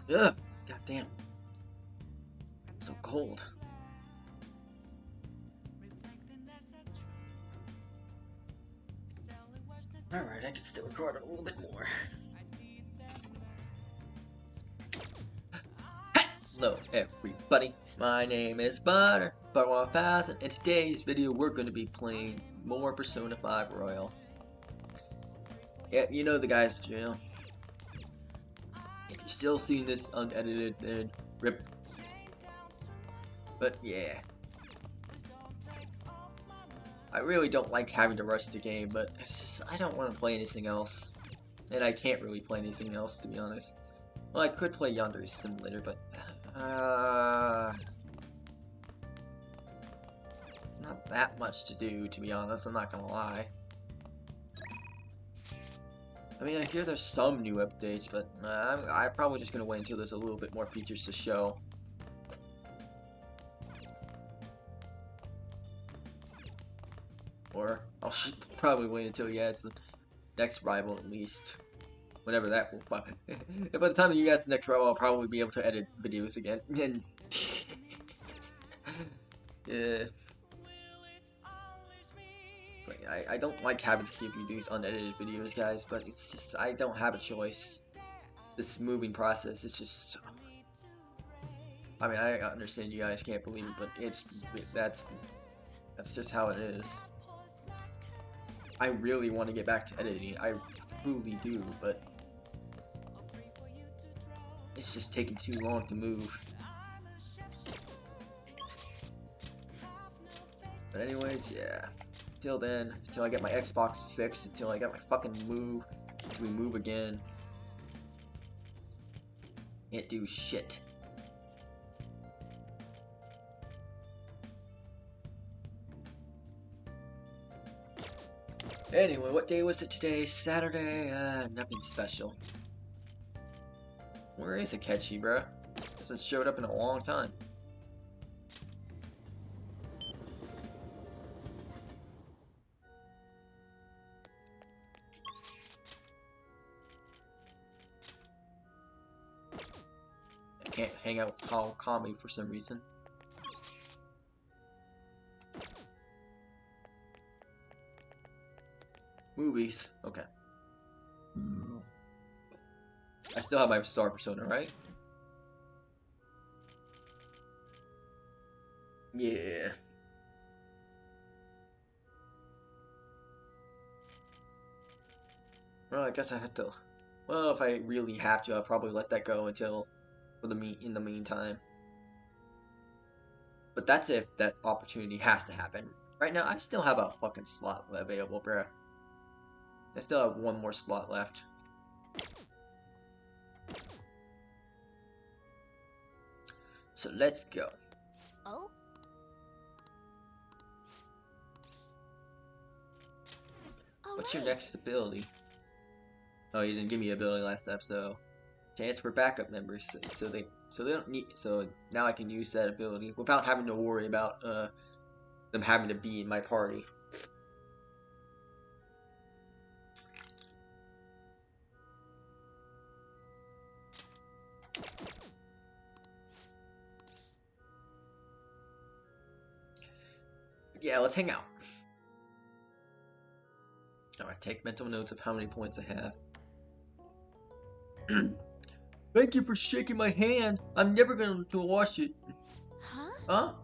Ugh, god damn. So cold. Alright, I can still record a little bit more. Hello everybody, my name is Butterwall and in today's video we're going to be playing more Persona 5 Royal. Yeah, you know the guys in jail. If you're still seeing this unedited, then rip. But yeah. I really don't like having to rush the game, but it's just, I don't want to play anything else. And I can't really play anything else, to be honest. Well, I could play Yandere Simulator, but it's not that much to do, to be honest, I'm not gonna lie. I mean, I hear there's some new updates, but I'm probably just gonna wait until there's a little bit more features to show. Or I'll probably wait until he adds the next rival at least. Whenever that will by the time you get to the next rival, I'll probably be able to edit videos again. And yeah. It's like, I don't like having to give you these unedited videos, guys, but it's just, I don't have a choice. This moving process is just, I mean, I understand you guys can't believe it, but that's just how it is. I really want to get back to editing, I truly do, but it's just taking too long to move. But anyways, yeah. Until then, until I get my Xbox fixed, until I get my fucking move, until we move again. Can't do shit. Anyway, what day was it today? Saturday? Nothing special. Where is Akechi, bro? Hasn't showed up in a long time. I can't hang out with Kami for some reason. Movies. Okay. I still have my Star Persona, right? Yeah. Well, I guess I have to. Well, if I really have to, I'll probably let that go until in the meantime. But that's if that opportunity has to happen. Right now, I still have a fucking slot available, bruh. I still have one more slot left. So let's go. Oh? What's your next ability? Oh, you didn't give me ability last episode. Chance for backup members, so they don't need. So now I can use that ability without having to worry about them having to be in my party. Yeah, let's hang out. Alright, take mental notes of how many points I have. Thank you for shaking my hand. I'm never going to wash it. Huh?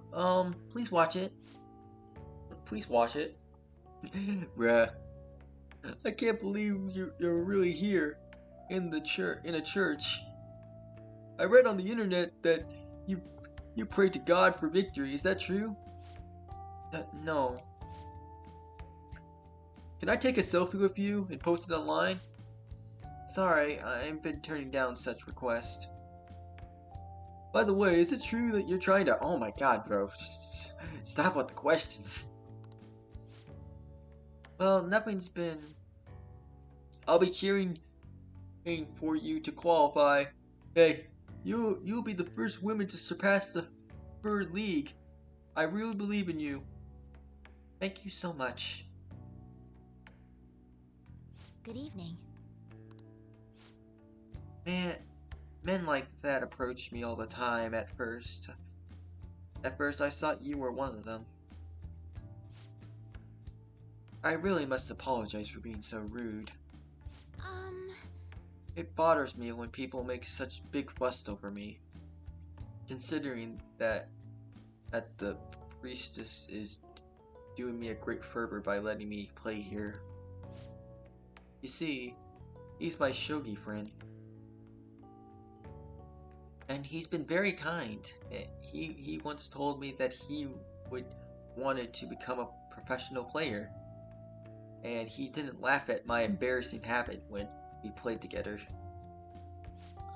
Please watch it. Please wash it. Bruh. I can't believe you're really here in a church. I read on the internet that you prayed to God for victory. Is that true? No. Can I take a selfie with you and post it online? Sorry, I've been turning down such requests. By the way, is it true that you're trying to— oh my god, bro. Just stop with the questions. Well, nothing's been— I'll be cheering for you to qualify. Hey, you'll be the first woman to surpass the third league. I really believe in you. Thank you so much. Good evening. Man, Men like that approach me all the time at first. At first I thought you were one of them. I really must apologize for being so rude. It bothers me when people make such big fuss over me. Considering that the priestess is doing me a great favor by letting me play here. You see, he's my shogi friend. And he's been very kind. He once told me that he wanted to become a professional player. And he didn't laugh at my embarrassing habit when we played together.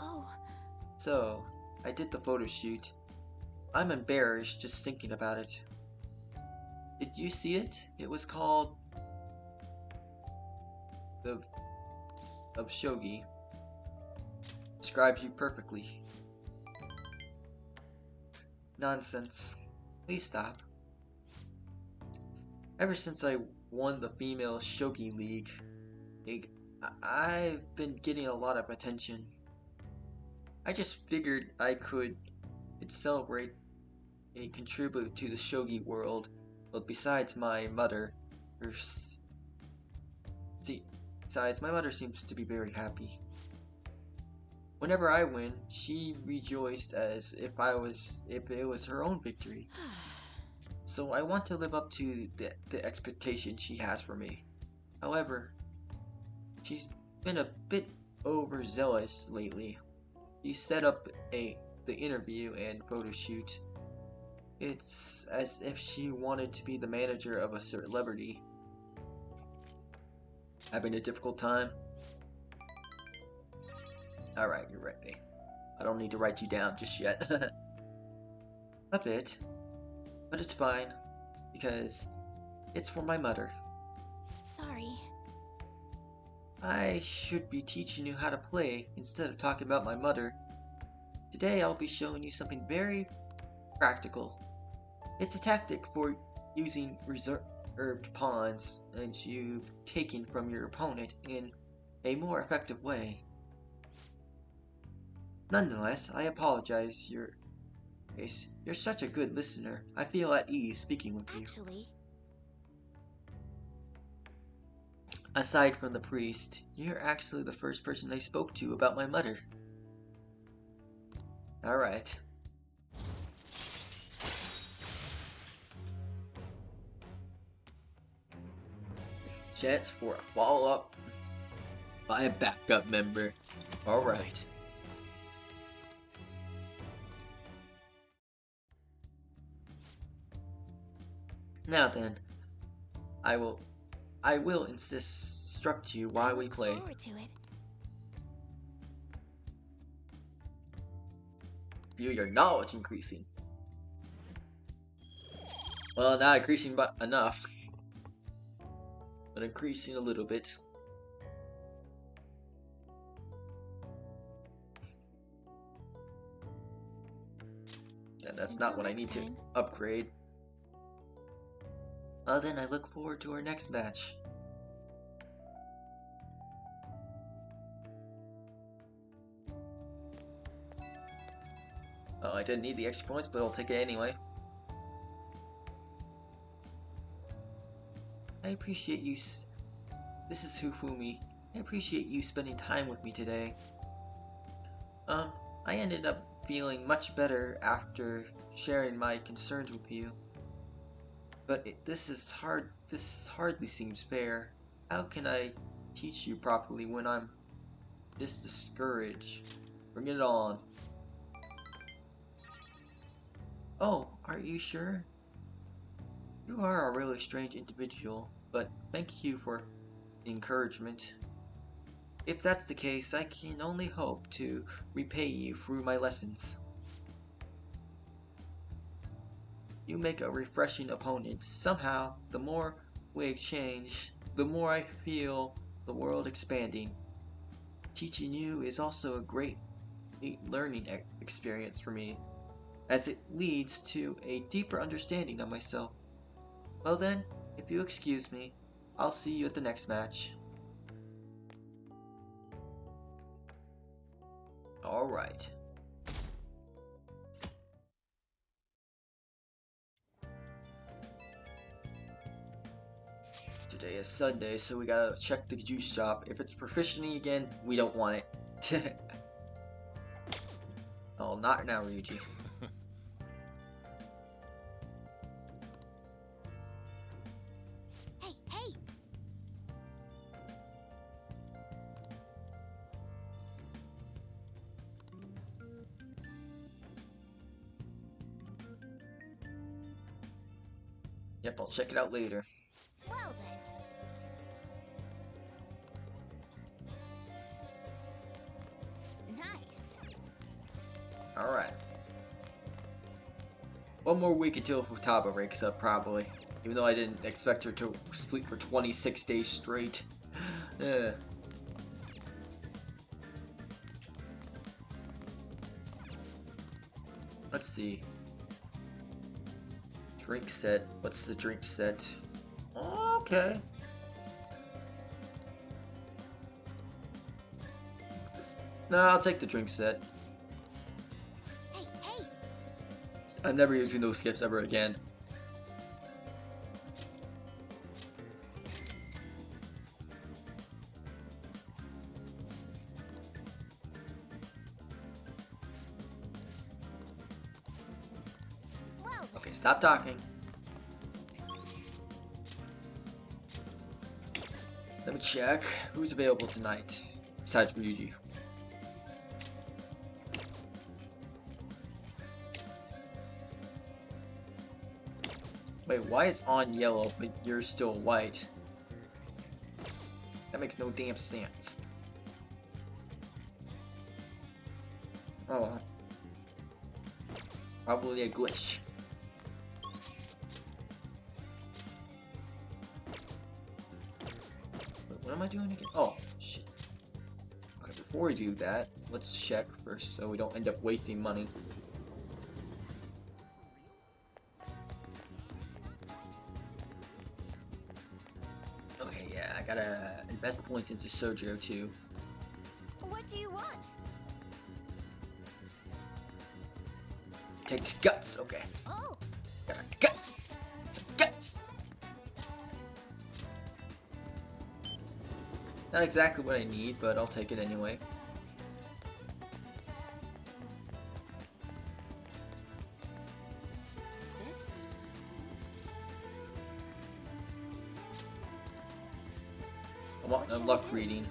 Oh. So, I did the photo shoot. I'm embarrassed just thinking about it. Did you see it? It was called of shogi. Describes you perfectly. Nonsense. Please stop. Ever since I won the female shogi league, I've been getting a lot of attention. I just figured I could celebrate and contribute to the shogi world. But besides my mother, my mother seems to be very happy. Whenever I win, she rejoiced as if it was her own victory. So I want to live up to the expectation she has for me. However, she's been a bit overzealous lately. She set up the interview and photo shoot. It's as if she wanted to be the manager of a celebrity. Having a difficult time? Alright, you're ready. I don't need to write you down just yet. A bit. But it's fine. Because it's for my mother. Sorry. I should be teaching you how to play instead of talking about my mother. Today I'll be showing you something very practical. It's a tactic for using reserved pawns that you've taken from your opponent in a more effective way. Nonetheless, I apologize. You're such a good listener. I feel at ease speaking with you. Actually, aside from the priest, you're actually the first person I spoke to about my mother. Alright. Chance for a follow-up by a backup member. Alright. Now then, I will instruct you while we play. forward to it. Feel your knowledge increasing. Well, not increasing but enough. But increasing a little bit. And that's not Until what I next need time. to upgrade. Well then, I look forward to our next match. Oh, I didn't need the extra points, but I'll take it anyway. I appreciate you. This is Hufumi. I appreciate you spending time with me today. I ended up feeling much better after sharing my concerns with you. But this hardly seems fair. How can I teach you properly when I'm this discouraged? Bring it on. Oh, are you sure? You are a really strange individual, but thank you for the encouragement. If that's the case, I can only hope to repay you through my lessons. You make a refreshing opponent. Somehow, the more we exchange, the more I feel the world expanding. Teaching you is also a great learning experience for me, as it leads to a deeper understanding of myself. Well then, if you excuse me, I'll see you at the next match. Alright. Today is Sunday, so we gotta check the juice shop. If it's proficiency again, we don't want it. Oh, not now, Ryuji. Hey, hey! Yep, I'll check it out later. Well then. Nice. Alright. One more week until Futaba wakes up, probably. Even though I didn't expect her to sleep for 26 days straight. Let's see. Drink set. What's the drink set? Okay. No, I'll take the drink set. Hey, hey! I'm never using those gifts ever again. Well then. Okay, stop talking. Let me check who's available tonight besides Ryuji. Wait, why is on yellow but you're still white? That makes no damn sense. Oh well. Probably a glitch. Wait, what am I doing again? Oh, shit. Okay, before we do that, let's check first so we don't end up wasting money. Okay, yeah, I gotta invest points into Sojo too. What do you want? Takes guts, okay. Oh! Got guts! Some guts! Not exactly what I need, but I'll take it anyway. Is this? I want a luck reading.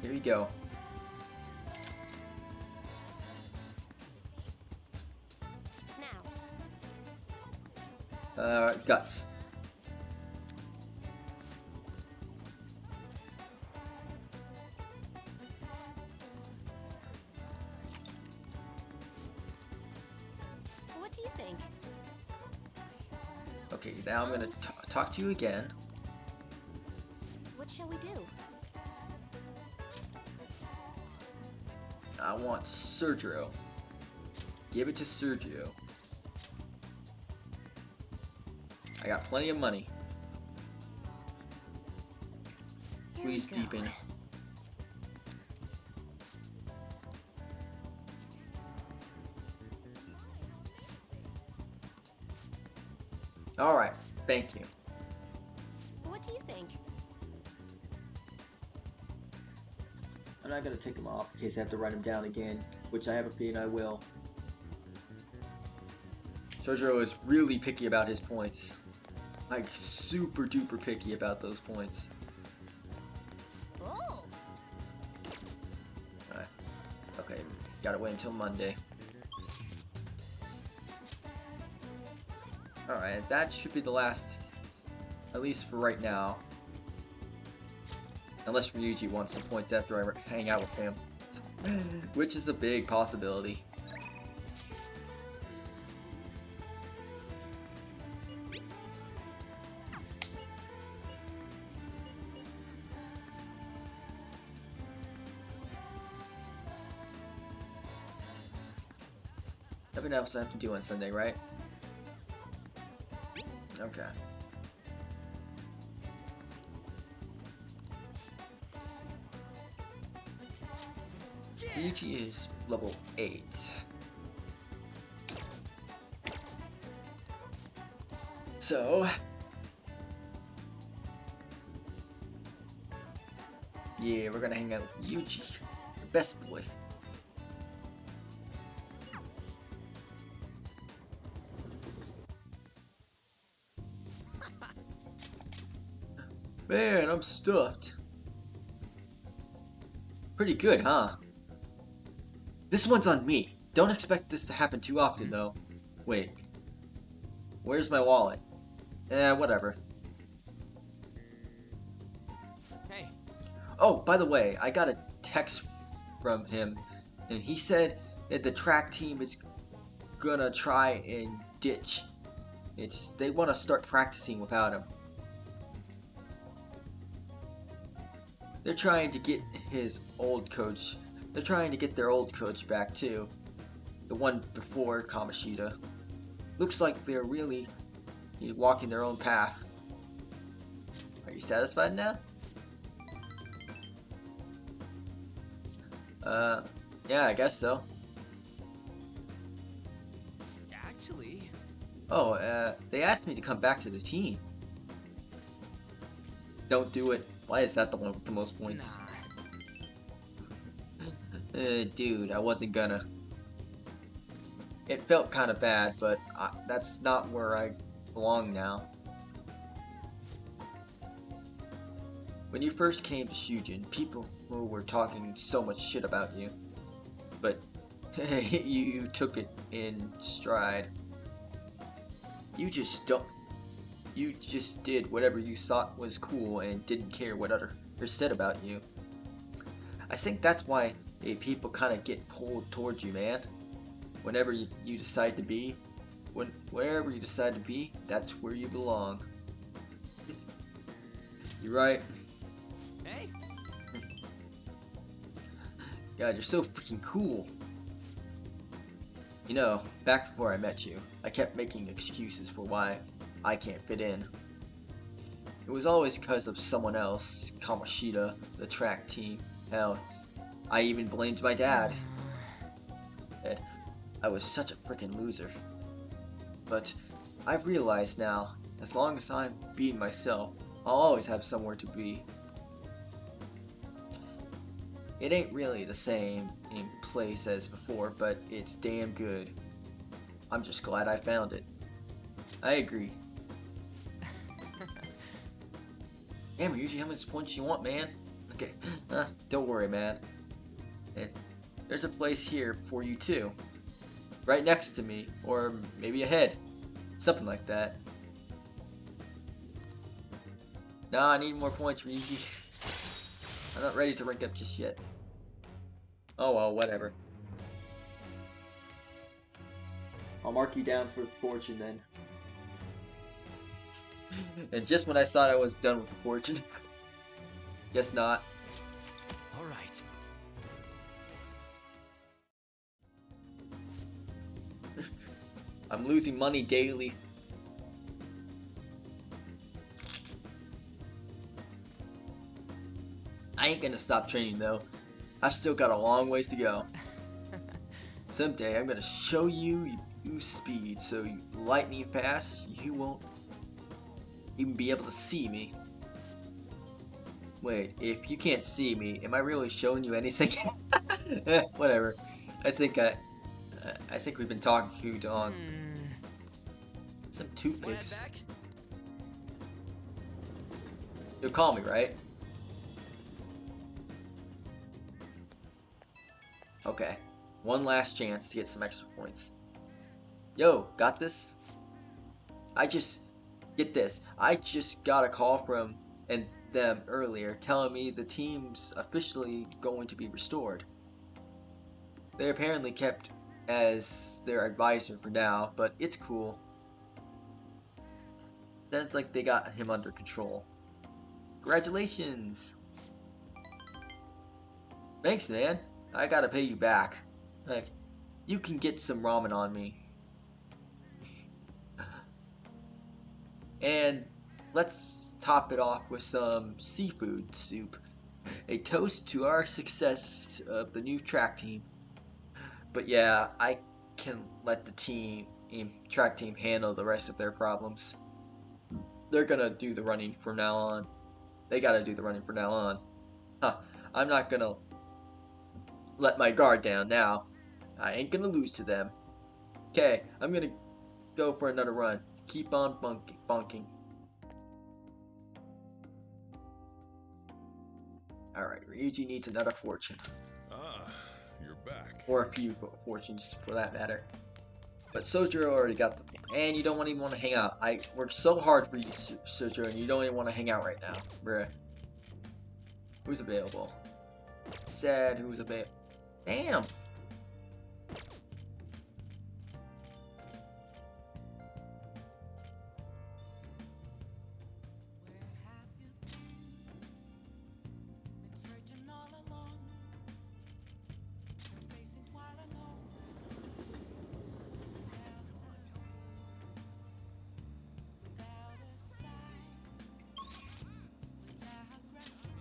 Here you go. Guts. What do you think? Okay, now I'm gonna talk to you again. What shall we do? I want Sergio. Give it to Sergio. I got plenty of money. Here Please we go. deepen. Alright, thank you. What do you think? I'm not gonna take him off in case I have to write him down again, which I have a feeling I will. Sergio is really picky about his points. Like, super duper picky about those points. Oh! Alright. Okay, gotta wait until Monday. Alright, that should be the last, at least for right now. Unless Ryuji wants some points after I hang out with him. Which is a big possibility. Nothing else I have to do on Sunday, right? Okay. Ryuji is level 8. So, yeah, we're gonna hang out with Ryuji, the best boy. Man, I'm stuffed. Pretty good, huh? This one's on me. Don't expect this to happen too often, though. Wait. Where's my wallet? Whatever. Hey. Oh, by the way, I got a text from him, and he said that the track team is gonna try and ditch. They want to start practicing without him. They're trying to get his old coach. They're trying to get their old coach back too. The one before Kamoshida. Looks like they're really walking their own path. Are you satisfied now? Yeah, I guess so. Actually. Oh, they asked me to come back to the team. Don't do it. Why is that the one with the most points? Nah. Dude, I wasn't gonna. It felt kind of bad, but that's not where I belong now. When you first came to Shujin, people were talking so much shit about you. But you took it in stride. You just did whatever you thought was cool and didn't care what others said about you. I think that's why people kind of get pulled towards you, man. Whenever you decide to be, wherever you decide to be, that's where you belong. You're right. Hey. God, you're so freaking cool. You know, back before I met you, I kept making excuses for why I can't fit in. It was always because of someone else, Kamoshida, the track team. Hell, I even blamed my dad. And I was such a freaking loser. But I've realized now, as long as I'm being myself, I'll always have somewhere to be. It ain't really the same in place as before, but it's damn good. I'm just glad I found it. I agree. Damn, Ryuji, how much points you want, man? Okay, don't worry, man. And there's a place here for you too. Right next to me, or maybe ahead. Something like that. Nah, I need more points, Ryuji. I'm not ready to rank up just yet. Oh well, whatever. I'll mark you down for fortune then. And just when I thought I was done with the fortune, guess not. All right. I'm losing money daily. I ain't gonna stop training though. I've still got a long ways to go. Someday I'm gonna show you speed so lightning fast you won't even be able to see me. Wait, if you can't see me, am I really showing you anything? Whatever. I think we've been talking too long. Some Want it toothpicks. back? You'll call me, right? Okay. One last chance to get some extra points. Yo, got this? Get this. I just got a call from them earlier telling me the team's officially going to be restored. They apparently kept as their advisor for now, but it's cool. Sounds like they got him under control. Congratulations! Thanks, man. I gotta pay you back. Like, you can get some ramen on me. And let's top it off with some seafood soup. A toast to our success of the new track team. But yeah, I can let the track team handle the rest of their problems. They're gonna do the running from now on. They gotta do the running from now on. Huh, I'm not gonna let my guard down now. I ain't gonna lose to them. Okay, I'm gonna go for another run. Keep on bonking. Alright, Ryuji needs another fortune. Ah, you're back. Or a few fortunes for that matter. But Sojiro already got the point. And you don't even want to hang out. I worked so hard for you, Sojiro, and you don't even want to hang out right now. Bruh. Who's available? Sad, who's available? Damn!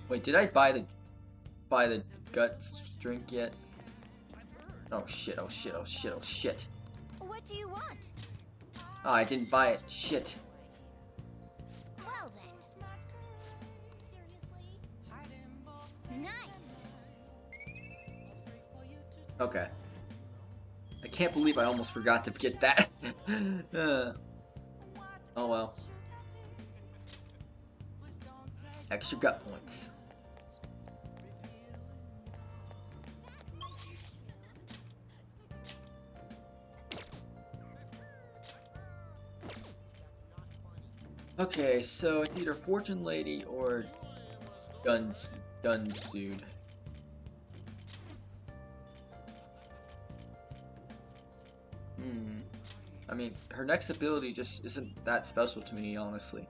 Wait, did I buy the guts drink yet? Oh shit, oh shit, oh shit, oh shit. What do you want? Oh, I didn't buy it. Shit. Well then. Seriously? Nice. Okay. I can't believe I almost forgot to get that. Oh well. Extra gut points. Okay, so it's either Fortune Lady or Gun Dude. I mean, her next ability just isn't that special to me, honestly.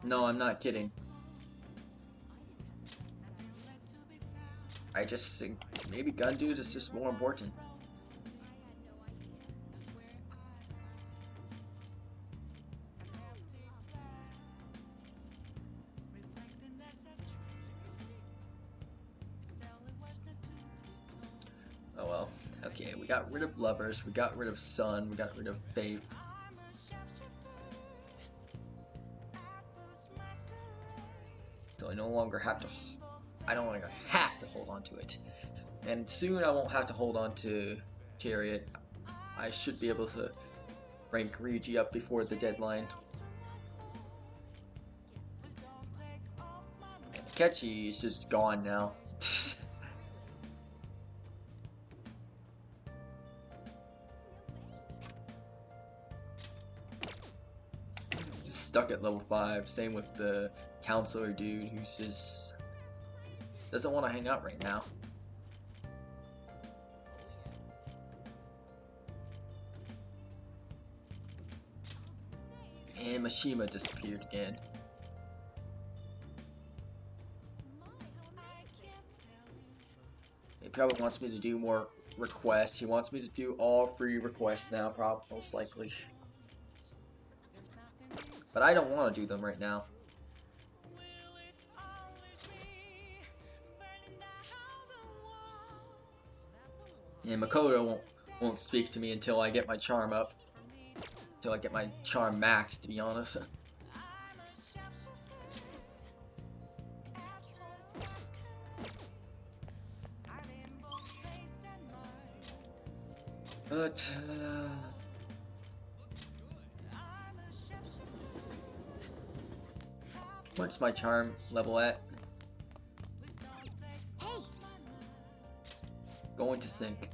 No, I'm not kidding. I just think maybe Gun Dude is just more important. Oh well. Okay, we got rid of Lovers, we got rid of Sun, we got rid of Faith. So I no longer have to hold on to it. And soon I won't have to hold on to Chariot. I should be able to rank Ryuji up before the deadline. Kechi is just gone now. Just stuck at level 5. Same with the counselor dude who's just doesn't want to hang out right now. And Mishima disappeared again. He probably wants me to do more requests. He wants me to do all free requests now, probably most likely. But I don't want to do them right now. And Makoto won't speak to me until I get my charm up. Until I get my charm max, to be honest. But what's my charm level at? Hey, Going to sync.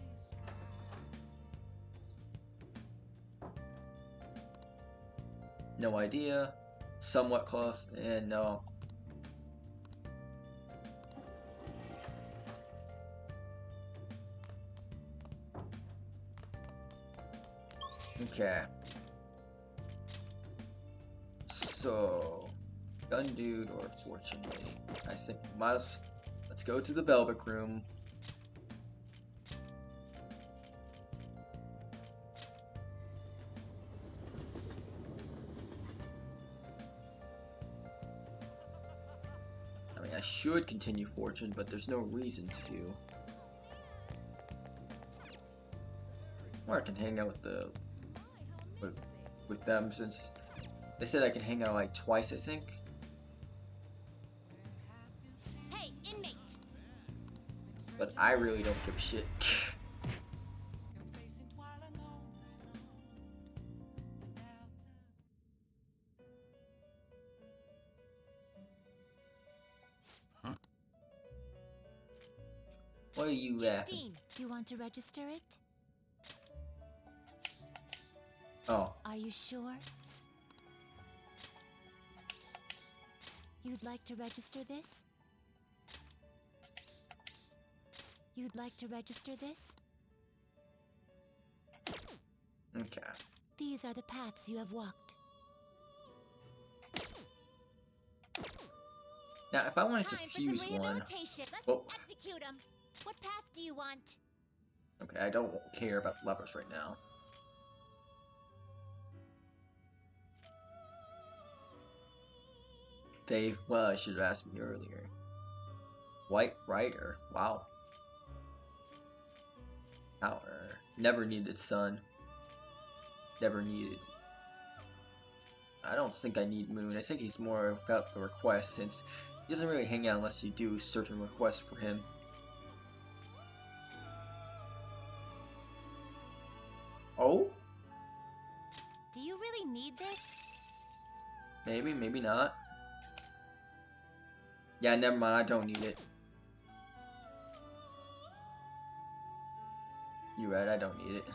No idea. Somewhat close. And no. Okay. So, Gun Dude or Fortune Lady? I think let's go to the Velvet Room. I should continue Fortune, but there's no reason to. Or I can hang out with them, since they said I can hang out like twice, I think. Hey, inmate. But I really don't give a shit. What are you laughing? Justine, you want to register it? Oh, Are you sure? You'd like to register this? You'd like to register this? okay. These are the paths you have walked. Now, if I wanted to Time for fuse some one, rehabilitation. Let's oh, execute him. What path do you want? okay, I don't care about levers right now. Dave, well, I should have asked me earlier. White Rider, wow. Power. Never needed sun. Never needed. I don't think I need Moon. I think he's more about the request, since he doesn't really hang out unless you do certain requests for him. Oh? Do you really need this? Maybe, maybe not. Yeah, never mind, I don't need it. You're right, I don't need it.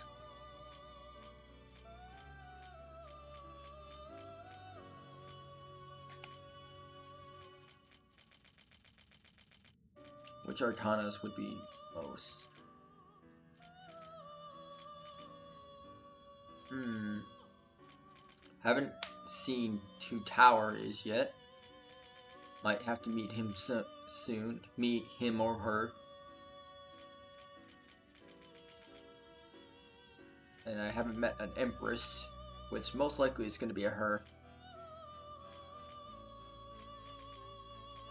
Which Arcanas would be most? Haven't seen who Tower is yet. Might have to meet him soon. Meet him or her. And I haven't met an Empress, which most likely is going to be a her.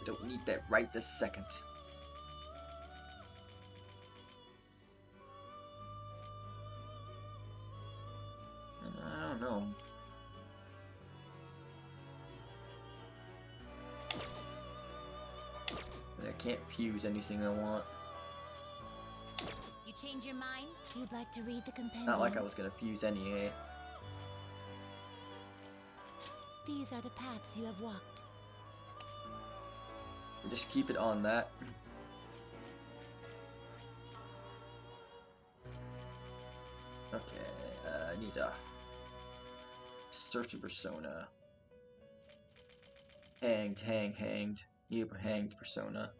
I don't need that right this second. I don't know. I can't fuse anything I want. You change your mind? You'd like to read the compendium? Not like I was gonna fuse any. These are the paths you have walked. Just keep it on that. Okay, I need a search a persona. Hanged. Need a hanged persona.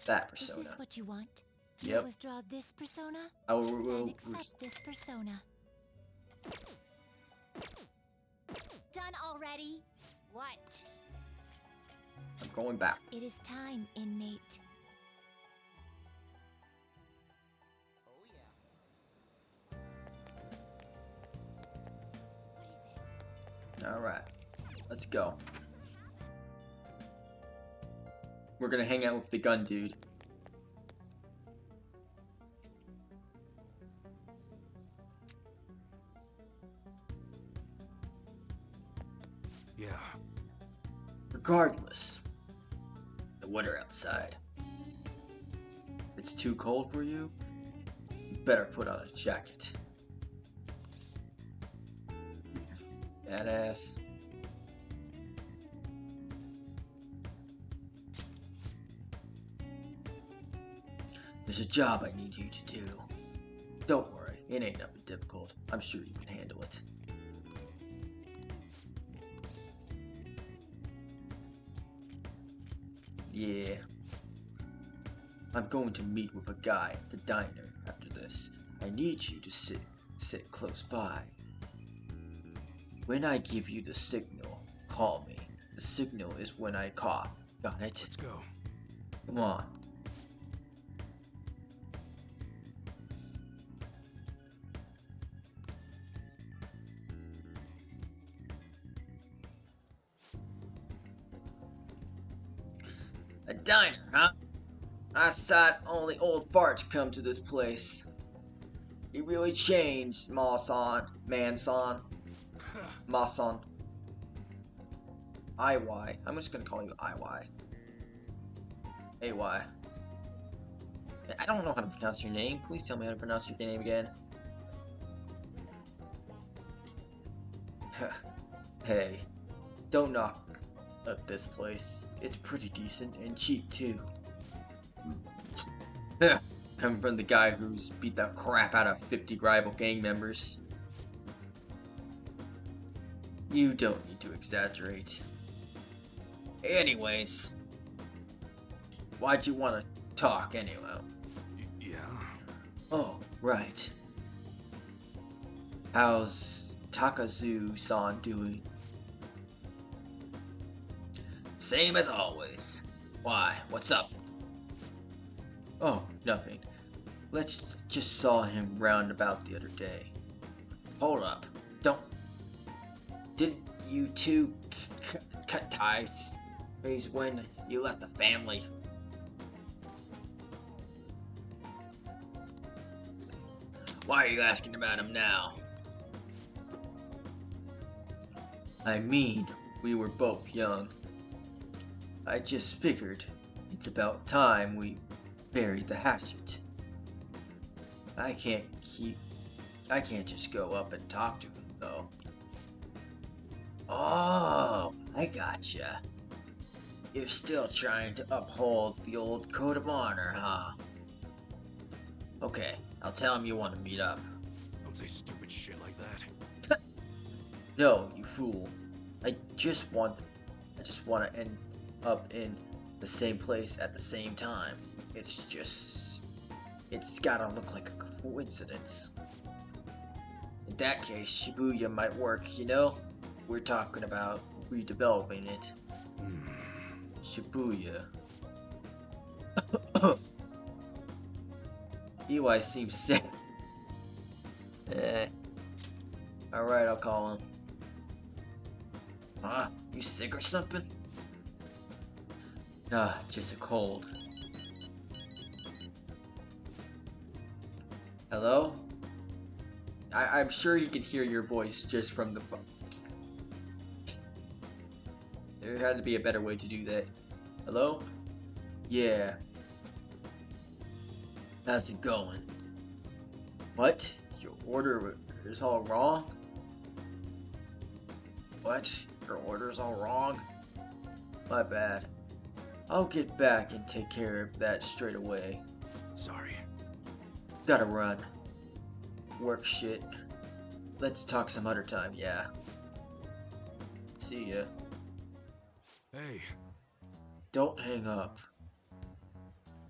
That persona. Is this what you want? Yep. Withdraw this persona? I Then will accept this persona. Done already? What? I'm going back. It is time, inmate. Alright. Let's go. We're gonna hang out with the gun dude. Yeah. Regardless, the weather outside. If it's too cold for you, you better put on a jacket. Badass. There's a job I need you to do. Don't worry, it ain't nothing difficult. I'm sure you can handle it. Yeah. I'm going to meet with a guy at the diner after this. I need you to sit close by. When I give you the signal, call me. The signal is when I cough. Got it? Let's go. Come on. A diner, huh? I thought only old farts come to this place. You really changed, Mason. Mason. IY. I'm just gonna call you IY. AY. I don't know how to pronounce your name. Please tell me how to pronounce your name again. Hey, don't knock at this place. It's pretty decent and cheap too. Coming from the guy who's beat the crap out of 50 rival gang members. You don't need to exaggerate. Anyways, why'd you want to talk anyway? Yeah. Oh, right. How's Takazu-san doing? Same as always. Why? What's up? Oh, nothing. Let's just saw him roundabout the other day. Hold up. Don't... Didn't you two cut ties when you left the family? Why are you asking about him now? I mean, we were both young. I just figured it's about time we buried the hatchet. I can't just go up and talk to him, though. Oh, I gotcha. You're still trying to uphold the old code of honor, huh? Okay, I'll tell him you want to meet up. Don't say stupid shit like that. No, you fool. I just want to end up in the same place at the same time. It's gotta look like a coincidence. In that case, Shibuya might work, you know? We're talking about redeveloping it. Shibuya. EY seems sick. Alright, I'll call him. Huh? You sick or something? Nah, just a cold. Hello? I'm sure he can hear your voice just from the phone. There had to be a better way to do that. Hello? Yeah. How's it going? What? Your order is all wrong? What? Your order's all wrong? My bad. I'll get back and take care of that straight away. Sorry. Gotta run. Work shit. Let's talk some other time, yeah. See ya. Hey. Don't hang up.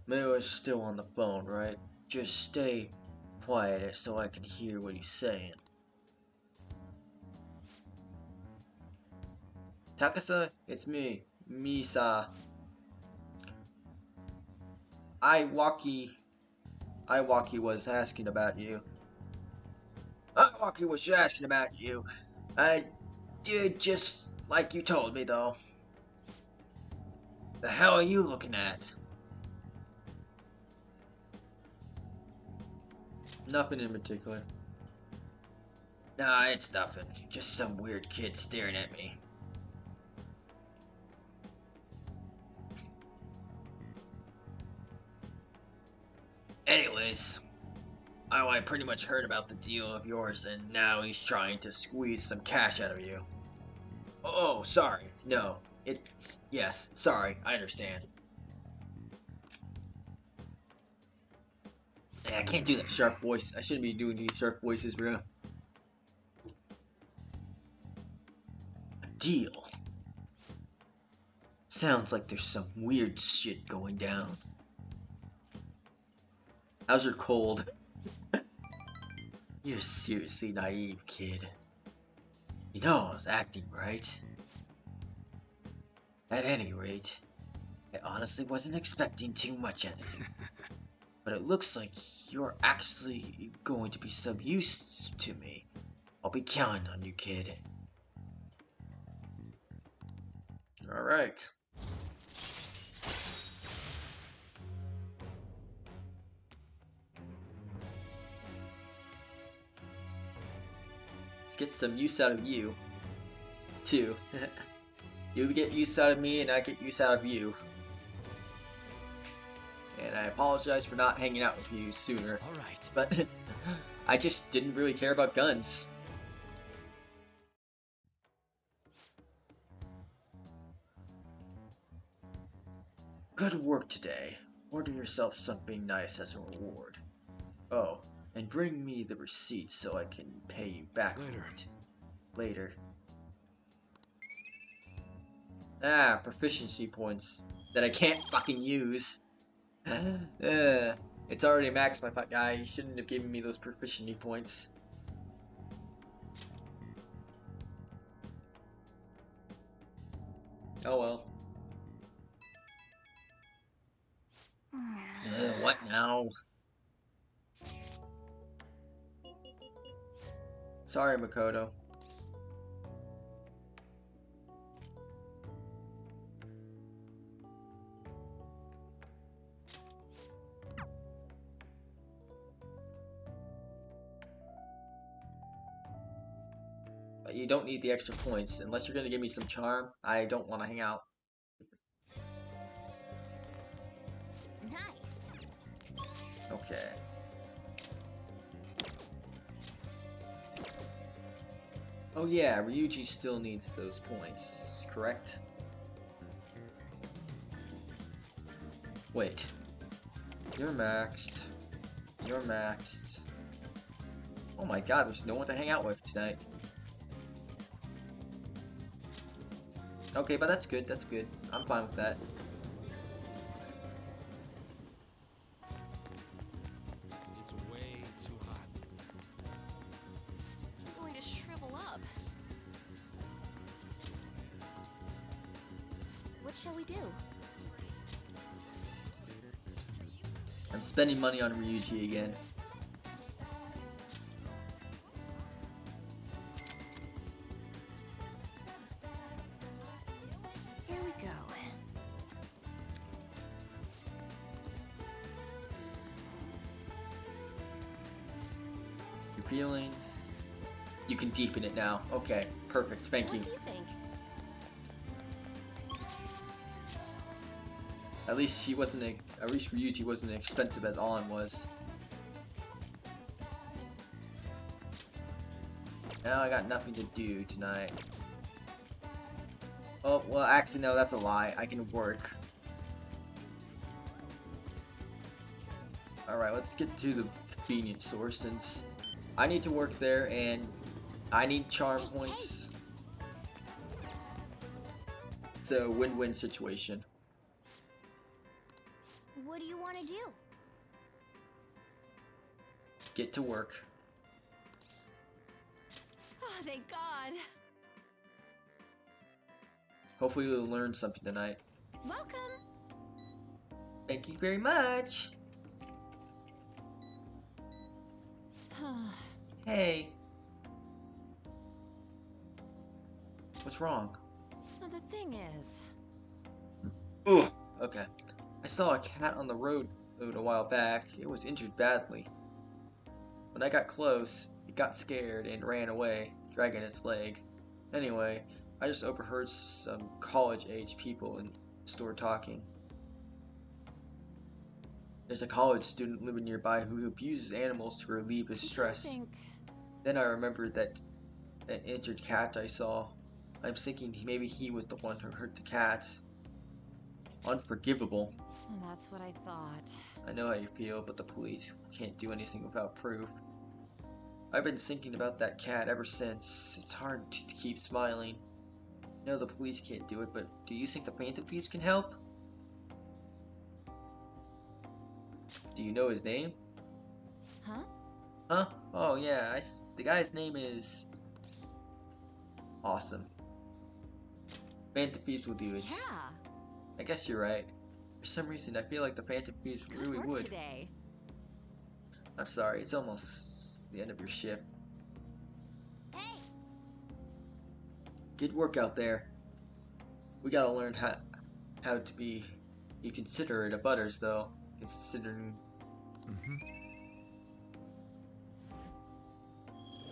Mayo's still on the phone, right? Just stay quiet so I can hear what he's saying. Takasa, it's me. Misa. Iwaki was asking about you. Iwaki was asking about you. I did just like you told me, though. The hell are you looking at? Nothing in particular. Nah, it's nothing. Just some weird kid staring at me. Anyways, I pretty much heard about the deal of yours, and now he's trying to squeeze some cash out of you. Oh, sorry. No. Yes, sorry. I understand. Hey, I can't do that sharp voice. I shouldn't be doing these sharp voices, bro. A deal. Sounds like there's some weird shit going down. How's your cold? You're seriously naive, kid. You know I was acting, right? At any rate, I honestly wasn't expecting too much out of you. But it looks like you're actually going to be some use to me. I'll be counting on you, kid. Alright. get some use out of you, too. You get use out of me, and I get use out of you. And I apologize for not hanging out with you sooner. All right. But I just didn't really care about guns. Good work today. Order yourself something nice as a reward. Oh, and bring me the receipt so I can pay you back Later. for it. Later. Ah, proficiency points that I can't fucking use. It's already maxed, my guy. You shouldn't have given me those proficiency points. Oh well. What now? Sorry, Makoto. But you don't need the extra points. Unless you're gonna give me some charm, I don't want to hang out. Nice. Okay. Oh yeah, Ryuji still needs those points, correct? Wait. You're maxed. You're maxed. Oh my god, there's no one to hang out with tonight. Okay, but that's good, that's good. I'm fine with that. It's way too hot. I'm going to shrivel up. What shall we do? I'm spending money on Ryuji again. Here we go. Your feelings. You can deepen it now. Okay, perfect. Thank you. What do you think? At least he wasn't. At least Ryuji wasn't as expensive as An was. Now I got nothing to do tonight. Oh well, actually no, that's a lie. I can work. All right, let's get to the convenience store since I need to work there and I need charm points. It's a win-win situation. What do you want to do? Get to work. Oh, thank God. Hopefully we'll learn something tonight. Welcome. Thank you very much. Hey. What's wrong? Well, the thing is, Ugh. Okay. I saw a cat on the road a while back. It was injured badly. When I got close, it got scared and ran away, dragging its leg. Anyway, I just overheard some college-age people in the store talking. There's a college student living nearby who abuses animals to relieve his I stress. think Then I remembered that an injured cat I saw. I'm thinking maybe he was the one who hurt the cat. Unforgivable. that's what I thought. I know how you feel, but the police can't do anything without proof. I've been thinking about that cat ever since. It's hard to keep smiling. I know the police can't do it, but do you think the Phantom Thieves can help? Do you know his name? Huh? Huh? Oh yeah, the guy's name is... Awesome. Phantom Thieves will do it. Yeah. I guess you're right. For some reason, I feel like the Phantom Thieves Good really work would. today. I'm sorry, it's almost the end of your shift. Hey. Good work out there. We gotta learn how to be considerate of others, though. Considering.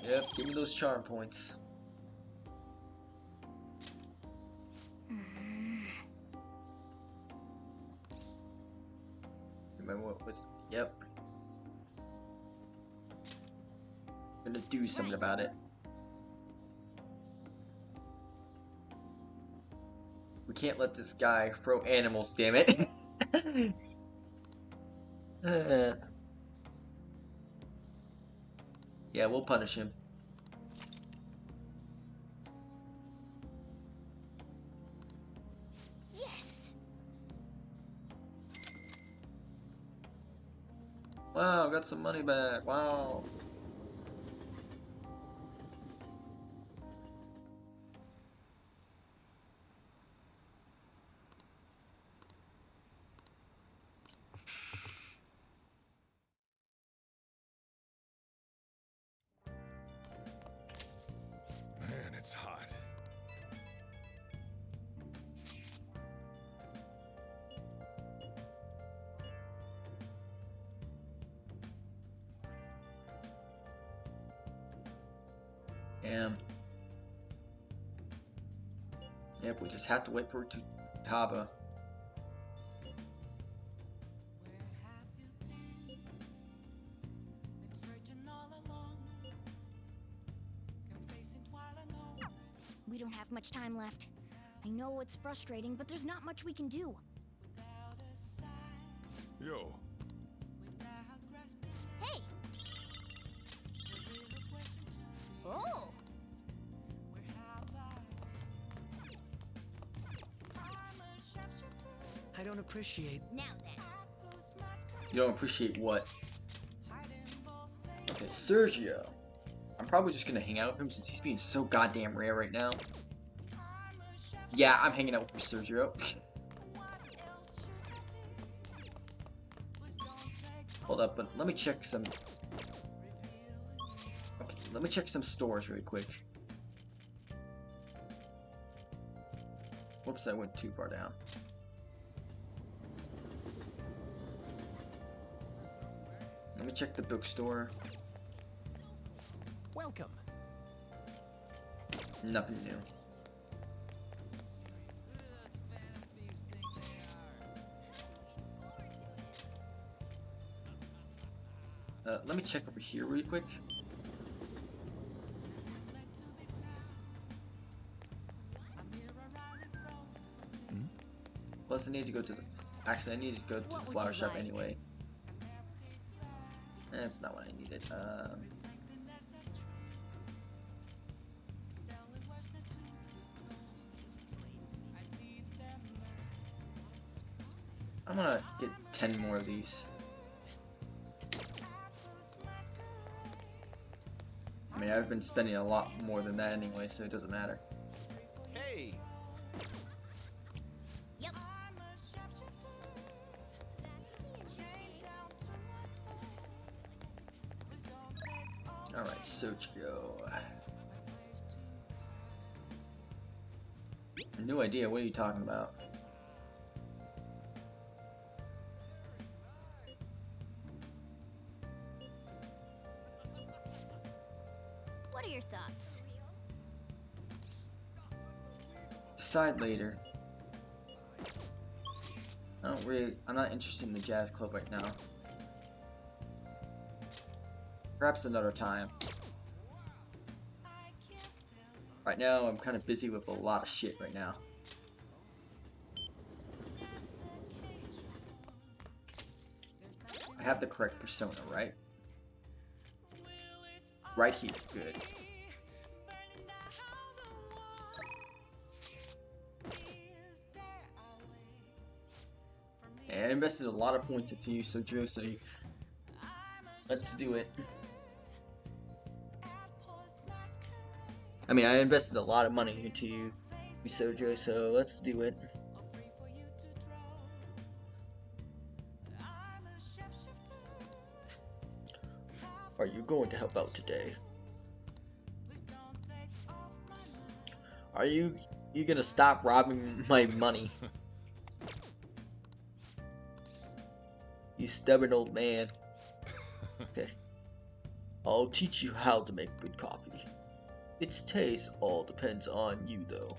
Yep, give me those charm points. Remember what was... Yep. Gonna do something about it. We can't let this guy throw animals, damn it. Yeah, we'll punish him. Yes. Wow, got some money back. Wow. Man, it's hot. Damn. Yep, we just have to wait for it to Taba. We don't have much time left. I know it's frustrating, but there's not much we can do. Yo, Hey! Oh! I don't appreciate. Now then. You don't appreciate what? Okay, Sergio. I'm probably just gonna hang out with him since he's being so goddamn rare right now. Yeah, I'm hanging out with Sergio. Hold up, but let me check some... Okay, let me check some stores really quick. Whoops, I went too far down. Let me check the bookstore. Welcome. Nothing new. Let me check over here really quick. Plus, I need to go to the... Actually, I need to go to the flower shop anyway. That's not what I needed. I'm gonna get 10 more of these. I mean, I've been spending a lot more than that anyway, so it doesn't matter. Hey! Yep. Alright, Sergio. No idea, what are you talking about? What are your thoughts? Decide later. I'm not interested in the jazz club right now. Perhaps another time. Right now, I'm kind of busy with a lot of shit right now. I have the correct persona, right? Right here, good. And I invested a lot of points into you, Sergio, so let's do it. I mean, I invested a lot of money into you, Sergio, so let's do it. Are you going to help out today? Are you gonna stop robbing my money? You stubborn old man. Okay. I'll teach you how to make good coffee. Its taste all depends on you though.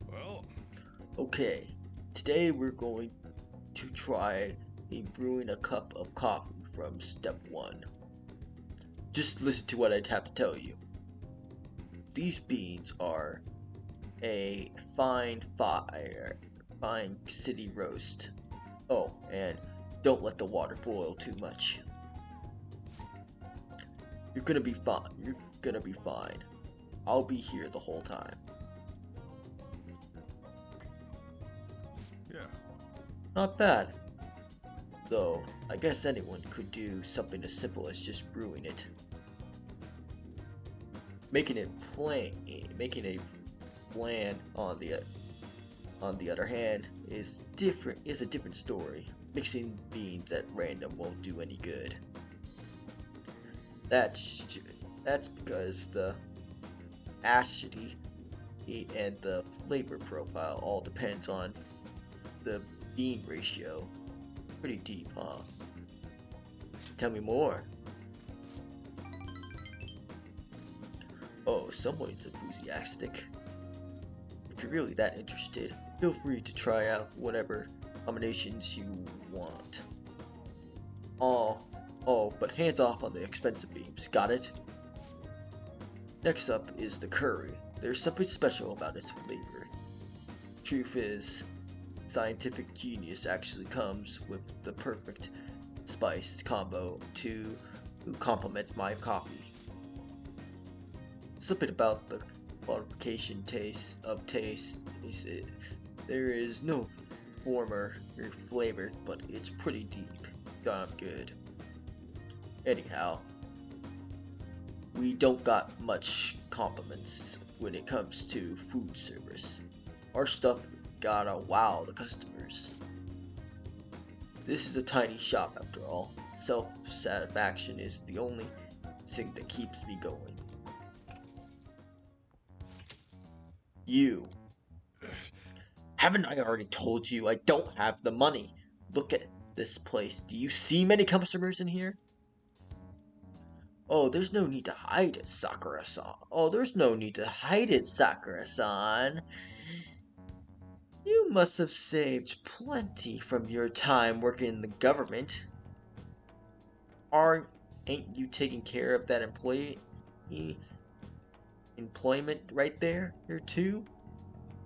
Well, Okay, today we're going to try brewing a cup of coffee from step 1. Just listen to what I'd have to tell you. These beans are a fine city roast. Oh, and don't let the water boil too much. You're gonna be fine. You're gonna be fine. I'll be here the whole time. yeah. Not bad. Though, I guess anyone could do something as simple as just brewing it. Making it bland on the other hand is a different story. Mixing beans at random won't do any good. That's because the acidity and the flavor profile all depends on the bean ratio. Pretty deep, huh? Tell me more. Oh, someone's enthusiastic. If you're really that interested, feel free to try out whatever combinations you want. Oh, but hands off on the expensive beans, got it? Next up is the curry. There's something special about its flavor. Truth is, scientific genius actually comes with the perfect spice combo to complement my coffee. Something about the modification taste is it. There is no former flavor, but it's pretty deep. Damn good. Anyhow, we don't got much compliments when it comes to food service. Our stuff gotta wow the customers. This is a tiny shop after all. Self-satisfaction is the only thing that keeps me going. You. Haven't I already told you I don't have the money? Look at this place. Do you see many customers in here? Oh, there's no need to hide it, Sakura-san. Oh, there's no need to hide it, Sakura-san. You must have saved plenty from your time working in the government. Ain't you taking care of that employment right there, here too?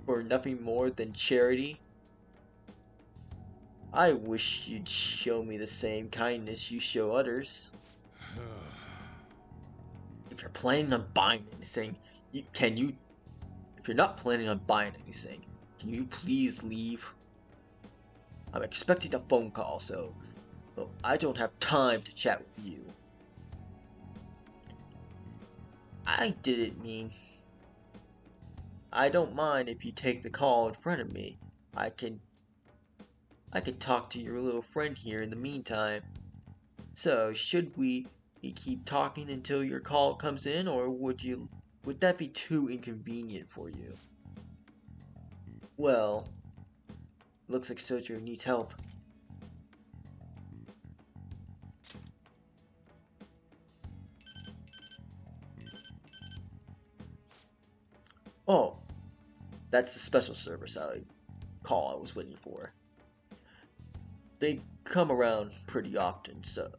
For nothing more than charity? I wish you'd show me the same kindness you show others. If you're planning on buying anything, if you're not planning on buying anything, can you please leave? I'm expecting a phone call, so I don't have time to chat with you. I didn't mean... I don't mind if you take the call in front of me. I can talk to your little friend here in the meantime. So, should we keep talking until your call comes in, or would that be too inconvenient for you? Well, looks like Sojo needs help. Oh, that's the special service I was waiting for. They come around pretty often, so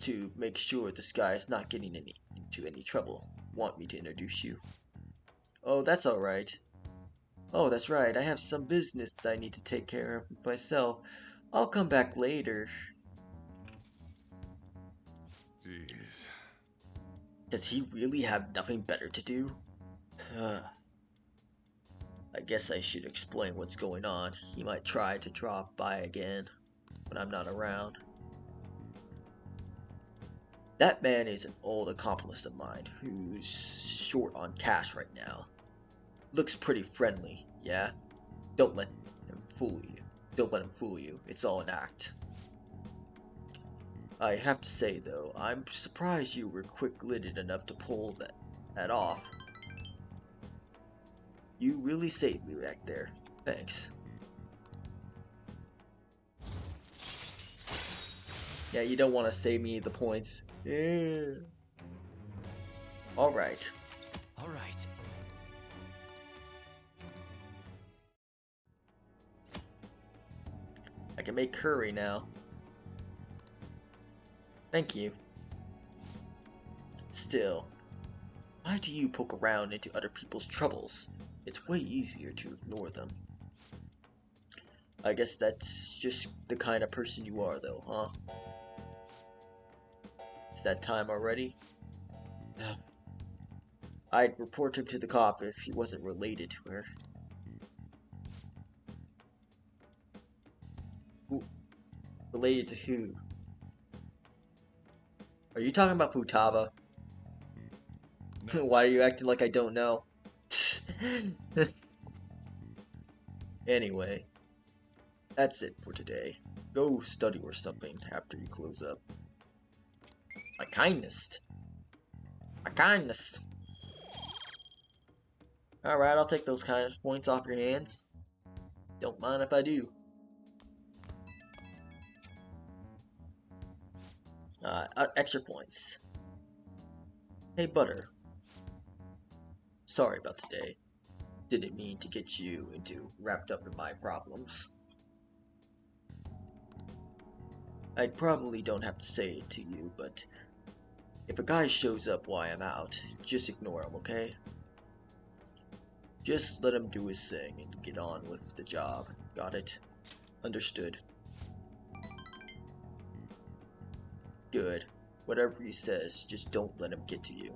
to make sure this guy is not getting into any trouble. Want me to introduce you? Oh, that's alright. Oh, that's right. I have some business that I need to take care of myself. I'll come back later. Jeez. Does he really have nothing better to do? I guess I should explain what's going on. He might try to drop by again when I'm not around. That man is an old accomplice of mine who's short on cash right now. Looks pretty friendly, yeah? Don't let him fool you. Don't let him fool you. It's all an act. I have to say though, I'm surprised you were quick-witted enough to pull that off. You really saved me back there. Thanks. Yeah, you don't want to save me the points. Yeah. Alright. All right. I can make curry now. Thank you. Still, why do you poke around into other people's troubles? It's way easier to ignore them. I guess that's just the kind of person you are, though, huh? It's that time already? I'd report him to the cop if he wasn't related to her. Who? Related to who? Are you talking about Futaba? No. Why are you acting like I don't know? Anyway, that's it for today. Go study or something after you close up. My kindness. My kindness. Alright, I'll take those kind of points off your hands. Don't mind if I do. Extra points. Hey, Butter. Sorry about today. Didn't mean to get you wrapped up in my problems. I probably don't have to say it to you, but if a guy shows up while I'm out, just ignore him, okay? Just let him do his thing and get on with the job. Got it? Understood. Good. Whatever he says, just don't let him get to you.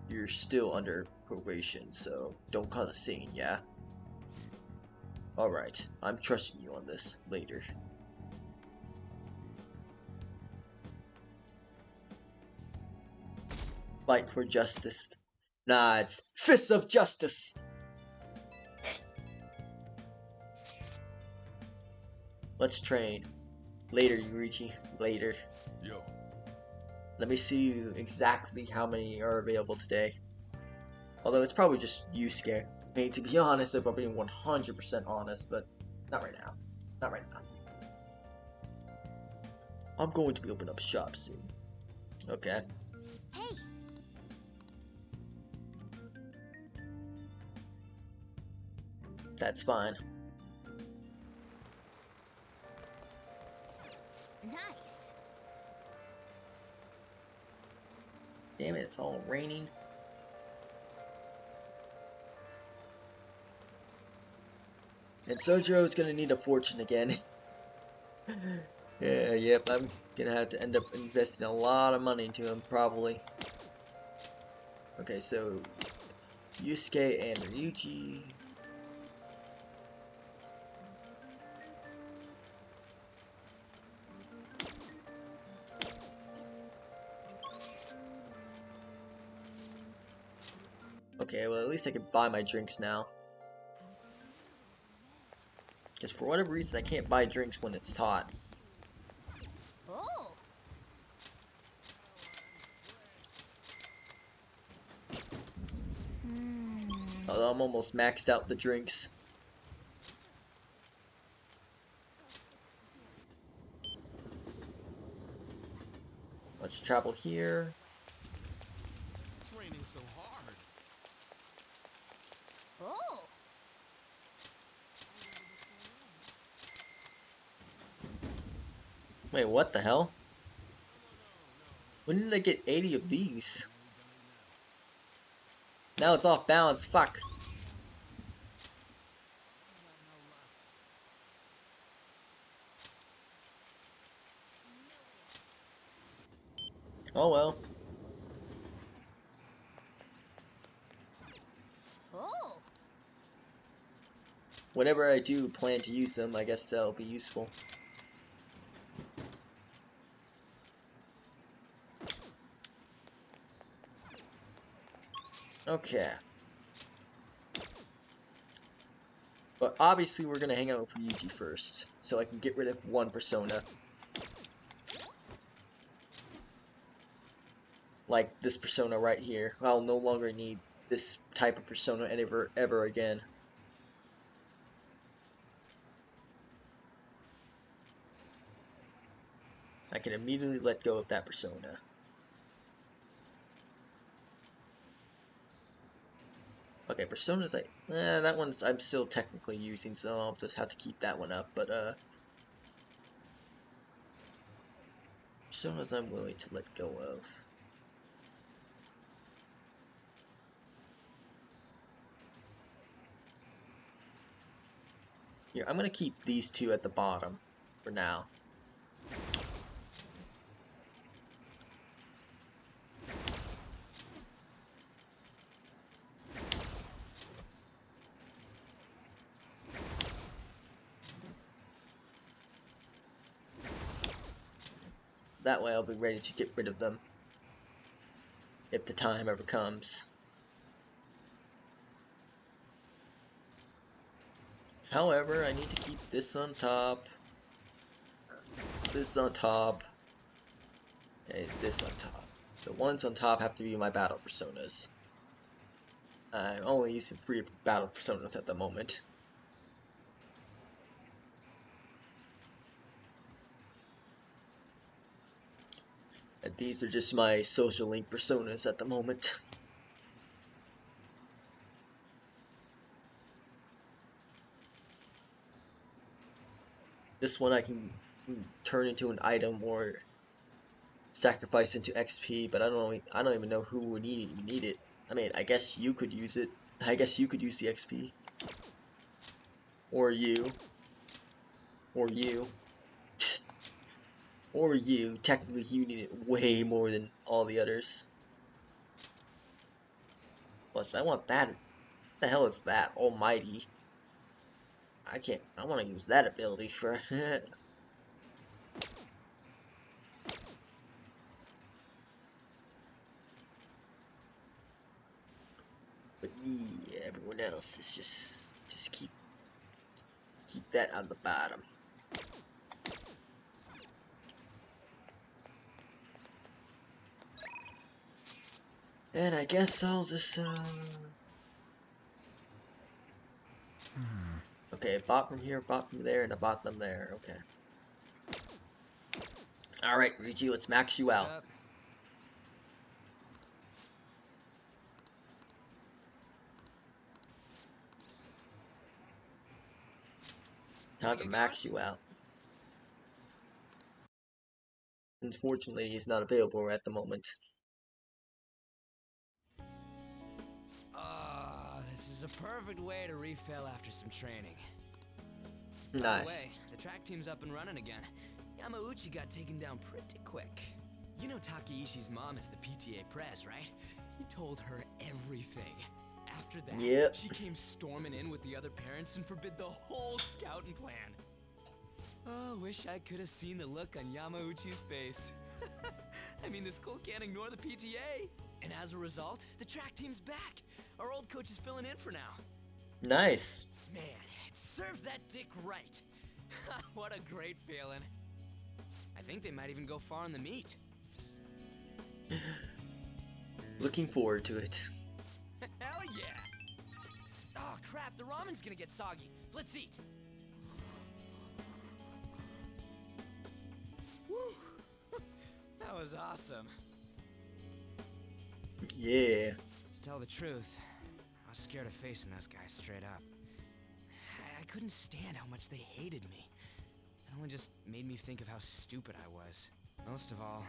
You're still under probation, so don't cause a scene, yeah? Alright, I'm trusting you on this. Later. Fight for justice. Nah, it's Fists of Justice! Let's train. Later, Yurichi. Later. Yo. Let me see exactly how many are available today. Although it's probably just Yusuke. I mean, to be honest, if I'm being 100% honest, but not right now. Not right now. I'm going to be opening up shop soon. Okay. Hey, That's fine. nice. Damn it, it's all raining. And Sojiro's gonna need a fortune again. Yeah, yep, I'm gonna have to end up investing a lot of money into him, probably. Okay, so Yusuke and Ryuji. Okay, well at least I can buy my drinks now. Because for whatever reason I can't buy drinks when it's hot. Oh, Although I'm almost maxed out the drinks. Let's travel here. It's raining so hard. oh. Wait, what the hell? When did I get 80 of these? Now it's off balance, fuck. Oh well. Oh, Whenever I do plan to use them, I guess that'll be useful. Okay. But obviously we're gonna hang out with Ryuji first, so I can get rid of one persona. Like this persona right here. I'll no longer need this type of persona ever again. I can immediately let go of that persona. Okay, persona's like, that one's I'm still technically using, so I'll just have to keep that one up, but personas I'm willing to let go of. Here, I'm gonna keep these two at the bottom for now. So that way I'll be ready to get rid of them if the time ever comes. However, I need to keep this on top, this on top, and this on top. The ones on top have to be my battle personas. I'm only using 3 battle personas at the moment. And these are just my social link personas at the moment. This one I can turn into an item or sacrifice into XP, but I don't even know who would need it. I mean, I guess you could use it. I guess you could use the XP. Or you. Or you. Or you. Technically, you need it way more than all the others. Plus, I want that. What the hell is that? Almighty. I want to use that ability for... But yeah, everyone else is just keep that on the bottom. And I guess I'll just okay, bot from here, bot from there, and a bot them there. Okay. All right, Ryuji, let's max you out. Time to max you out. Unfortunately, he's not available at the moment. This is a perfect way to refill after some training. Nice. By the way, the track team's up and running again. Yamauchi got taken down pretty quick. You know Takeishi's mom is the PTA press, right? He told her everything. After that, yep. She came storming in with the other parents and forbid the whole scouting plan. Oh, wish I could have seen the look on Yamauchi's face. I mean, the school can't ignore the PTA. And as a result, the track team's back. Our old coach is filling in for now. Nice. Man, it serves that dick right. What a great feeling. I think they might even go far in the meet. Looking forward to it. Hell yeah! Oh crap, the ramen's gonna get soggy. Let's eat. Woo! That was awesome. Yeah. To tell the truth, I was scared of facing those guys straight up. I couldn't stand how much they hated me. It only just made me think of how stupid I was. Most of all,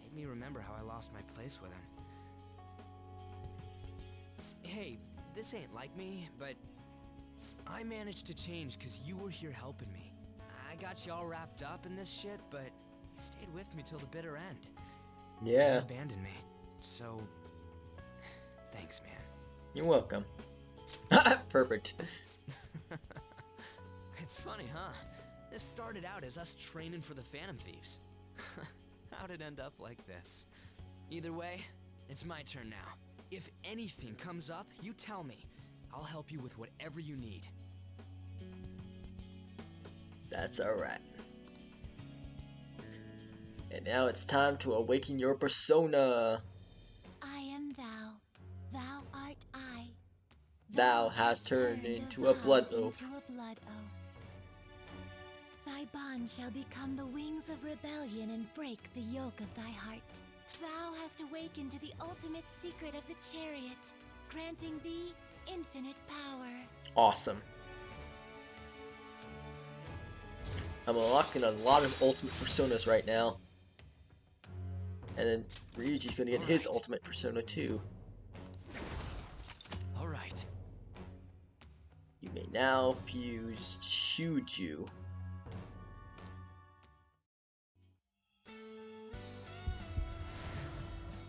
it made me remember how I lost my place with him. Hey, this ain't like me, but I managed to change because you were here helping me. I got you all wrapped up in this shit, but you stayed with me till the bitter end. You Yeah. didn't abandon me. So, thanks, man. You're welcome. Perfect. It's funny, huh? This started out as us training for the Phantom Thieves. How'd it end up like this? Either way, it's my turn now. If anything comes up, you tell me. I'll help you with whatever you need. That's alright. And now it's time to awaken your persona. I am thou. Thou art I. Thou hast turned into a blood oak. Into a blood oak. Thy bond shall become the wings of rebellion and break the yoke of thy heart. Thou hast awakened to the ultimate secret of the chariot, granting thee infinite power. Awesome. I'm unlocking a lot of ultimate personas right now. And then Ryuji's gonna get his ultimate persona too. Alright. You may now fuse Shuju.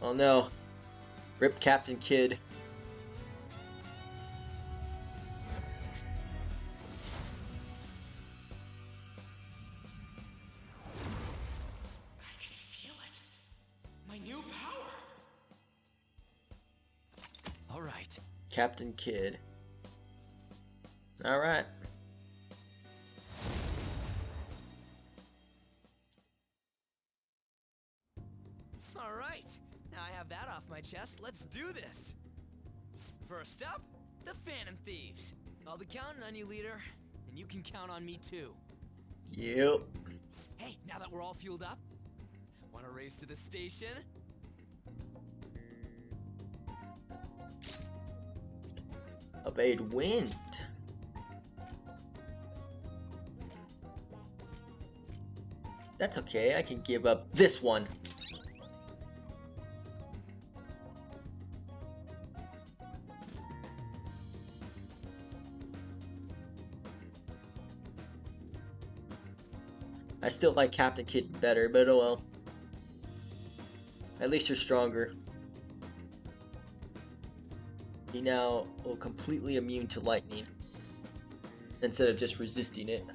Oh no. Rip Captain Kid. My new power. Alright. Captain Kid. Alright. Alright. Now I have that off my chest. Let's do this. First up, the Phantom Thieves. I'll be counting on you, leader. And you can count on me too. Yep. Hey, now that we're all fueled up, wanna race to the station? Obeyed wind. That's okay, I can give up this one. I still like Captain Kid better, but oh well. At least you're stronger. He now will completely immune to lightning, instead of just resisting it.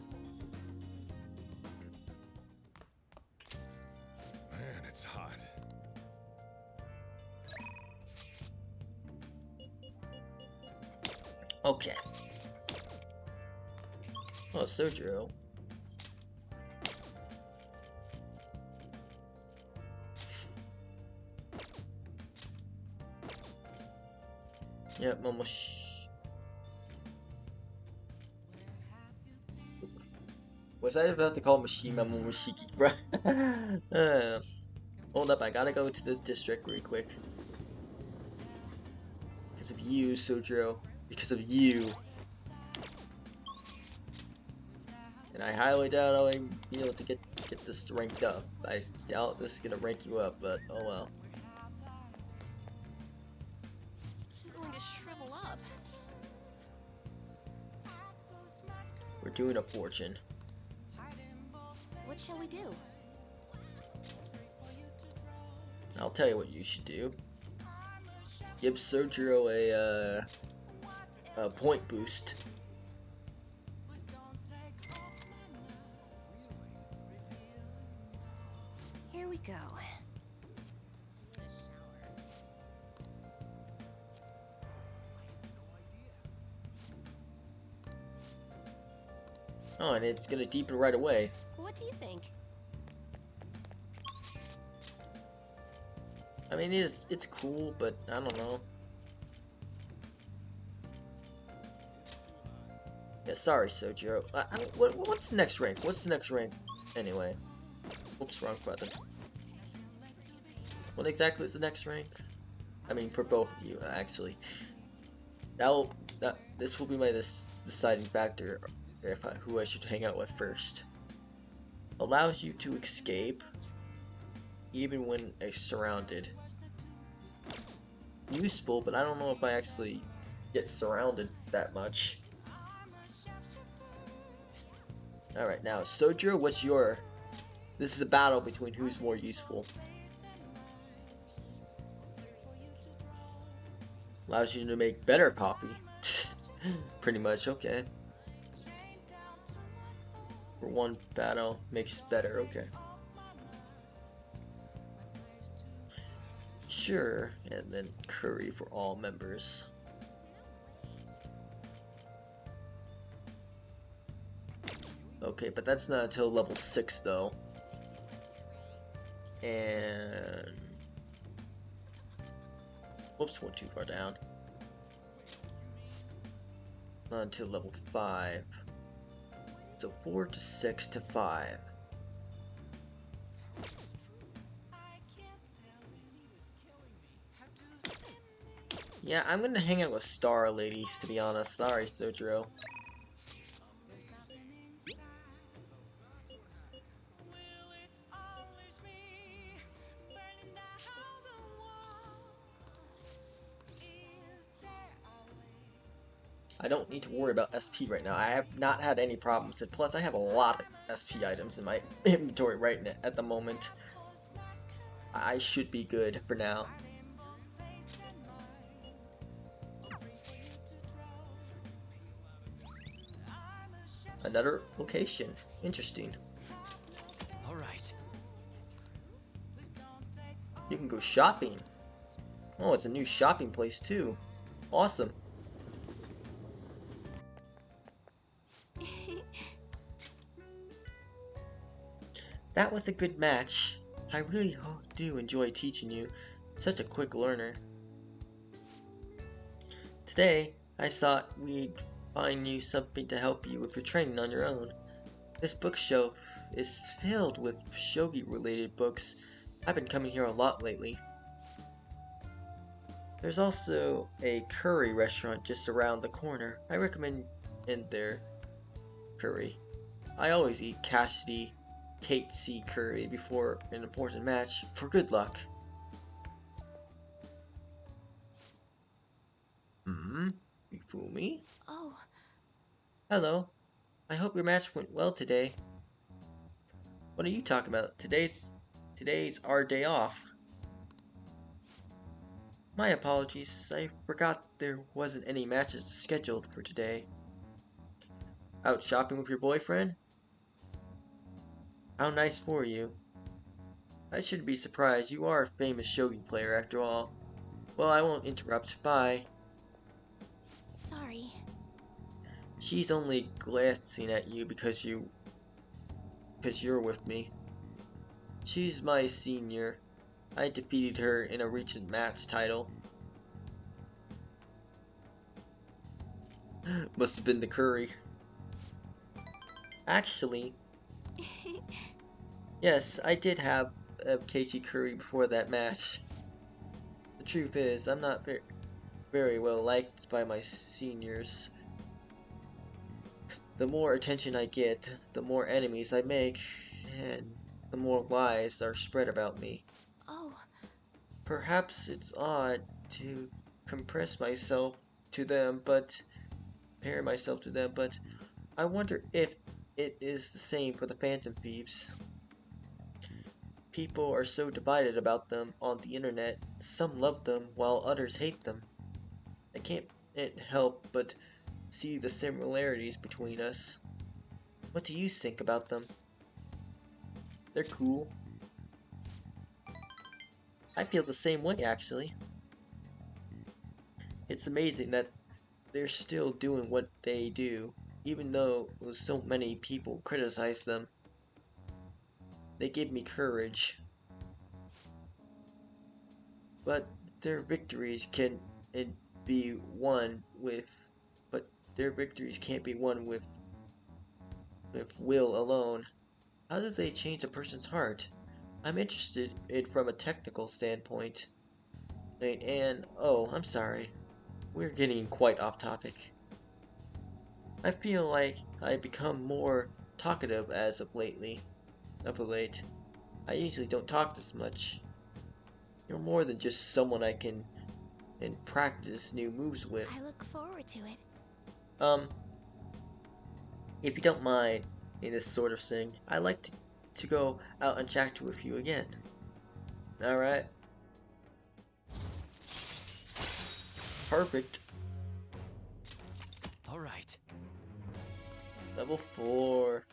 Man, it's hot. Okay. Oh, Sojiro. Yep, Momoshi. Was I about to call Mishima Momoshiki, bro? Hold up, I gotta go to the district really quick. Because of you, Sojiro. Because of you. And I highly doubt I'll be able to get this ranked up. I doubt this is gonna rank you up, but oh well. Going to shrivel up. We're doing a fortune. What shall we do? I'll tell you what you should do. Give Sojiro a point boost. Here we go. Oh, and it's gonna deepen right away. What do you think? I mean, it's cool, but I don't know. Yeah, sorry, Sojiro. I mean, what's the next rank? What's the next rank? Anyway. Oops, wrong button. What exactly is the next rank? I mean, for both of you, actually. This will be my deciding factor if who I should hang out with first. Allows you to escape, even when surrounded. Useful, but I don't know if I actually get surrounded that much. Alright, now, Sojiro, what's your... This is a battle between who's more useful. Allows you to make better copy. Pretty much, okay. For one battle, makes better, okay. Sure, and then curry for all members. Okay, but that's not until level 6 though. And... Whoops, went too far down. Not until level 5. So 4 to 6 to 5. Yeah, I'm gonna hang out with Star Ladies, to be honest. Sorry, Sojiro. I don't need to worry about SP right now. I have not had any problems, and plus I have a lot of SP items in my inventory right now, at the moment. I should be good for now. Another location. Interesting. All right. You can go shopping. Oh, it's a new shopping place too. Awesome. That was a good match. I really do enjoy teaching you. Such a quick learner. Today, I thought we'd find you something to help you with your training on your own. This bookshelf is filled with shogi related books. I've been coming here a lot lately. There's also a curry restaurant just around the corner. I recommend in their curry. I always eat Cassidy Kate C curry before an important match for good luck. You fool me? Oh, Hello. I hope your match went well today. What are you talking about? Today's our day off. My apologies. I forgot there wasn't any matches scheduled for today. Out shopping with your boyfriend? How nice for you. I shouldn't be surprised. You are a famous shogi player after all. Well, I won't interrupt. Bye. sorry. She's only glancing at you because you're with me. She's my senior. I defeated her in a recent match title. Must have been the curry. Actually, yes, I did have a tasty curry before that match. The truth is, I'm not very well liked by my seniors. The more attention I get, the more enemies I make, and the more lies are spread about me. Oh, Perhaps it's odd to compare myself to them, but I wonder if it is the same for the Phantom Thieves. People are so divided about them on the internet. Some love them while others hate them. I can't help but see the similarities between us. What do you think about them? They're cool. I feel the same way, actually. It's amazing that they're still doing what they do, even though so many people criticize them. They give me courage. But their victories can't be won with will alone. How do they change a person's heart? I'm interested in from a technical standpoint. And oh, I'm sorry. We're getting quite off topic. I feel like I've become more talkative as of late. I usually don't talk this much. You're more than just someone I can practice new moves with. I look forward to it. If you don't mind, in this sort of thing, I'd like to go out and chat with you again. Alright. Perfect. All right. Level 4.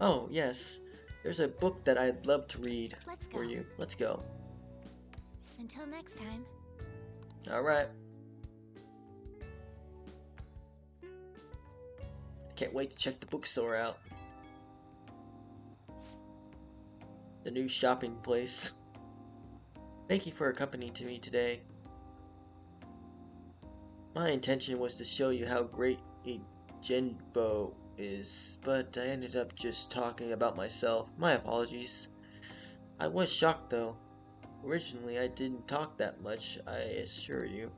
Oh, yes. There's a book that I'd love to read Let's for go. you. Let's go. Until next time. Alright. Can't wait to check the bookstore out. The new shopping place. Thank you for accompanying to me today. My intention was to show you how great a Genbo is, but I ended up just talking about myself. My apologies. I was shocked though. Originally, I didn't talk that much, I assure you.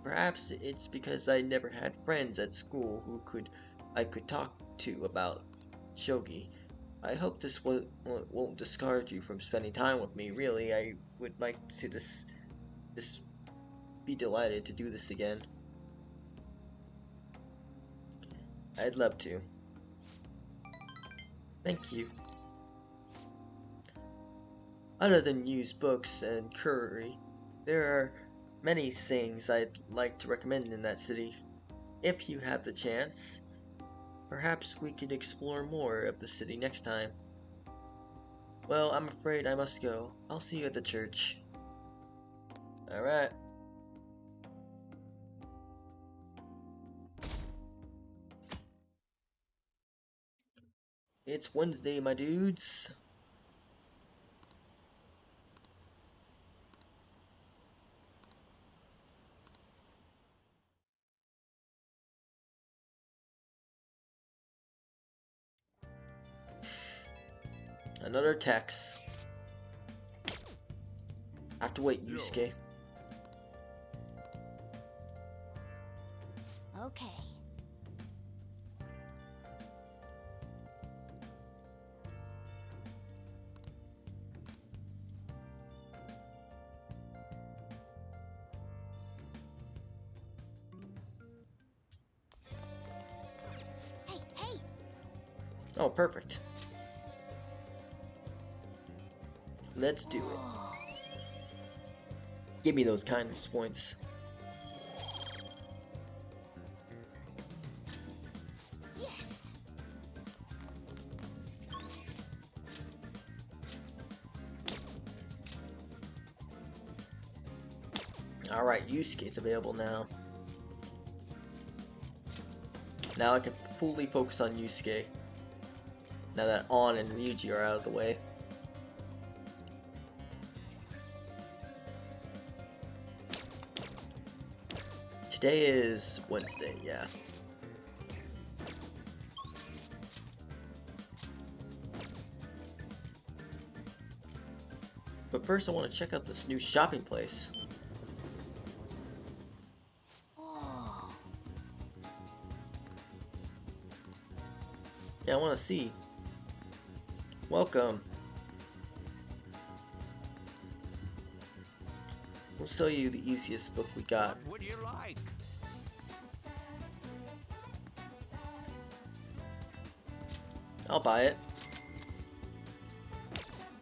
Perhaps it's because I never had friends at school who I could talk to about shogi. I hope this won't discourage you from spending time with me. Really, I would like to just be delighted to do this again. I'd love to. Thank you. Other than used books and curry, there are many things I'd like to recommend in that city. If you have the chance, perhaps we could explore more of the city next time. Well, I'm afraid I must go. I'll see you at the church. Alright. It's Wednesday, my dudes. Another text. Have to wait, Yusuke. Okay. Hey! Oh, perfect. Let's do it. Give me those kindness points. Yes! Alright, Yusuke's available now. Now I can fully focus on Yusuke. Now that An and Ryuji are out of the way. Today is Wednesday, yeah. But first I want to check out this new shopping place. Oh. Yeah, I want to see. Welcome. We'll sell you the easiest book we got. What would you like? I'll buy it.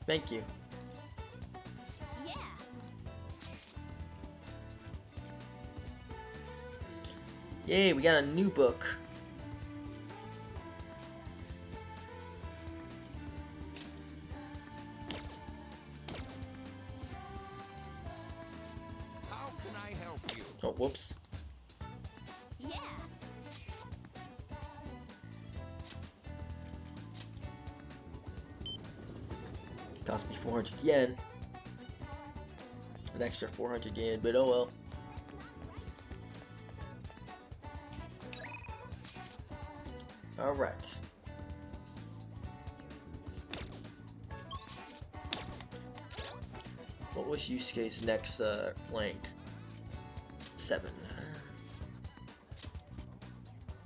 Thank you. Yeah! Yay, we got a new book. How can I help you? Oh, whoops. Yeah! Cost me 400 yen. An extra 400 yen, but oh well. Alright. What was Yusuke's next rank? 7.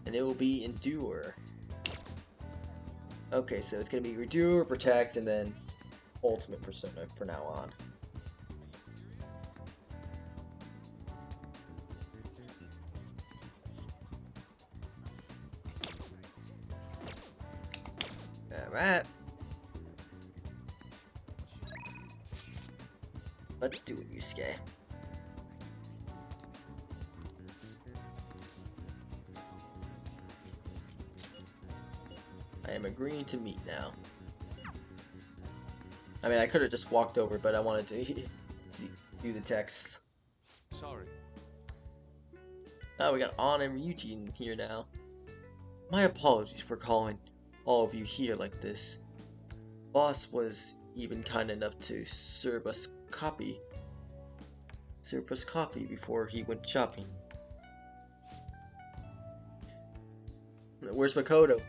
And it will be Endure. Okay, so it's gonna be Endure, Protect, and then Ultimate Persona for now on. Alright. Let's do it, Yusuke. I am agreeing to meet now. I mean, I could have just walked over, but I wanted to do the text. Sorry. Oh, we got An and Ryuji in here now. My apologies for calling all of you here like this. Boss was even kind enough to serve us coffee before he went shopping. Where's Makoto?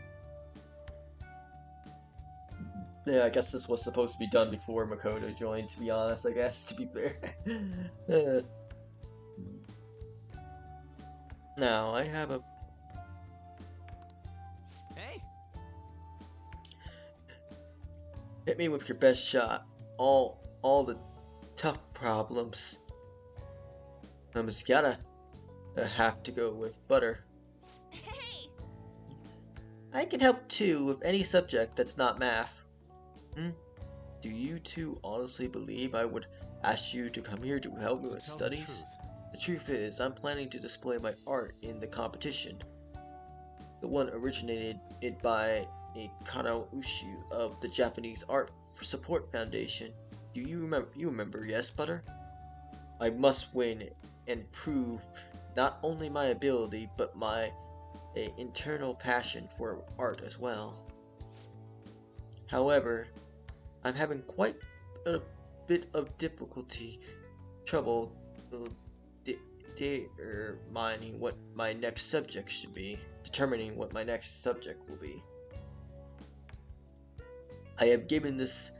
Yeah, I guess this was supposed to be done before Makoto joined, to be honest, I guess, to be fair. Now, I have a... Hey, Hit me with your best shot. All the tough problems. I'm just gotta have to go with butter. Hey! I can help too with any subject that's not math. Do you two honestly believe I would ask you to come here to help me with Tell the studies? truth. The truth is, I'm planning to display my art in the competition. The one originated it by a Kanaushi of the Japanese Art Support Foundation. Do you remember? You remember, yes, Butter? I must win and prove not only my ability, but my internal passion for art as well. However, I'm having quite a bit of trouble determining what my next subject should be. Determining what my next subject will be. I have given this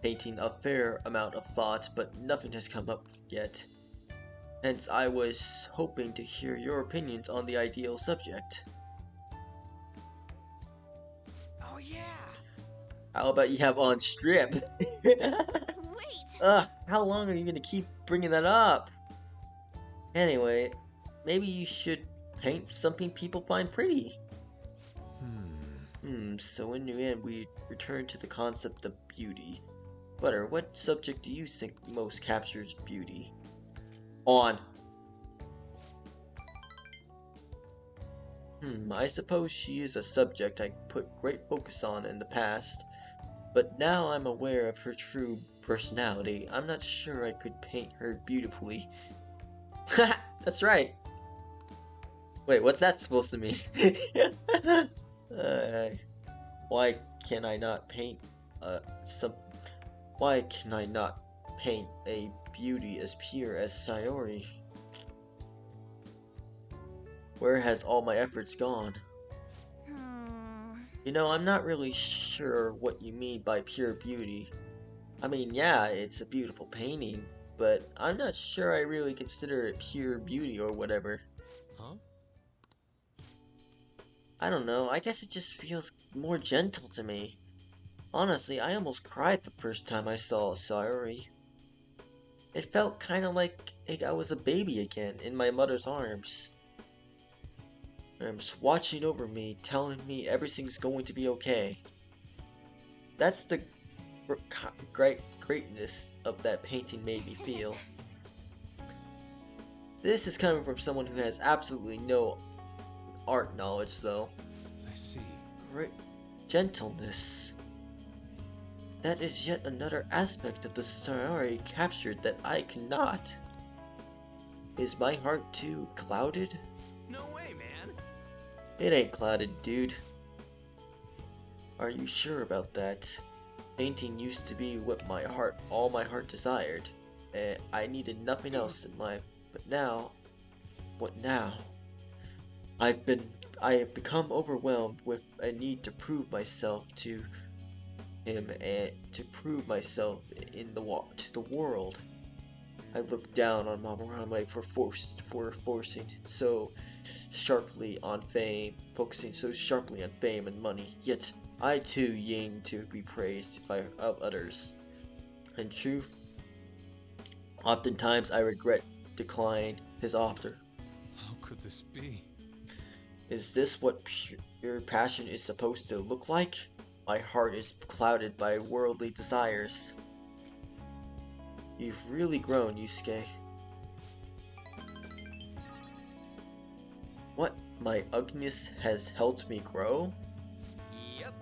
painting a fair amount of thought, but nothing has come up yet. Hence, I was hoping to hear your opinions on the ideal subject. oh yeah. How about you have on strip? Wait! How long are you gonna keep bringing that up? Anyway, maybe you should paint something people find pretty. So in the end, we return to the concept of beauty. Butter, what subject do you think most captures beauty? On. I suppose she is a subject I put great focus on in the past, but now I'm aware of her true personality. I'm not sure I could paint her beautifully. That's right. Wait, what's that supposed to mean? Why can I not paint Why can I not paint a beauty as pure as Sayori? Where has all my efforts gone? You know, I'm not really sure what you mean by pure beauty. I mean, yeah, it's a beautiful painting, but I'm not sure I really consider it pure beauty or whatever. Huh? I don't know, I guess it just feels more gentle to me. Honestly, I almost cried the first time I saw Sayori. It felt kinda like I was a baby again in my mother's arms. Just watching over me, telling me everything's going to be okay. That's the greatness of that painting made me feel. This is coming from someone who has absolutely no art knowledge, though. I see. Great gentleness. That is yet another aspect of the Sayori captured that I cannot. Is my heart too clouded? No way, man. It ain't clouded, dude. Are you sure about that? Painting used to be what all my heart desired. I needed nothing else in life. But now, what now? I have become overwhelmed with a need to prove myself to him and to prove myself to the world. I look down on Mamorume for focusing so sharply on fame and money. Yet I too yearn to be praised of others. In truth, oftentimes I regret decline his offer. How could this be? Is this what pure passion is supposed to look like? My heart is clouded by worldly desires. You've really grown, Yusuke. What? My ugliness has helped me grow? Yep.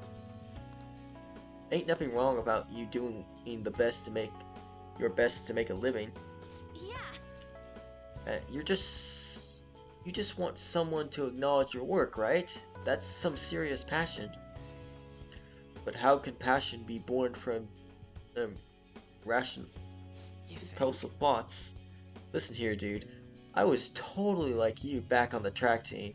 Ain't nothing wrong about you doing your best to make a living. Yeah. You just want someone to acknowledge your work, right? That's some serious passion. But how can passion be born from rational, impulsive thoughts? Listen here, dude. I was totally like you back on the track team.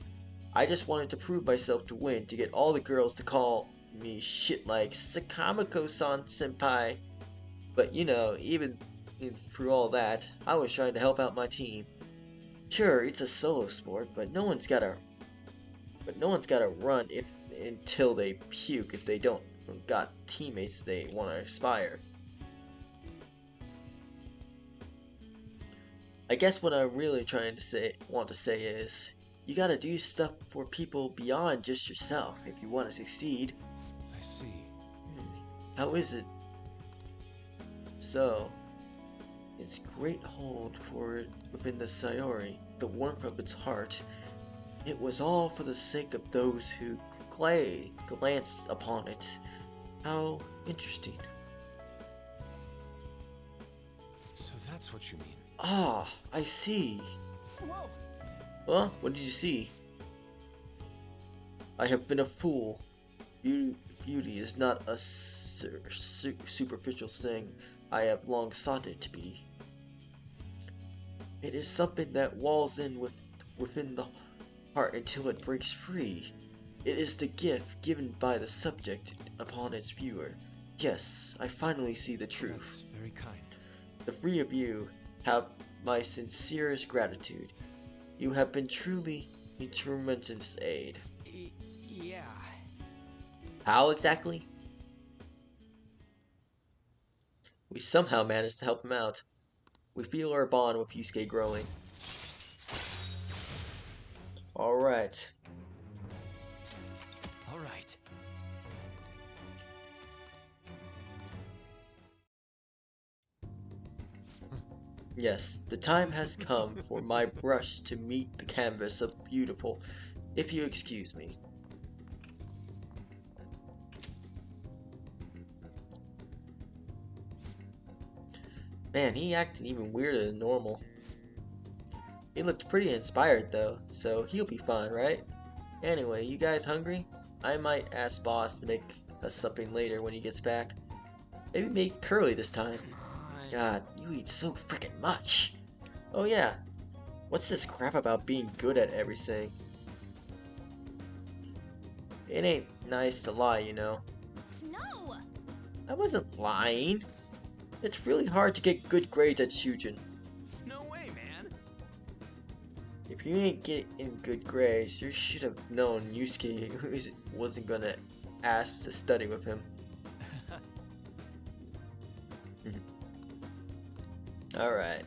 I just wanted to prove myself to win, to get all the girls to call me shit like Sakamako-san senpai. But you know, even through all that, I was trying to help out my team. Sure, it's a solo sport, but no one's gotta run until they puke if they don't got teammates they want to aspire. I guess what I'm really trying to want to say is, you gotta do stuff for people beyond just yourself if you want to succeed. I see. How is it? So, its great hold for it within the Sayori, the warmth of its heart, it was all for the sake of those who glanced upon it. How interesting. So that's what you mean. Ah, I see. Whoa! Well, what did you see? I have been a fool. Beauty is not a superficial thing I have long sought it to be. It is something that walls in within the heart until it breaks free. It is the gift given by the subject upon its viewer. Yes, I finally see the truth. That's very kind. The three of you have my sincerest gratitude. You have been truly a tremendous aid. Yeah. How exactly? We somehow managed to help him out. We feel our bond with Yusuke growing. Alright. All right. Yes, the time has come for my brush to meet the canvas of beautiful, if you excuse me. Man, he acted even weirder than normal. He looked pretty inspired though, so he'll be fine, right? Anyway, you guys hungry? I might ask boss to make us something later when he gets back. Maybe make curly this time. God, you eat so freaking much. Oh yeah, what's this crap about being good at everything? It ain't nice to lie, you know. No! I wasn't lying. It's really hard to get good grades at Shujin. No way, man. If you ain't getting good grades, you should have known Yusuke wasn't gonna ask to study with him. Alright.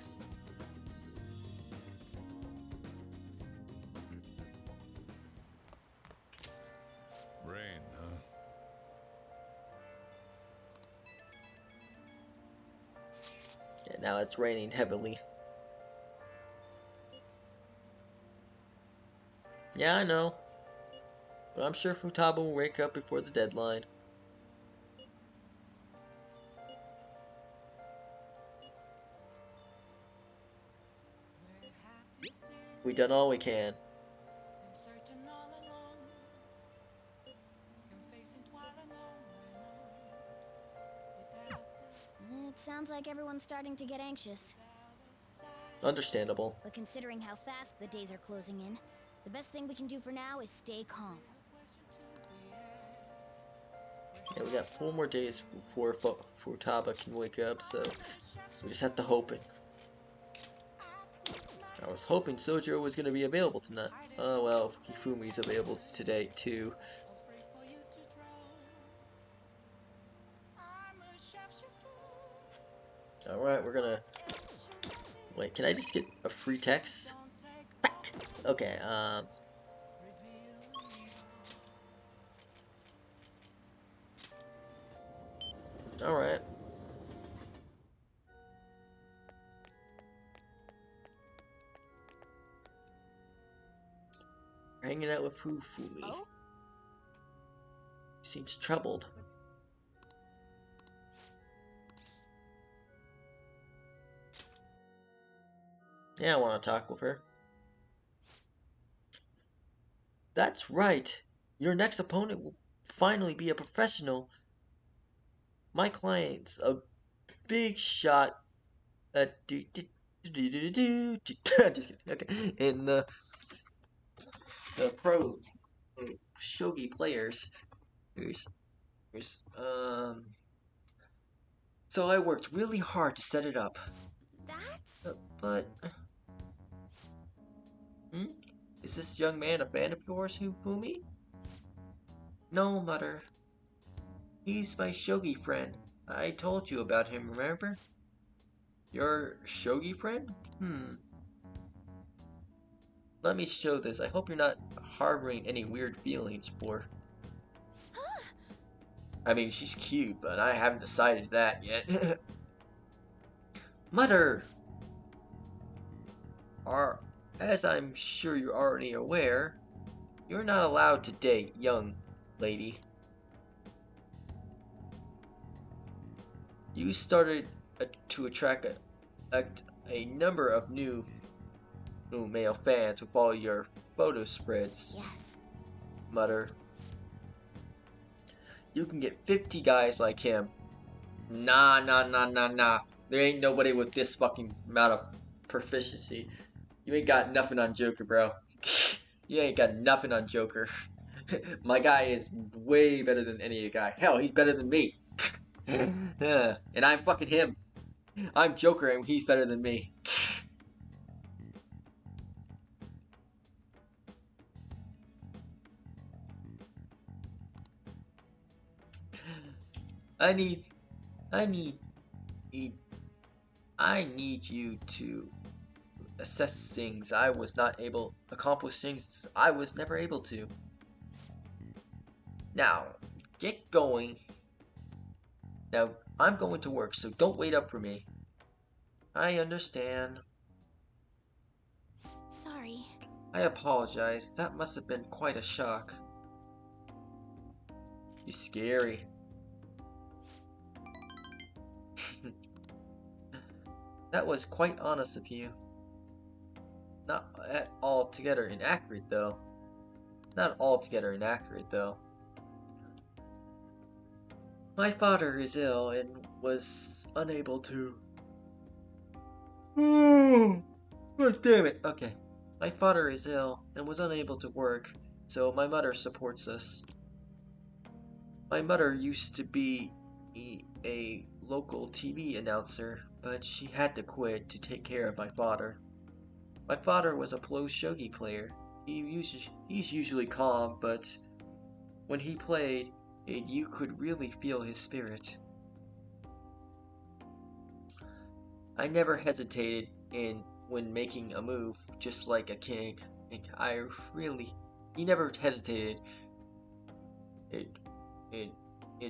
Rain, huh? Yeah, now it's raining heavily. Yeah, I know. But I'm sure Futaba will wake up before the deadline. We done all we can. It sounds like everyone's starting to get anxious. Understandable. But considering how fast the days are closing in, the best thing we can do for now is stay calm. Yeah, we got 4 more days before Futaba can wake up, so we just have to hope it. I was hoping Sojo was going to be available tonight. Oh well, Hifumi's available today too. Alright, we're gonna... Wait, can I just get a free text? Okay, Alright. Hanging out with Hifumi. Oh? Seems troubled. Yeah, I want to talk with her. That's right. Your next opponent will finally be a professional. My client's a big shot at just kidding. Okay. the pro shogi players. Here's, so I worked really hard to set it up. That's... But... Is this young man a fan of yours, Fumi? No, Mother. He's my shogi friend. I told you about him, remember? Your shogi friend? Let me show this. I hope you're not harboring any weird feelings for... I mean, she's cute, but I haven't decided that yet. Mother! As I'm sure you're already aware, you're not allowed to date, young lady. You started to attract a number of new male fans who follow your photo spreads. Yes. Mother. You can get 50 guys like him. Nah. There ain't nobody with this fucking amount of proficiency. You ain't got nothing on Joker, bro. You ain't got nothing on Joker. My guy is way better than any guy. Hell, he's better than me. And I'm fucking him. I'm Joker and he's better than me. I need you to assess things accomplish things I was never able to. Now, get going. Now, I'm going to work, so don't wait up for me. I understand. Sorry. I apologize. That must have been quite a shock. You're scary. That was quite honest of you. Not altogether inaccurate, though. My father is ill and was unable to... God damn it. Okay. My father is ill and was unable to work, so my mother supports us. My mother used to be a local TV announcer, but she had to quit to take care of my father. My father was a pro shogi player. He's usually calm, but when he played, you could really feel his spirit. I never hesitated when making a move, just like a king. He never hesitated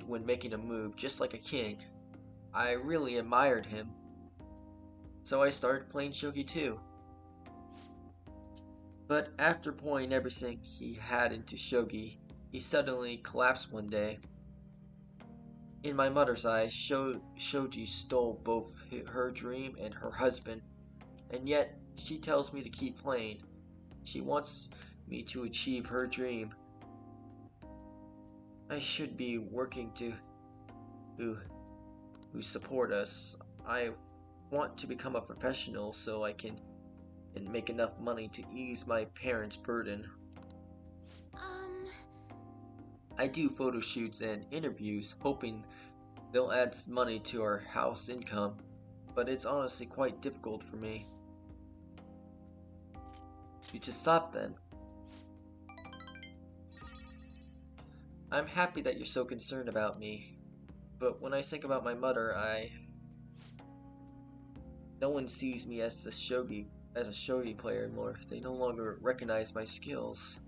when making a move, just like a king. I really admired him. So I started playing shogi too. But after pouring everything he had into shogi, he suddenly collapsed one day. In my mother's eyes, shogi stole both her dream and her husband, and yet she tells me to keep playing. She wants me to achieve her dream. I should be working to support us. I want to become a professional so I can make enough money to ease my parents' burden. I do photo shoots and interviews, hoping they'll add money to our house income, but it's honestly quite difficult for me. You just stop then. I'm happy that you're so concerned about me, but when I think about my mother, no one sees me as a shogi player anymore. They no longer recognize my skills.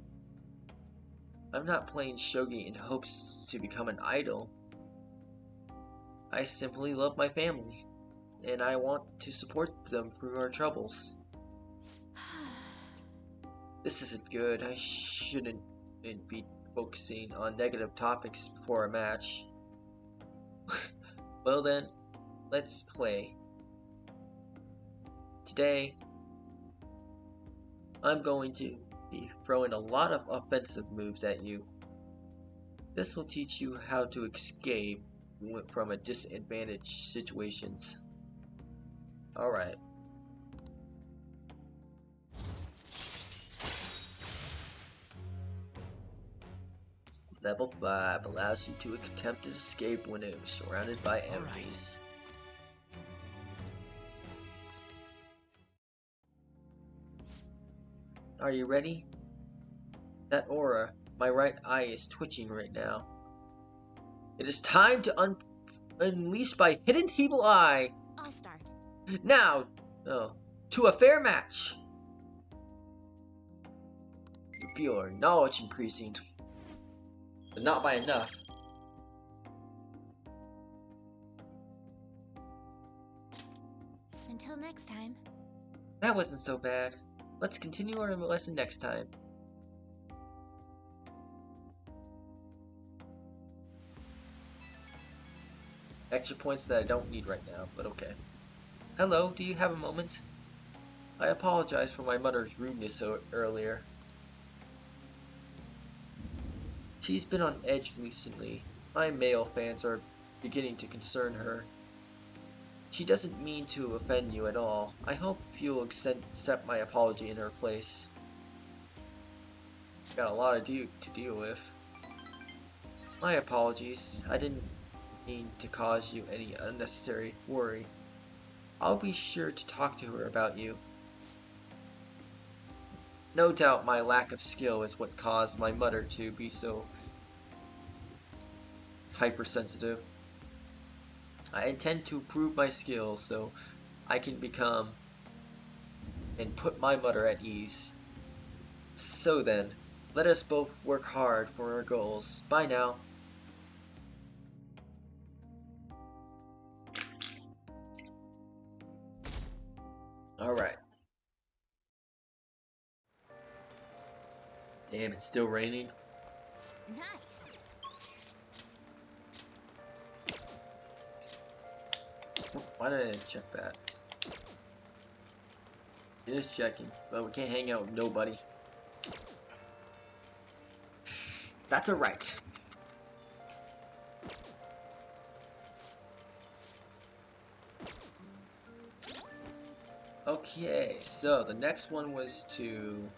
I'm not playing shogi in hopes to become an idol. I simply love my family, and I want to support them through our troubles. This isn't good. I shouldn't be focusing on negative topics before a match. Well then, let's play. Today, I'm going to be throwing a lot of offensive moves at you. This will teach you how to escape from a disadvantaged situations. Alright. Level 5 allows you to attempt to escape when it is surrounded by enemies. Are you ready? That aura, my right eye is twitching right now. It is time to unleash my hidden evil eye. I'll start. Now, to a fair match. You feel our knowledge increasing, but not by enough. Until next time. That wasn't so bad. Let's continue our lesson next time. Extra points that I don't need right now, but okay. Hello, do you have a moment? I apologize for my mother's rudeness earlier. She's been on edge recently. My male fans are beginning to concern her. She doesn't mean to offend you at all. I hope you'll accept my apology in her place. Got a lot to deal with. My apologies. I didn't mean to cause you any unnecessary worry. I'll be sure to talk to her about you. No doubt my lack of skill is what caused my mother to be so hypersensitive. I intend to improve my skills so I can become and put my mother at ease. So then, let us both work hard for our goals. Bye now. Alright. Damn, it's still raining. Nice. Why did I check that? Just checking, but we can't hang out with nobody. That's alright. Okay, so the next one was to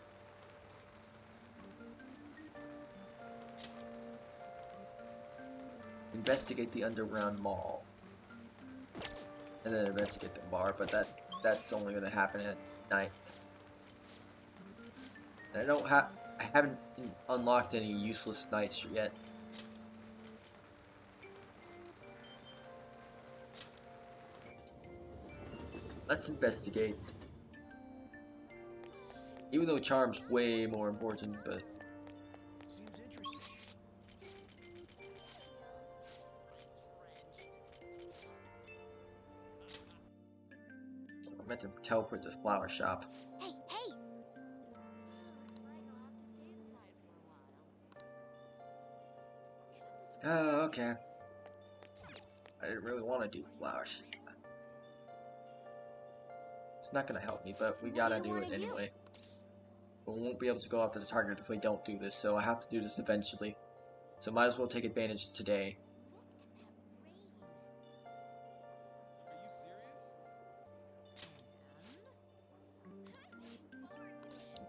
investigate the underground mall. And then investigate the bar, but that's only gonna happen at night. And I haven't unlocked any useless nights yet. Let's investigate. Even though charm's way more important, but Seems interesting. I meant to teleport to the flower shop. Hey, hey! Oh, okay. I didn't really want to do the flower shop. It's not gonna help me, but we gotta do it anyway. But we won't be able to go after the target if we don't do this, so I have to do this eventually. So might as well take advantage today.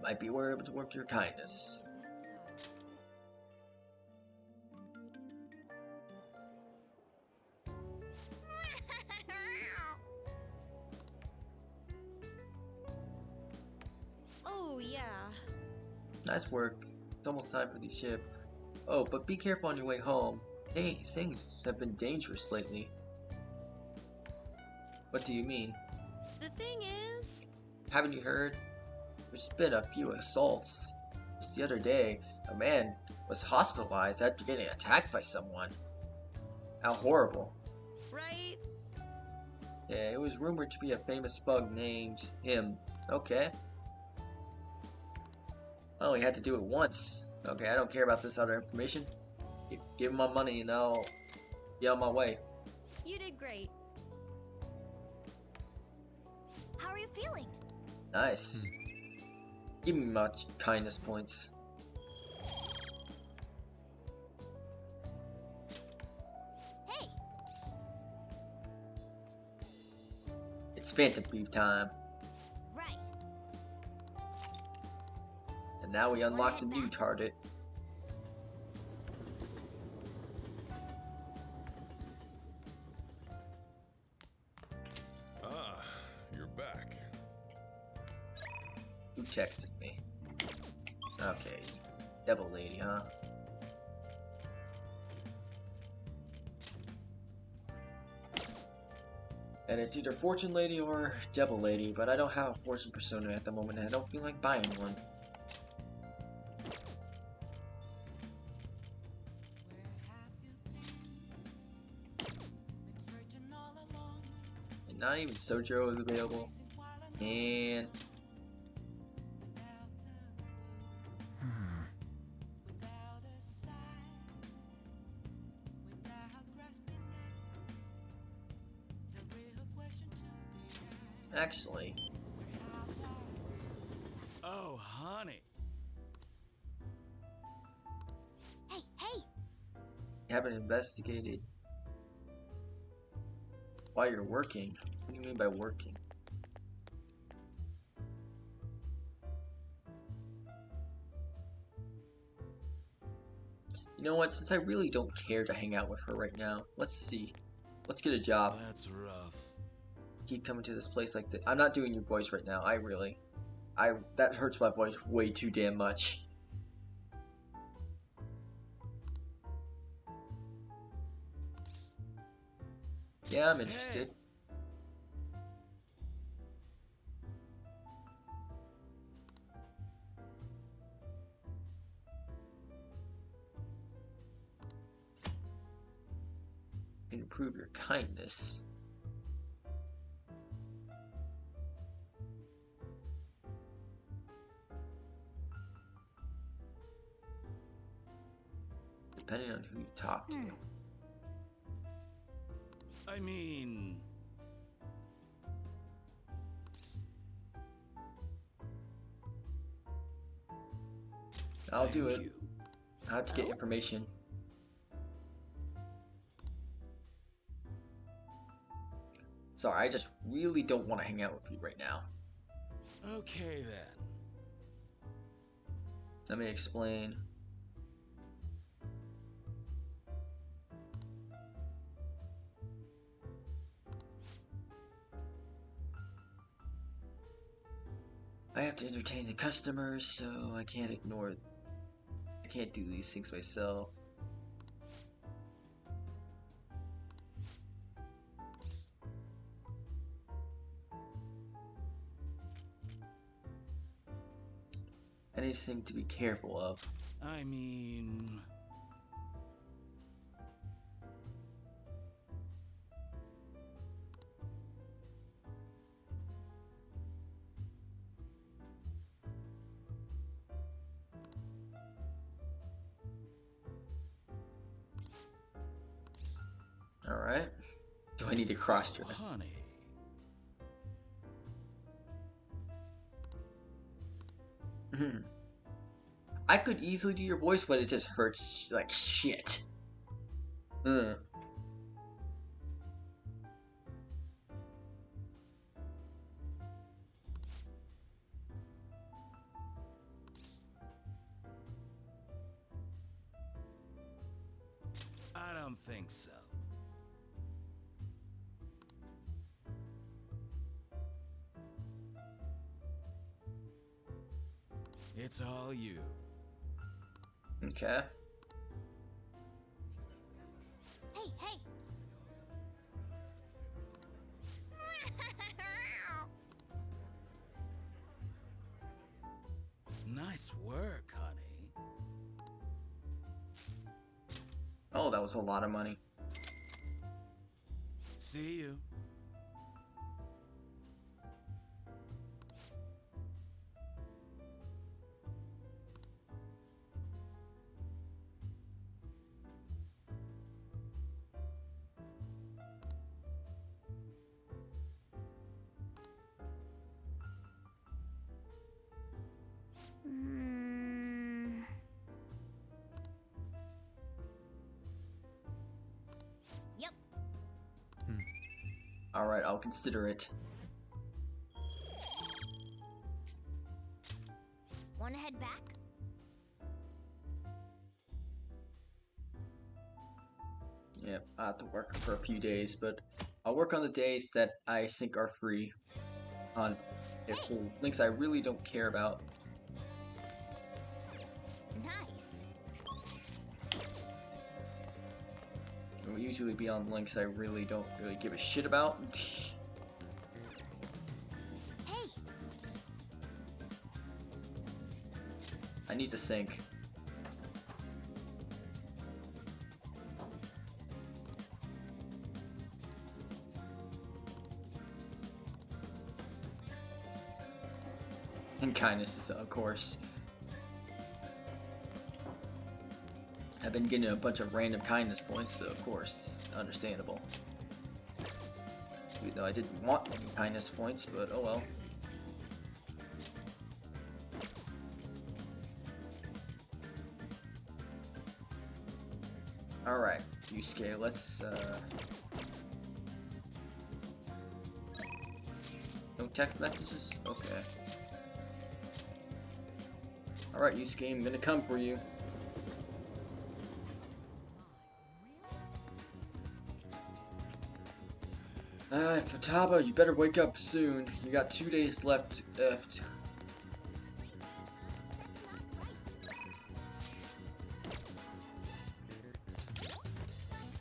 Might be able to work your kindness. Oh, yeah. Nice work. It's almost time for the ship. Oh, but be careful on your way home. Hey, things have been dangerous lately. What do you mean? The thing is... Haven't you heard? There's been a few assaults. Just the other day, a man was hospitalized after getting attacked by someone. How horrible. Right? Yeah, it was rumored to be a famous bug named him. Okay. I only had to do it once. Okay, I don't care about this other information. Give him my money and I'll be on my way. You did great. How are you feeling? Nice. Give me my kindness points. Hey! It's Phantom Thief time. Right. And now we unlocked a new target. texted me? Okay, devil lady, huh? And it's either fortune lady or devil lady, but I don't have a fortune persona at the moment, and I don't feel like buying one. And not even Sojo is available. And actually, Oh, honey. Hey, hey! you haven't investigated while you're working. What do you mean by working? You know what? Since I really don't care to hang out with her right now, let's see. Let's get a job. That's rough. Keep coming to this place like this. I'm not doing your voice right now. That hurts my voice way too damn much. Yeah, I'm interested. Improve your kindness. Depending on who you talk to. I mean, I'll do thank it. you. I have to get information. Sorry, I just really don't want to hang out with you right now. Okay then. Let me explain. I have to entertain the customers, so I can't do these things myself. Anything to be careful of. I mean, Alright. Do I need to cross dress? honey. I could easily do your voice, but it just hurts like shit. I don't think so. It's all you. Okay. Hey, hey! Nice work, honey. Oh, that was a lot of money. See you. Mm. Yep. Alright, I'll consider it. Wanna head back? Yeah, I have to work for a few days, but I'll work on the days that I think are free on Okay, cool. Links I really don't care about. Nice. It will usually be on links I really don't give a shit about. Hey, I need to sync. And kindness is, of course. I've been getting a bunch of random kindness points, so of course, it's understandable. Even though I didn't want any kindness points, but oh well. Alright, Yusuke, let's no text messages? Okay. Alright, Yusuke, I'm gonna come for you. Futaba, you better wake up soon. You got 2 days left.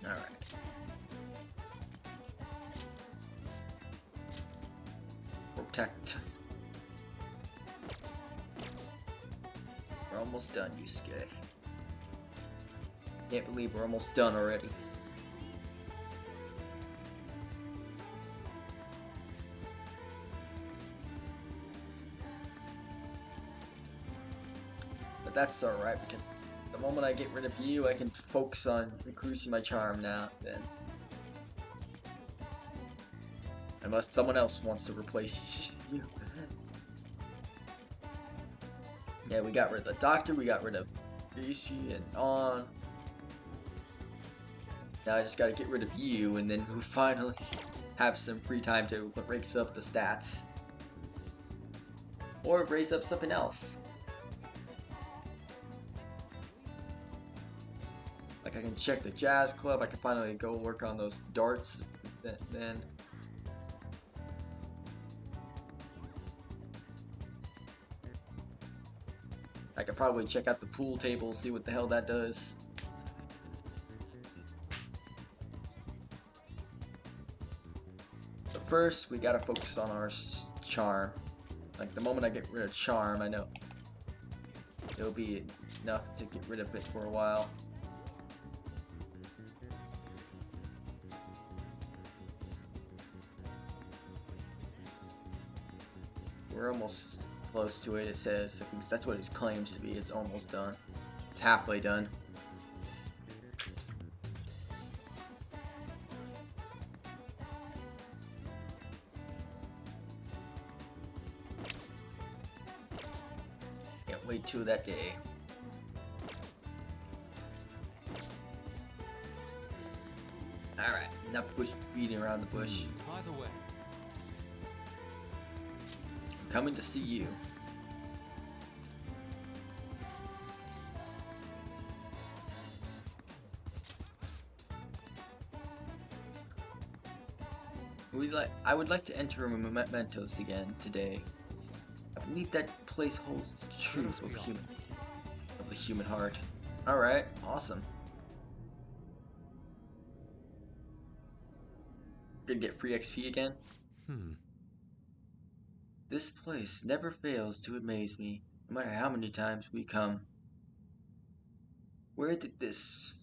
Alright. Protect. We're almost done, Yusuke. Can't believe we're almost done already. But that's alright, because the moment I get rid of you, I can focus on increasing my charm now, then. Unless someone else wants to replace you. Yeah, we got rid of the doctor, we got rid of Rishi and on. Now I just gotta get rid of you, and then we finally have some free time to raise up the stats. Or raise up something else. Like I can check the jazz club, I can finally go work on those darts then. I could probably check out the pool table, see what the hell that does. But first, we gotta focus on our charm. Like, the moment I get rid of charm, I know it'll be enough to get rid of it for a while. We're almost close to it, it says. That's what it claims to be. It's almost done. It's halfway done. Can't wait till that day. Alright, enough bush beating around the bush. By the way, Coming to see you. I would like to enter mementos again today. I believe that place holds the truth of the human heart. Alright, awesome. Gonna get free XP again? This place never fails to amaze me, no matter how many times we come. Where did this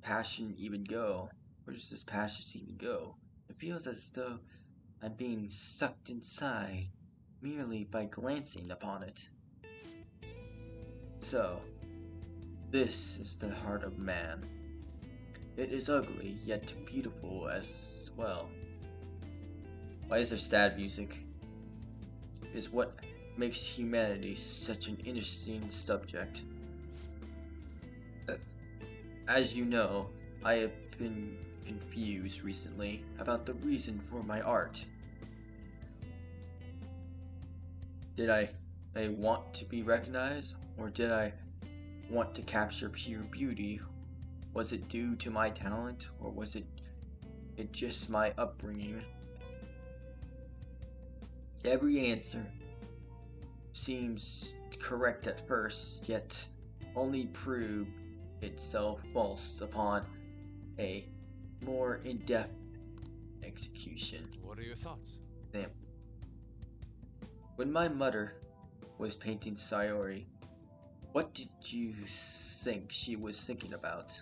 passion even go? Where does this passion even go? It feels as though I'm being sucked inside merely by glancing upon it. So, this is the heart of man. It is ugly, yet beautiful as well. Why is there sad music? Is what makes humanity such an interesting subject. As you know, I have been confused recently about the reason for my art. Did I want to be recognized, or did I want to capture pure beauty? Was it due to my talent, or was it just my upbringing? Every answer seems correct at first, yet only prove itself false upon a more in-depth execution. What are your thoughts? Example. When my mother was painting Sayori, what did you think she was thinking about?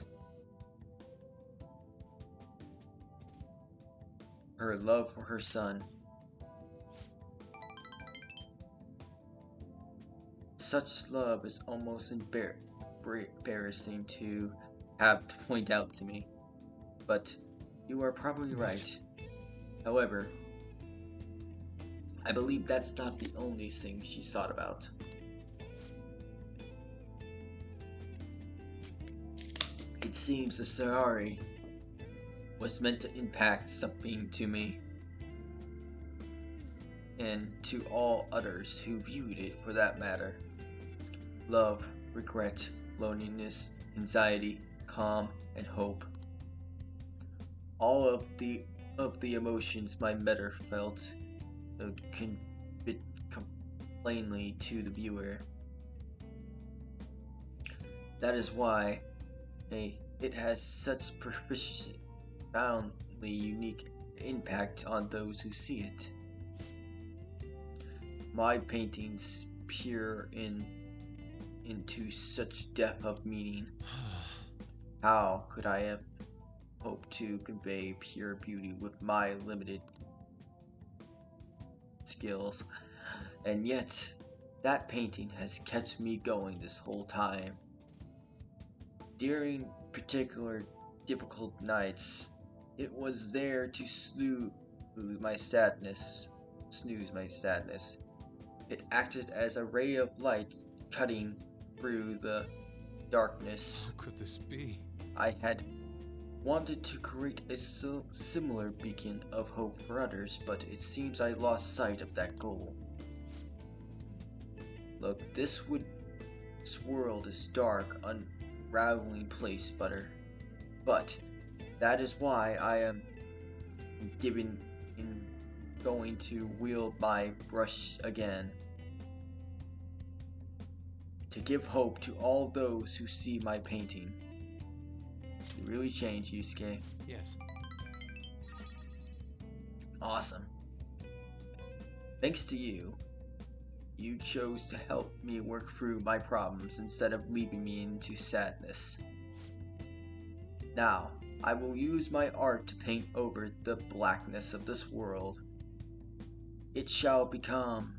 Her love for her son. Such love is almost embarrassing to have to point out to me. But you are probably right. However, I believe that's not the only thing she thought about. It seems the Sayori was meant to impact something to me and to all others who viewed it for that matter. Love, regret, loneliness, anxiety, calm, and hope. All of the emotions my mother felt convey plainly to the viewer. That is why it has such profoundly unique impact on those who see it. My paintings peer into such depth of meaning. How could I have hoped to convey pure beauty with my limited skills? And yet, that painting has kept me going this whole time. During particular difficult nights, it was there to snooze my sadness. It acted as a ray of light cutting through the darkness. How could this be? I had wanted to create a similar beacon of hope for others, but it seems I lost sight of that goal. Look, this world is dark, unraveling place, but that is why I am going to wield my brush again, to give hope to all those who see my painting. You really changed, Yusuke. Yes. Awesome. Thanks to you, you chose to help me work through my problems instead of leaving me into sadness. Now, I will use my art to paint over the blackness of this world. It shall become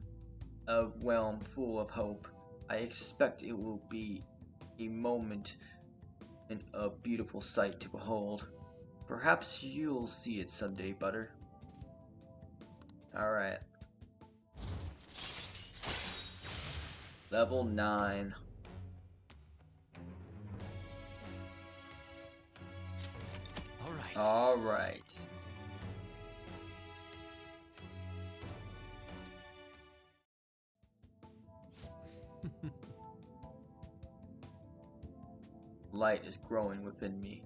a realm full of hope. I expect it will be a moment and a beautiful sight to behold. Perhaps you'll see it someday, Butter. Alright. Level 9. Alright. Alright. Light is growing within me.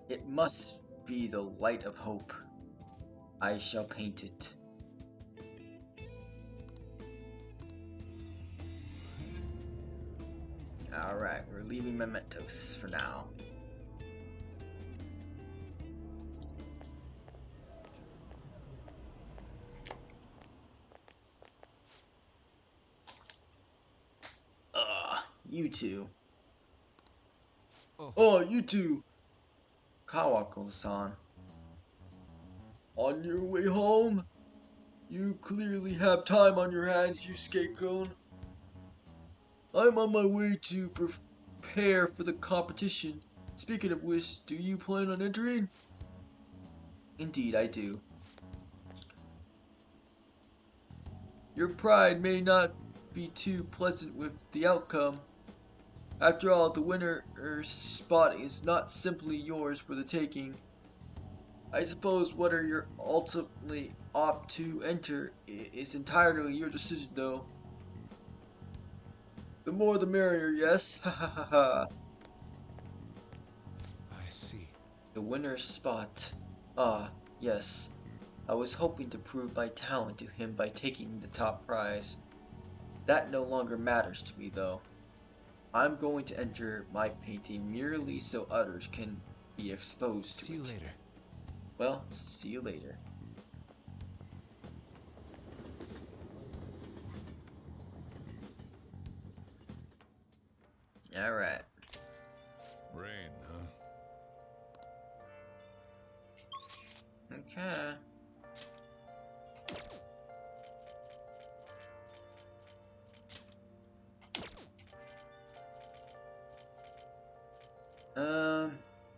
It must be the light of hope. I shall paint it. Alright, we're leaving mementos for now. You two. Oh, you two! Kawako-san. On your way home? You clearly have time on your hands, Yusuke-kun. I'm on my way to prepare for the competition. Speaking of which, do you plan on entering? Indeed, I do. Your pride may not be too pleasant with the outcome. After all, the winner's spot is not simply yours for the taking. I suppose whether you're ultimately opt to enter is entirely your decision, though. The more the merrier, yes? Ha ha ha ha. I see. The winner's spot. Ah, yes. I was hoping to prove my talent to him by taking the top prize. That no longer matters to me, though. I'm going to enter my painting merely so others can be exposed to See you it. later. Well, see you later. Alright. Rain, huh? Okay.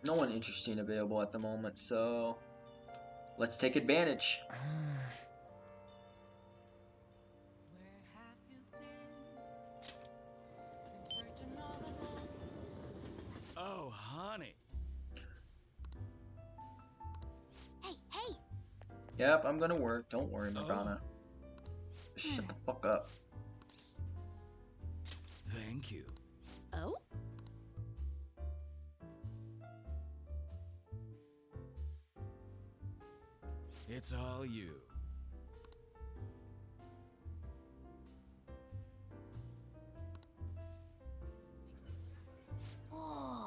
No one interesting available at the moment, so let's take advantage. Oh, honey. Hey, hey! Yep, I'm gonna work. Don't worry, Morgana. Just shut the fuck up. Thank you. Oh? It's all you. Whoa.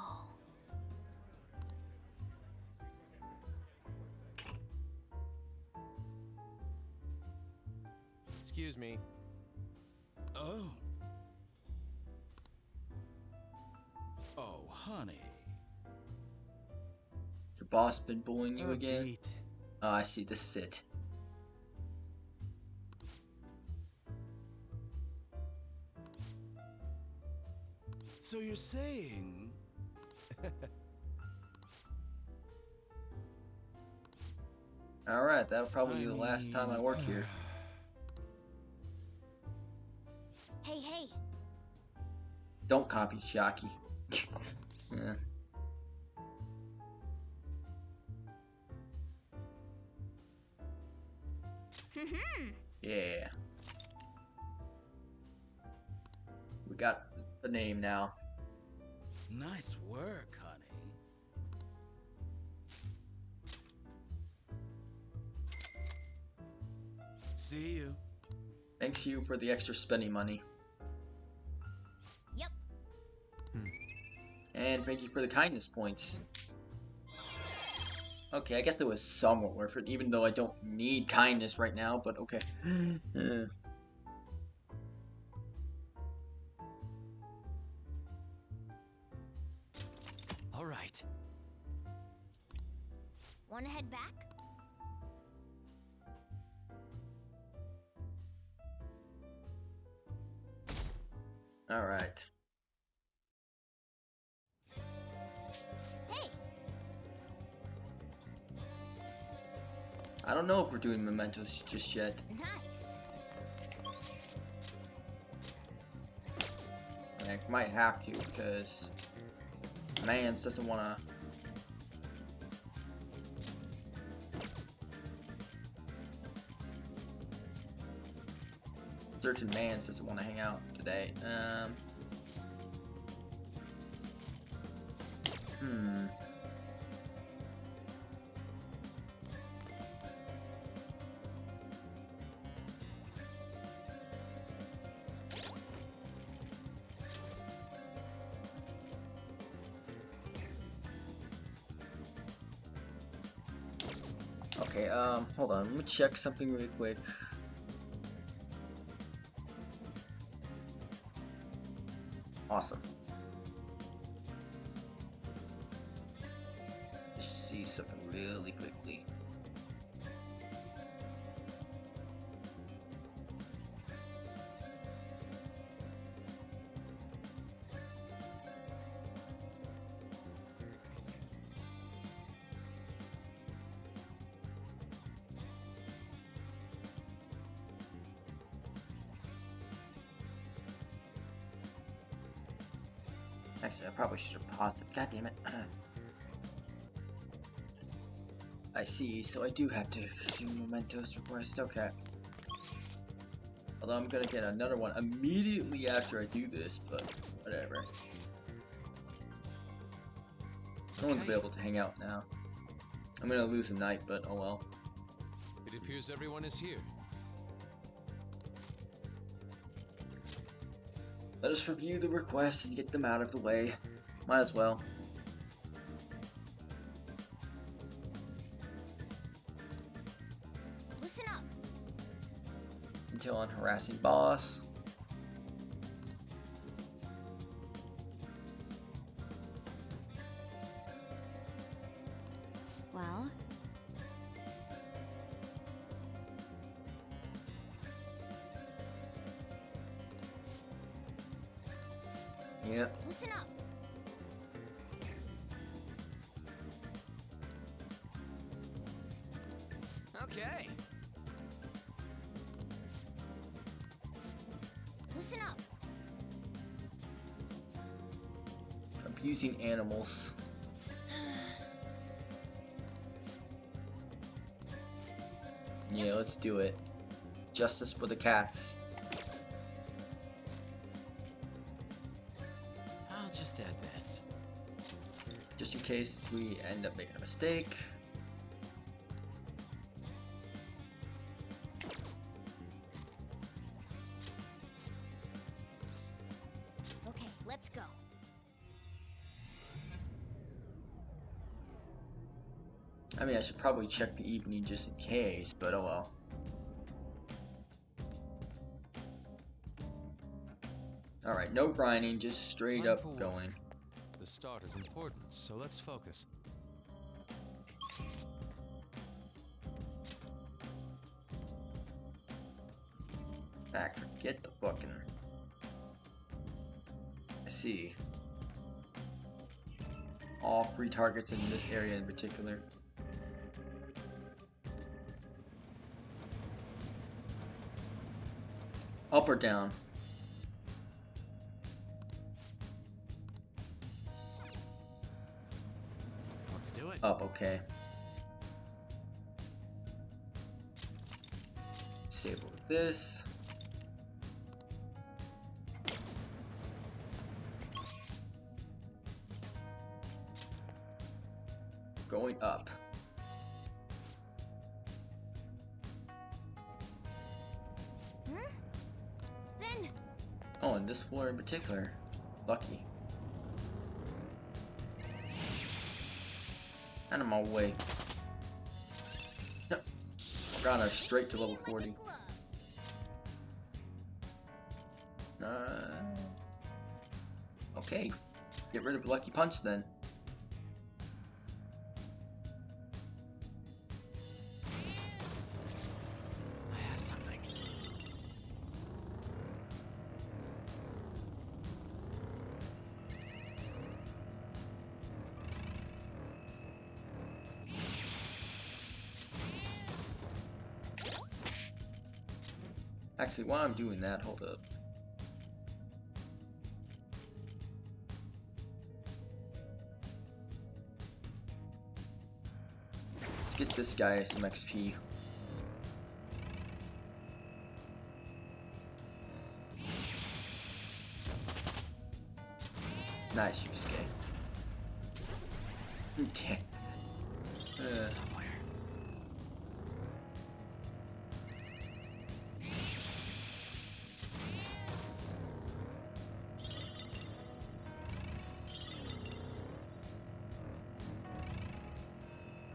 Excuse me. Oh. Oh, honey. Your boss been bullying you A again? beat. Oh, I see. This is it. So you're saying... Alright, that'll probably be the last time I work here. Hey, hey! Don't copy Shaki. Yeah. Yeah. We got the name now. Nice work, honey. See you. Thanks you for the extra spending money. Yep. And thank you for the kindness points. Okay, I guess it was somewhat worth it, even though I don't need kindness right now, but okay. All right. Wanna head back? Alright. Hey! I don't know if we're doing mementos just yet. Nice! I might have to, because Mans doesn't want to. Certain Mans doesn't want to hang out today. Okay, hold on, let me check something really quick. Awesome. Just see something really quickly. Actually, I probably should have paused it. God damn it. I see, so I do have to do mementos request. Okay. Although I'm gonna get another one immediately after I do this, but whatever. No one's able to hang out now. I'm gonna lose a night, but oh well. It appears everyone is here. Let us review the requests and get them out of the way. Might as well. Listen up. Intel on harassing boss. Well, Yep. listen up. Okay. Listen up. Abusing animals. Yeah, let's do it. Justice for the cats. I'll just add this. Just in case we end up making a mistake. Okay, let's go. I mean, I should probably check the evening just in case, but oh well. Alright, no grinding, just straight Time up for work. going. The start is important, so let's focus. Back, forget the fucking... I see. All free targets in this area in particular. Up or down? Let's do it. Up, okay. Disable this. Going up. Then, Oh, and this floor in particular. Lucky. Out of my way. Yep. Got us straight to level 40. Okay. Get rid of Lucky Punch then. I have something. Actually, while I'm doing that, hold up. Let's get this guy some XP. Nice, Yusuke. Okay. Somewhere.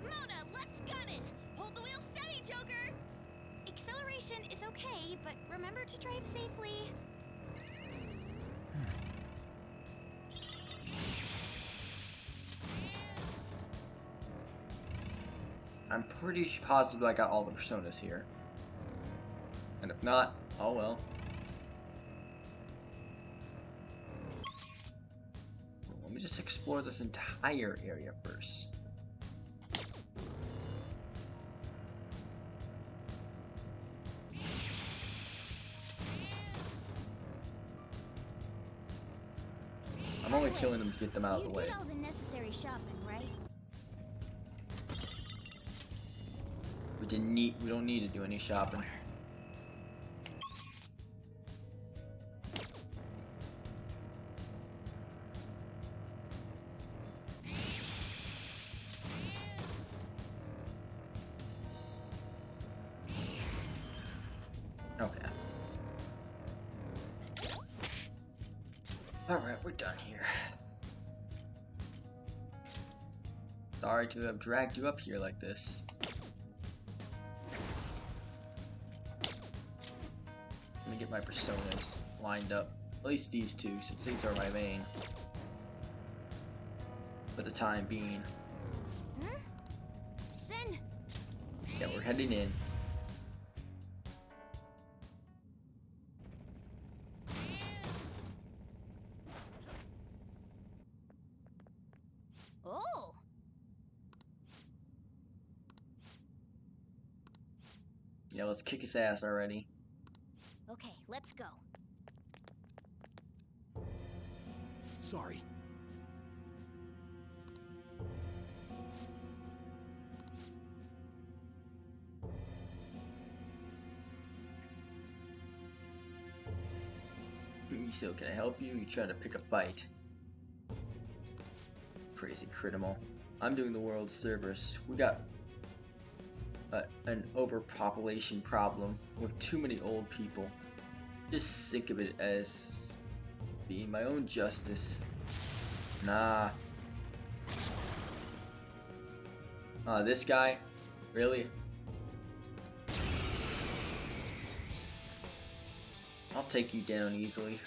Mona, let's gun it! Hold the wheel steady, Joker! acceleration is okay, but remember to drive safely. I'm pretty positive I got all the personas here. And if not, oh well. Let me just explore this entire area first. I'm only killing them to get them out of the way. You did all the necessary shopping, right? We don't need to do any shopping. Okay. Alright, we're done here. Sorry to have dragged you up here like this. Let me get my personas lined up. At least these two, since these are my main. For the time being. Then Yeah, we're heading in. oh, Yeah, let's kick his ass already. okay, let's go. Sorry. So can I help you? You trying to pick a fight? Crazy criminal. I'm doing the world's service. We got an overpopulation problem with too many old people. Just think of it as being my own justice. Nah. This guy? Really? I'll take you down easily.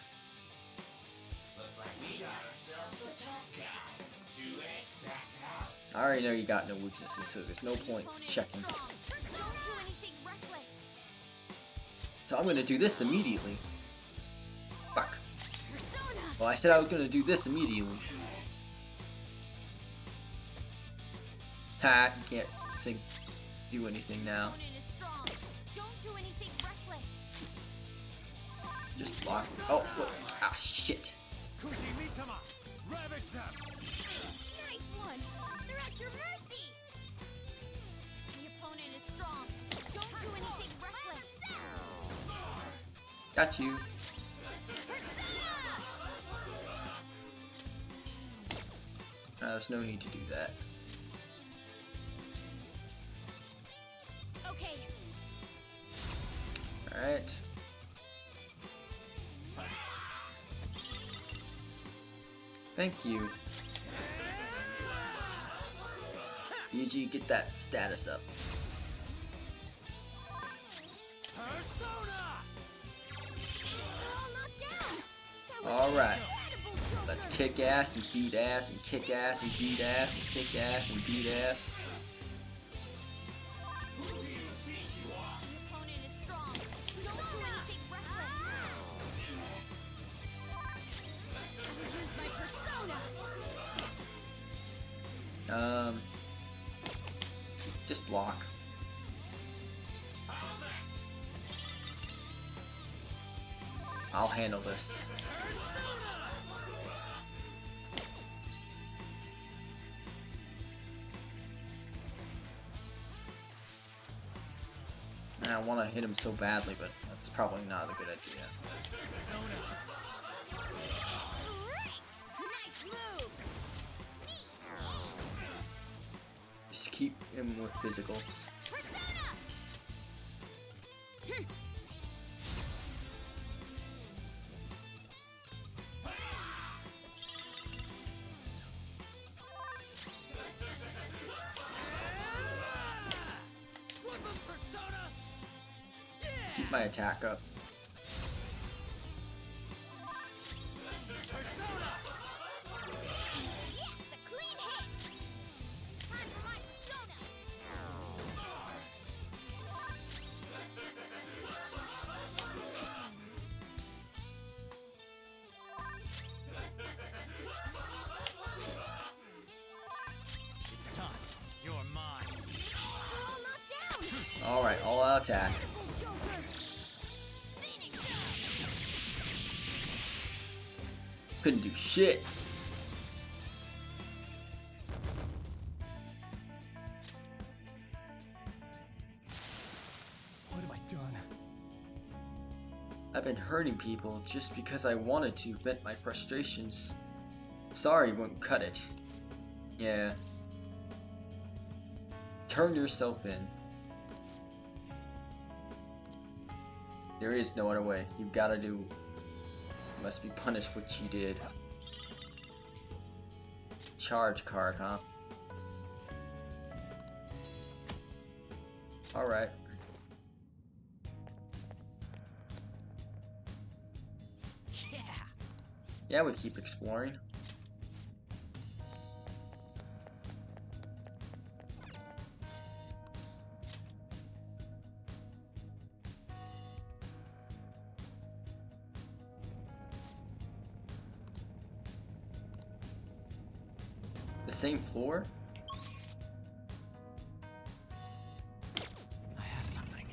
I already know you got no weaknesses, so there's no point checking. Don't do anything reckless. So I'm gonna do this immediately. Fuck. Persona. Well, I said I was gonna do this immediately. Ha, you can't do anything now. Opponent is strong. Don't do anything reckless. Just block. Oh, look. Ah, shit. Kushimitama! Ravage them! Nice one. They're at your mercy. The opponent is strong. Don't do anything reckless. Got you. There's no need to do that. Okay. Alright. Thank you. BG, get that status up. Alright. Let's kick ass and beat ass and kick ass and beat ass and kick ass and beat ass. Just block. I'll handle this. I want to hit him so badly, but that's probably not a good idea. Just keep him with physicals. Keep my attack up. It's time. You're mine. Alright, all out attack. Couldn't do shit. What have I done? I've been hurting people just because I wanted to vent my frustrations. Sorry won't cut it. Yeah. Turn yourself in. There is no other way. You've gotta do. You must be punished for what you did. charge card, huh? Alright. Yeah. Yeah, we keep exploring. The same floor? I have something.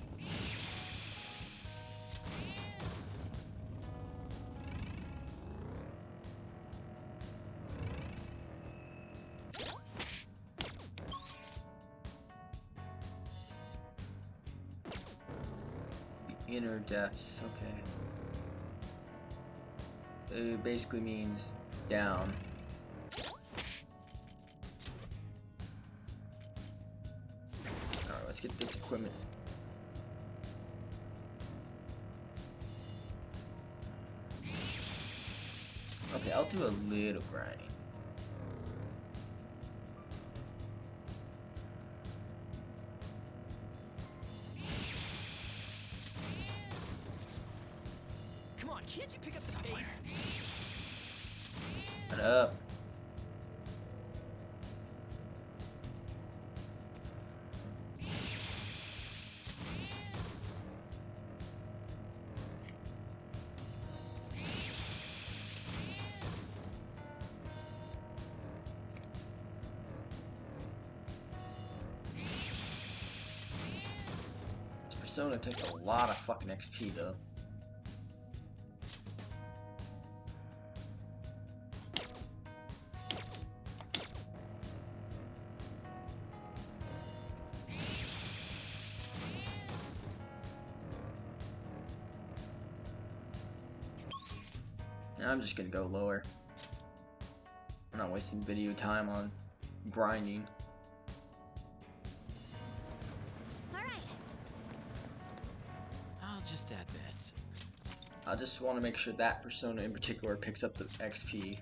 The inner depths, okay. It basically means down. Alright, let's get this equipment. Okay, I'll do a little grinding. Come on, can't you pick up the pace? Shut up. This persona takes a lot of fucking XP though. I'm just gonna go lower. I'm not wasting video time on grinding. Alright. I'll just add this. I just want to make sure that persona in particular picks up the XP.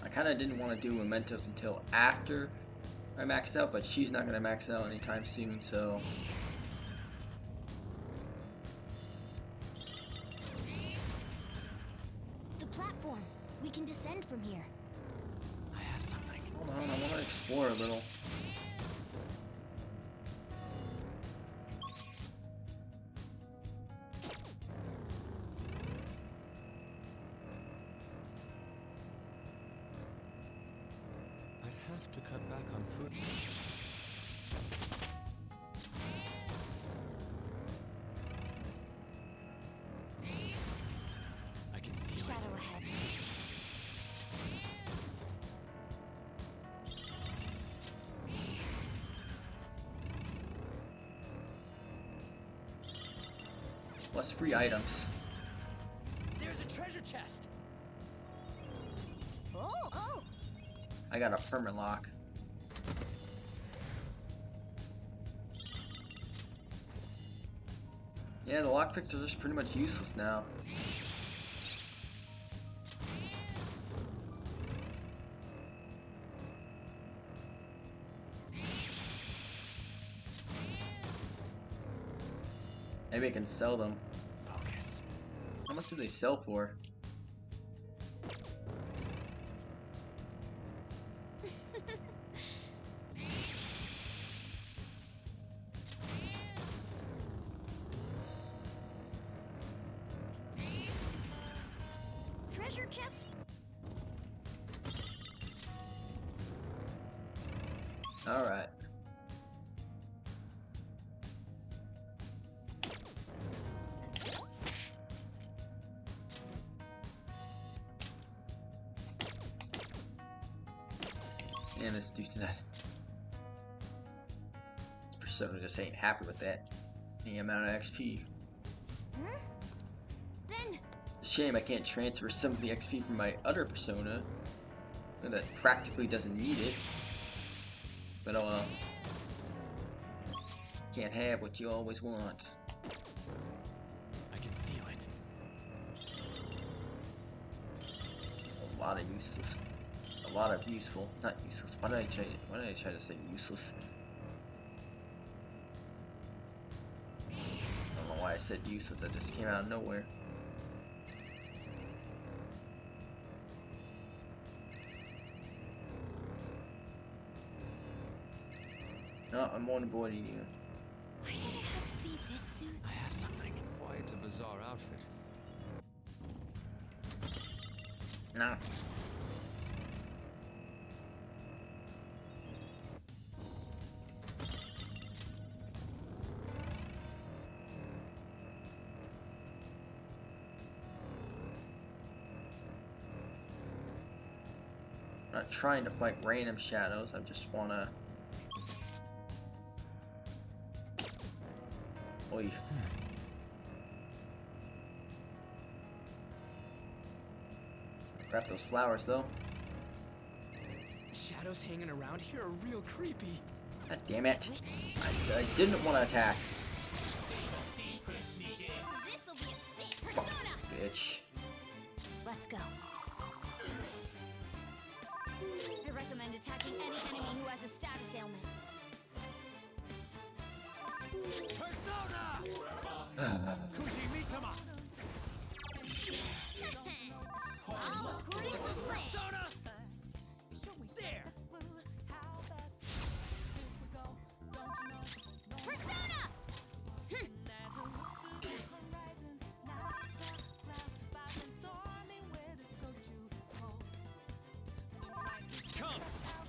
I kind of didn't want to do mementos until after I maxed out, but she's not going to max out anytime soon, so... The platform. We can descend from here. I have something. Hold on, I want to explore a little. I'd have to cut back on food. I can feel Shadow it. ahead. Plus free items. There's a treasure chest. Oh! I got a permanent lock. Yeah, the lockpicks are just pretty much useless now. Maybe I can sell them. Focus. How much do they sell for? Treasure chest? Alright. And this dude's that. This persona just ain't happy with that. any amount of XP. Then Shame I can't transfer some of the XP from my other persona that practically doesn't need it. But oh well. Can't have what you always want. I can feel it. A lot of useless. A lot of useful. Not useless. Why did I try to say useless? I don't know why I said useless. That just came out of nowhere. No, I'm more avoiding you. Why did it have to be this suit? I have something. Quite a bizarre outfit. No. I'm not trying to fight random shadows, I just wanna... Oy. Grab those flowers though. The shadows hanging around here are real creepy. God damn it. I said I didn't want to attack. this'll be a sick Fuck, persona. bitch. Let's go. I recommend attacking any enemy who has a status ailment. Persona! Kushimitama! All according to plan. Persona! There! Persona! Come!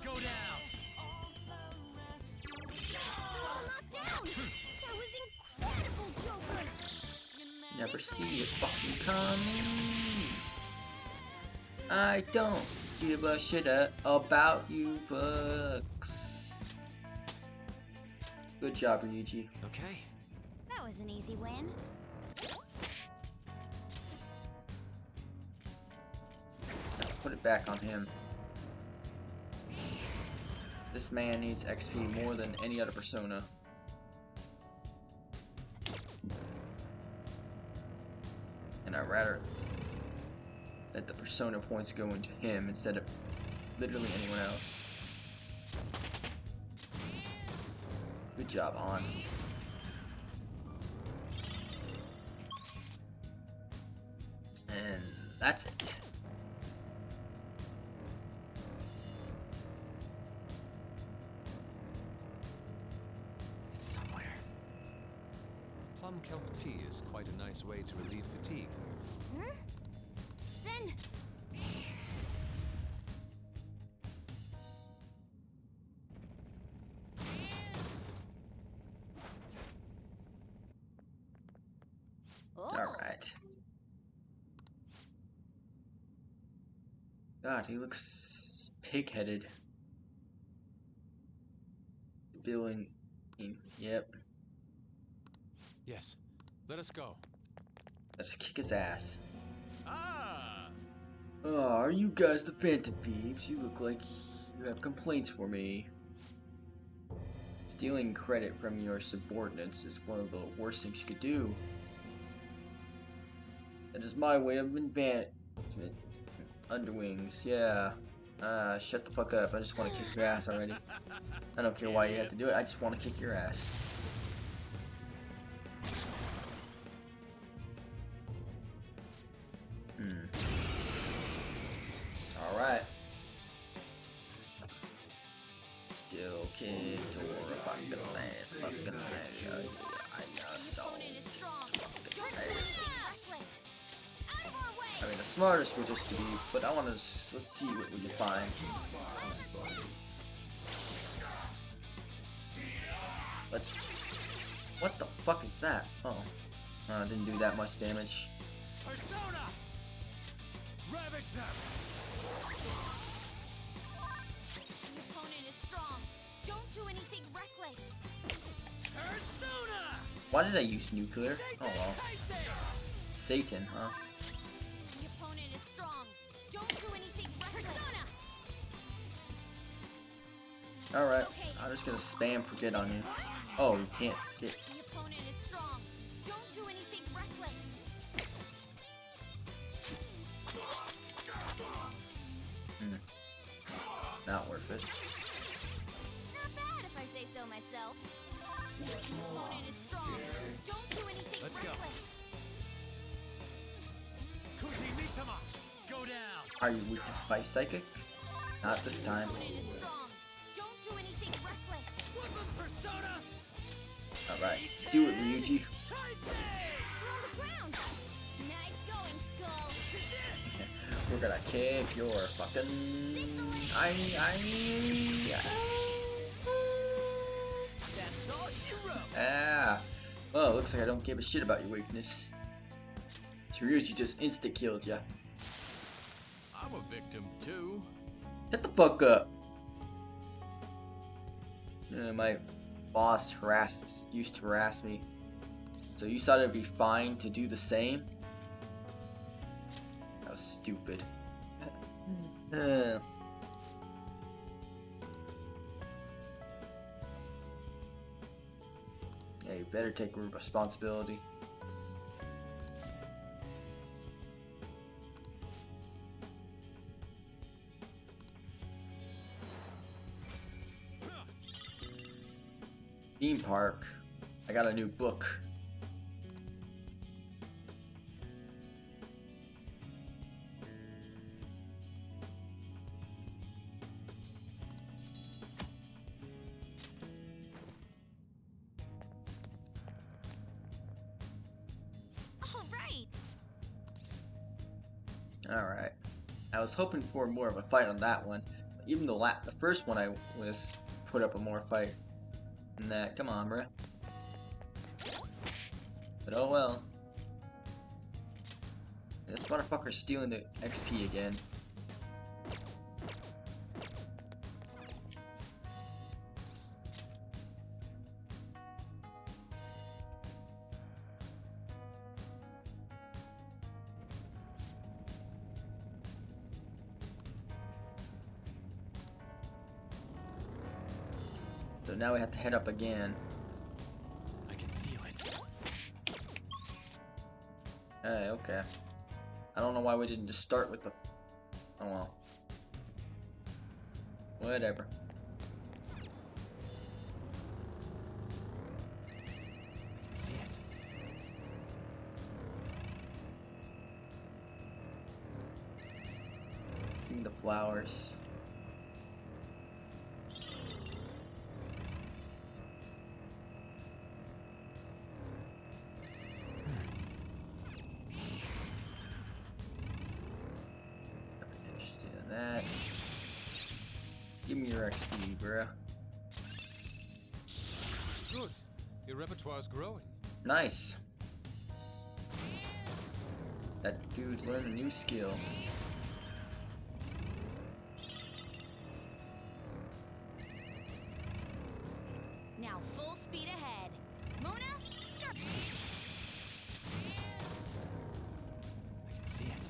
Go down! All knocked down. That was incredible, Joker. Never see it fucking coming. I don't give a shit about you fucks. Good job, Ryuji. Okay. That was an easy win. Put it back on him. This man needs XP more than any other persona. And I'd rather that the persona points go into him instead of literally anyone else. Good job, On. And that's it. It's somewhere. Plum kelp tea is quite a nice way to relieve fatigue. Then Alright. God, he looks pig-headed. Billing. Yep. Yes. Let us go. Let's kick his ass. Ah! Oh, are you guys the Phantom Thieves? You look like you have complaints for me. Stealing credit from your subordinates is one of the worst things you could do. That is my way of advancement. Underwings, yeah. Shut the fuck up. I just want to kick your ass already. I don't care why you have to do it. I just want to kick your ass. Alright. Still kid or a fucking ass. Fucking ass. I saw. opponent is strong. Don't Fucking be ass. reckless. Out of our way. I mean, the smartest would just be, but I want to, let's see what we can find. Let's, what the fuck is that? Oh, didn't do that much damage. Persona! Ravage them! The opponent is strong. Don't do anything reckless. Persona! Why did I use nuclear? Oh well. Satan, huh? The opponent is strong. Don't do anything reckless. Persona! Alright, I'm just gonna spam forget on you. Oh, you can't get. The opponent is strong. Don't do anything reckless. Not worth it. Not bad if I say so myself. The opponent is strong. Don't do anything Let's go. reckless. Kujimitama! Go down. Are you weak to fight psychic? Not this time. The opponent is strong. Don't do anything reckless. Flip him, Persona! Alright, do it, Ryuji. We're on the ground. Nice going, Skull. We're gonna kick your fucking. That's all you wrote. Ah. Well, looks like I don't give a shit about your weakness. Ryuji just insta killed ya. I'm a victim too. Shut the fuck up. My boss used to harass me. So you thought it'd be fine to do the same? That was stupid. Yeah, you better take responsibility. Theme park. I got a new book. All right. Alright. I was hoping for more of a fight on that one. Even though the first one I was put up a more fight than that. Come on, bruh. But oh well. This motherfucker's stealing the XP again. So now we have to head up again. I can feel it. Hey, okay. I don't know why we didn't just start with the. Oh well. Whatever. See it. Give me the flowers. Interested in that. Give me your XP, bruh. Good. Your repertoire's growing. Nice. That dude learned a new skill. Now full speed ahead. Mona, start. I can see it.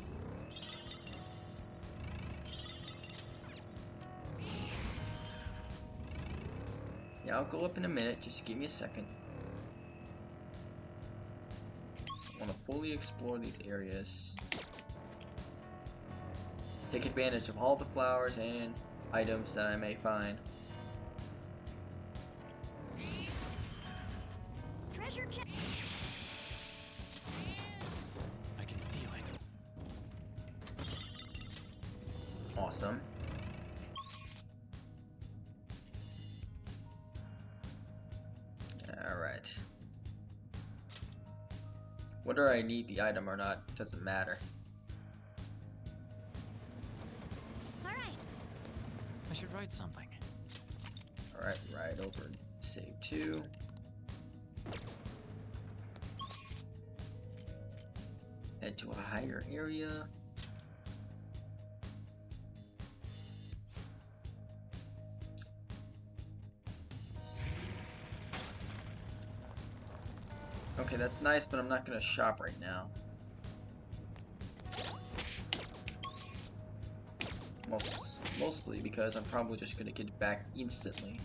Yeah, I'll go up in a minute. Just give me a second. I want to fully explore these areas. Take advantage of all the flowers and items that I may find. Treasure chest. I can feel it. Awesome. Alright. Whether I need the item or not doesn't matter. All right. I should write something. Alright, right over save 2. Head to a higher area. Okay, that's nice, but I'm not gonna shop right now. Mostly because I'm probably just gonna get it back instantly.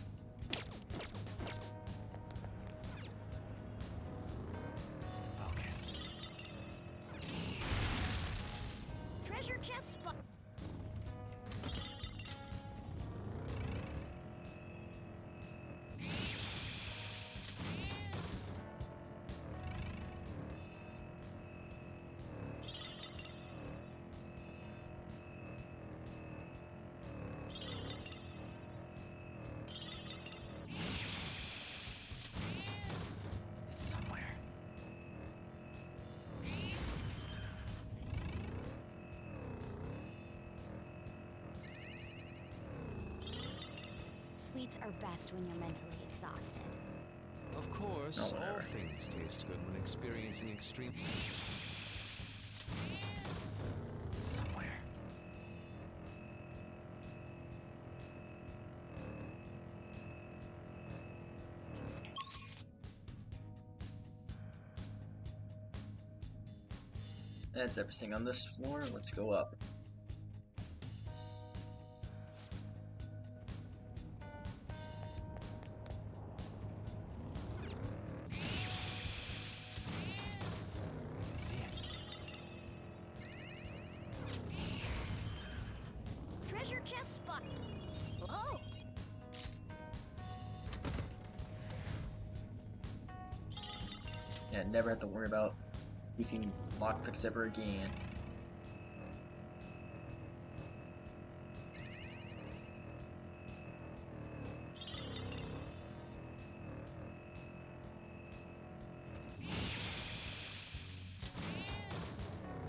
Focus. Treasure chest spot. It's somewhere. Sweets are best when you're mentally exhausted. Of course, Oh, all whatever. things taste good when experiencing extreme. It's somewhere. That's everything on this floor. Let's go up. I can see it. Treasure chest spot. Oh, Yeah, never have to worry about using lockpicks ever again.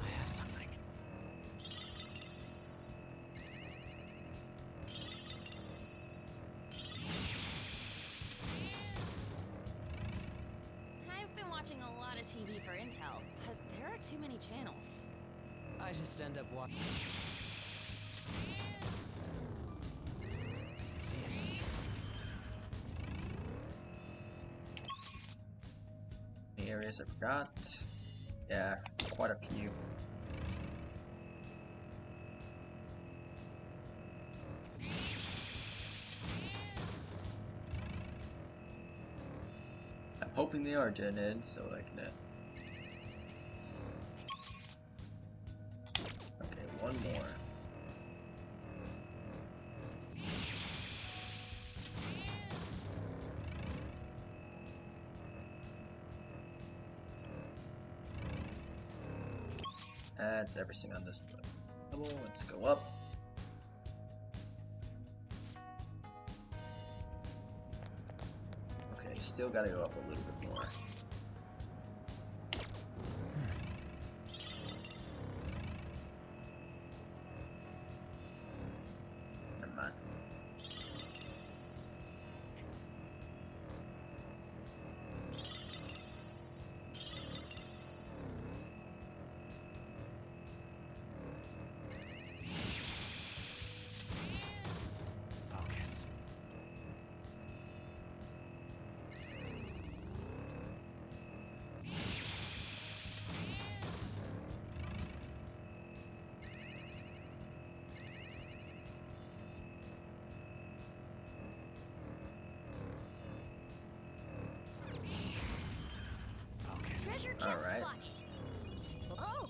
I have something. I've been watching a lot of TV for intel, but there are too many channels. I just end up watching. I can see it. Any areas I forgot? Yeah, quite a few. I'm hoping they are dead end, so I can. Okay, one more. That's everything on this level. Let's go up. Okay, still gotta go up a little bit more. Never mind. Focus. Focus. Treasure chest Alright. spotted. Oh,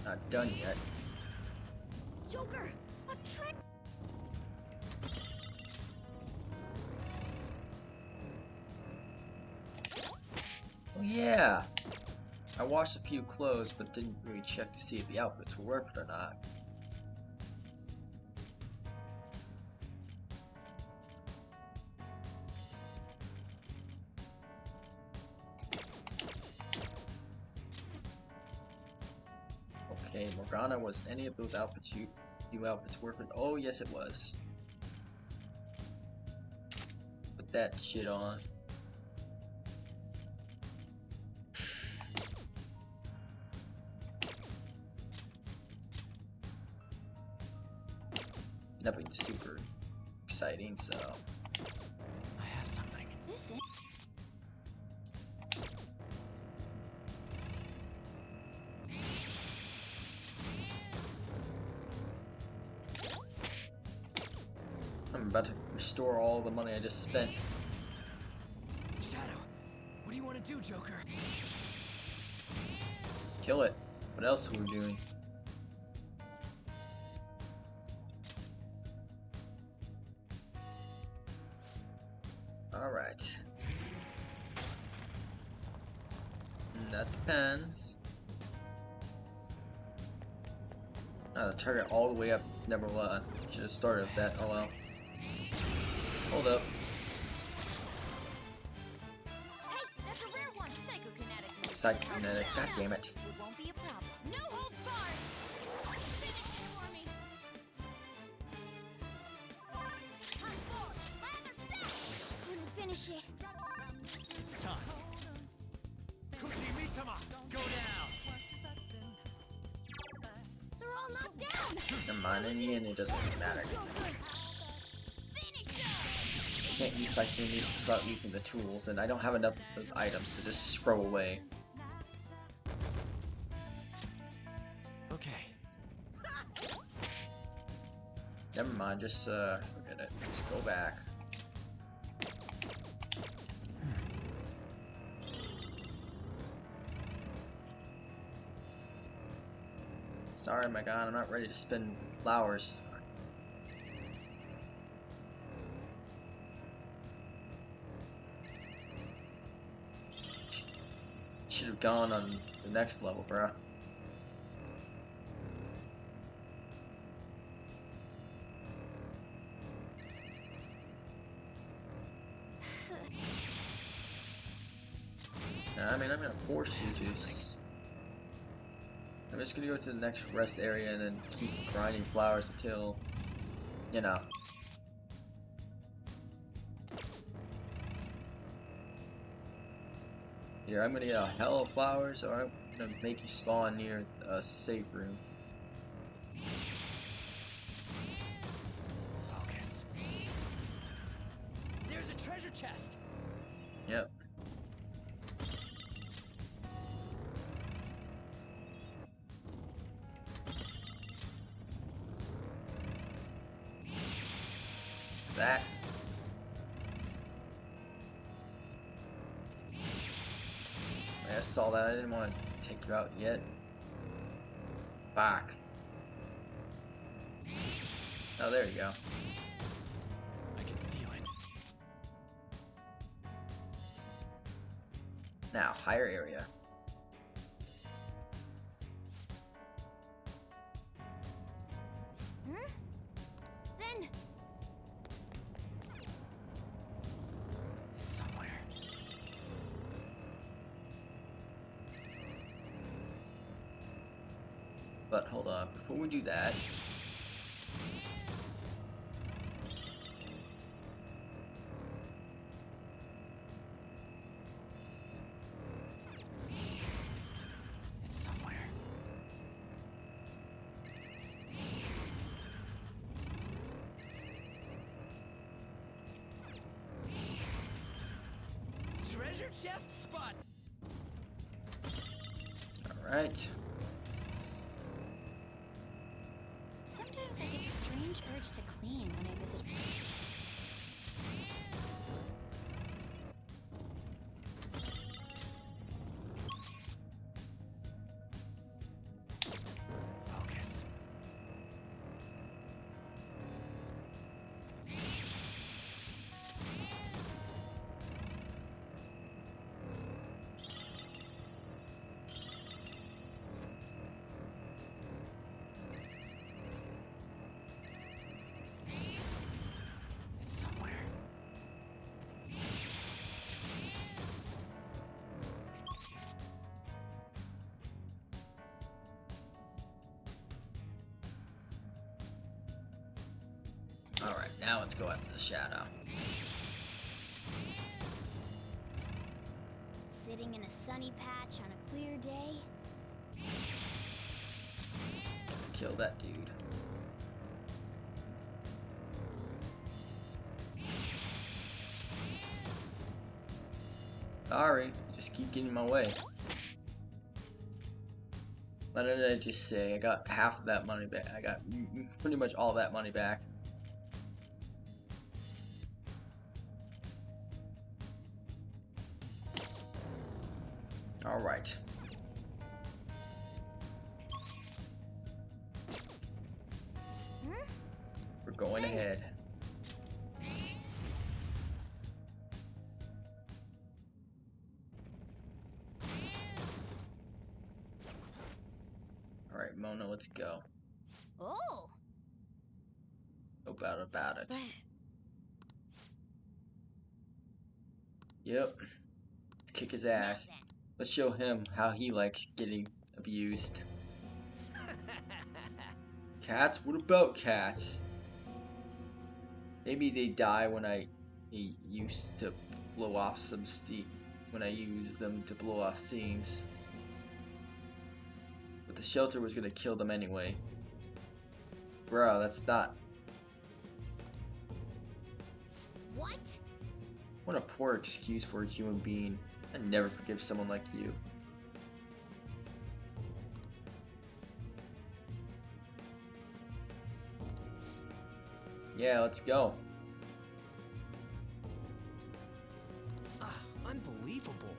Not done yet. Joker, a trick. Oh yeah! I washed a few clothes, but didn't really check to see if the outfits were worth it or not. Okay, Morgana, was any of those outfits you outfits worth it? Oh yes it was. put that shit on. Nothing super exciting, so. I have something. This is. I'm about to restore all the money I just spent. Shadow, what do you want to do, Joker? Kill it. What else are we doing? Alright. That depends. The target all the way up. Never will. Should have started with that. Oh well. Hold up. Hey, that's a rare one. Psychokinetic. Psychokinetic. God damn it. It won't be a problem. No holds barred. Finish it for me. Time for lather set. Couldn't finish it. It's time. Kushimitama, go down. They're all knocked down. Never mind. In the end, it doesn't really matter. So good. Finish it. I can't use psychokinesis without using the tools, and I don't have enough of those items to just throw away. Okay. Never mind. Just forget it. Just go back. Sorry, my god, I'm not ready to spend flowers. Should have gone on the next level, bruh. I mean, I'm gonna force you to. I'm just gonna go to the next rest area and then keep grinding flowers until, you know. Either I'm gonna get a hell of flowers, or I'm gonna make you spawn near a safe room. Focus. There's a treasure chest. Yep. That. I saw that. I didn't want to take you out yet. Back. Oh, there you go. I can feel it. Now, higher area. Then It's somewhere. But hold on, before we do that. It's somewhere. Treasure chest spot. Alright. sometimes I get the strange urge to clean when I visit. Focus. It's somewhere. Alright, now let's go after the shadow. Sitting in a sunny patch on a clear day. Kill that dude. Sorry, just keep getting in my way. What did I just say? I got half of that money back. I got pretty much all that money back. Alright. We're going ahead. Alright, Mona, let's go. Oh! No doubt about it. But Yep. Let's kick his ass. Let's show him how he likes getting abused. Cats? What about cats? Maybe they die when I used to blow off some steam. When I use them to blow off scenes. But the shelter was gonna kill them anyway. Bro, that's not... what? What a poor excuse for a human being. I'd never forgive someone like you. Yeah, let's go. Ah, unbelievable.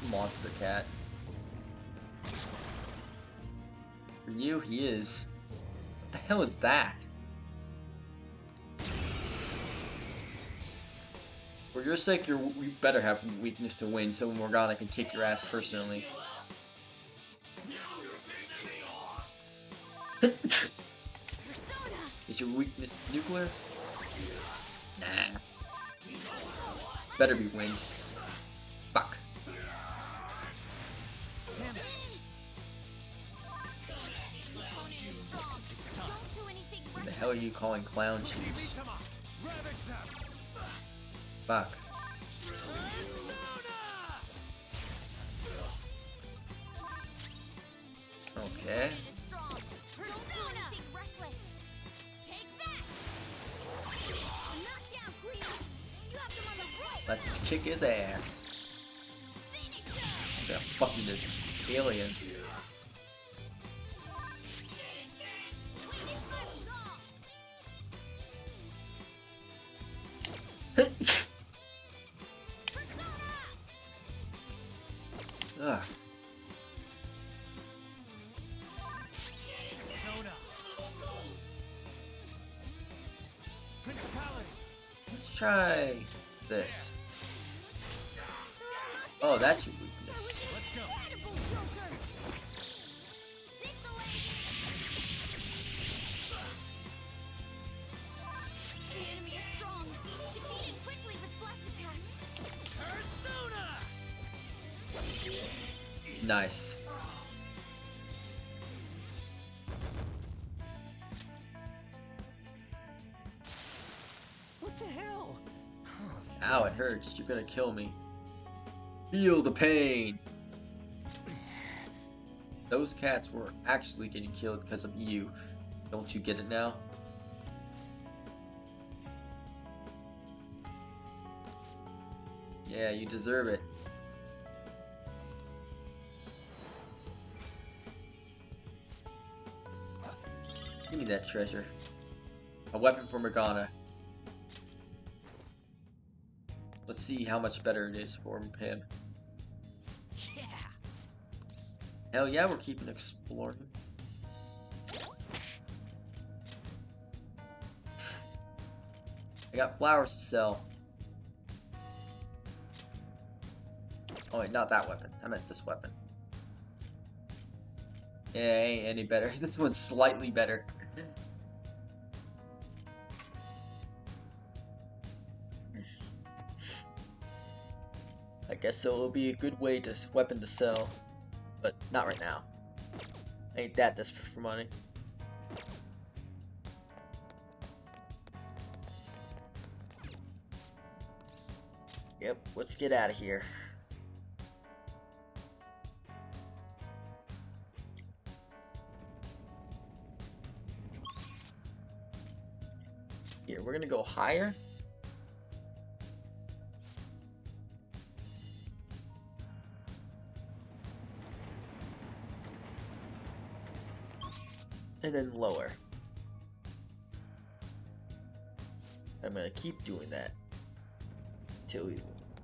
Monster cat. For you, he is. What the hell is that? For your sake, you better have weakness to win, so Morgana can kick your ass personally. Is your weakness nuclear? Nah. Better be wind. Fuck. Damn it. Opponent is strong. Don't do anything What the hell are you calling clown shoes? Ravage them! Fuck. Okay. Opponent is strong. Don't do anything reckless. Take that! Knockdown, Queen! You have them on the rope! Let's kick his ass. Finish him! He's a fucking this alien. Weakness levels off! Ugh. Persona! Principality! Let's try this. Oh, that's your weakness. Let's go! Incredible, Joker! This'll end it! The enemy is strong. Defeat it quickly with blast attacks. Persona! Nice. What the hell? Ow, it hurts. You're gonna kill me. Feel the pain. Those cats were actually getting killed because of you. Don't you get it now? Yeah, you deserve it. Give me that treasure. A weapon for Morgana. Let's see how much better it is for him. Yeah. Hell yeah, we're keeping exploring. I got flowers to sell. Oh wait, not that weapon. I meant this weapon. Yeah, ain't any better. This one's slightly better. I guess it'll be a good weapon to sell, but not right now. I ain't that desperate for money. Yep, let's get out of here. Here, we're gonna go higher. And then lower. I'm gonna keep doing that till he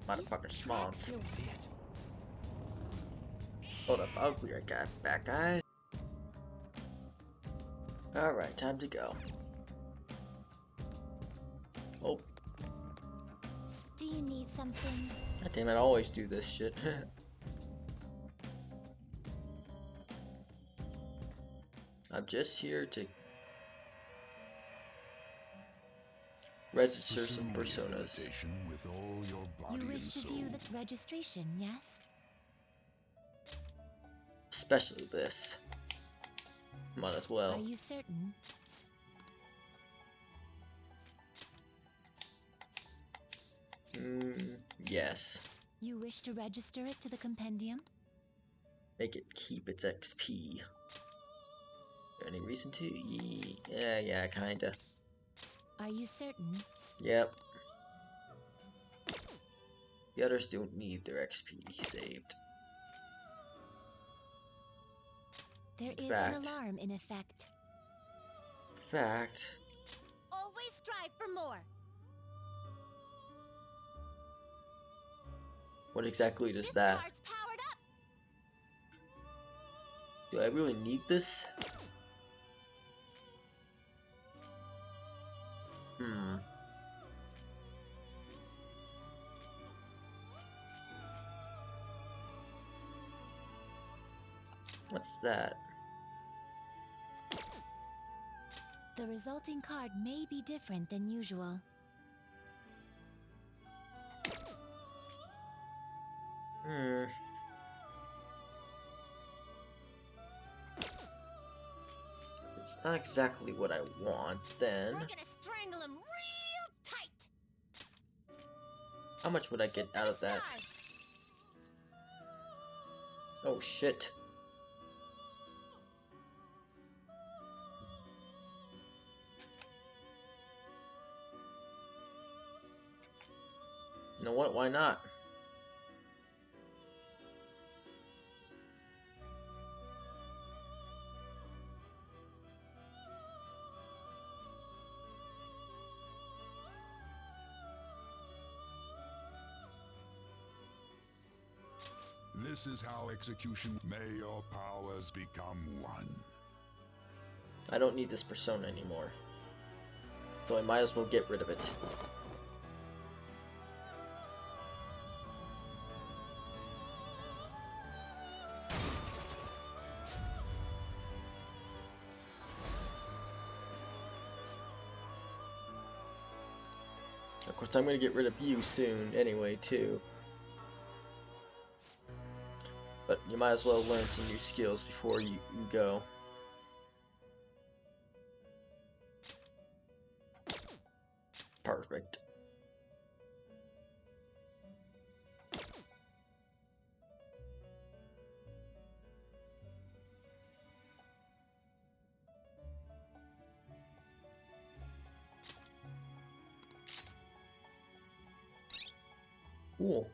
motherfucker spawns. See it. Hold up, I'll be right back, guys. Alright, time to go. Oh, Do you need something? god damn it, I always do this shit. I'm just here to register some personas. With all your body You and wish to soul. view the registration, yes? Especially this. Might as well. Are you certain? Yes. You wish to register it to the compendium? Make it keep its XP. Any reason to? Yeah, kinda. Are you certain? Yep. The others don't need their XP saved. There is Fact. an alarm in effect. Fact. Always strive for more. What exactly does This that? card's powered up. Do I really need this? What's that? The resulting card may be different than usual. It's not exactly what I want, then. We're gonna strangle him real tight. How much would I get out of that? Oh shit. You know what? Why not? This is how execution. May your powers become one. I don't need this persona anymore. So I might as well get rid of it. Of course, I'm gonna get rid of you soon anyway, too. But you might as well learn some new skills before you go. Perfect. Cool.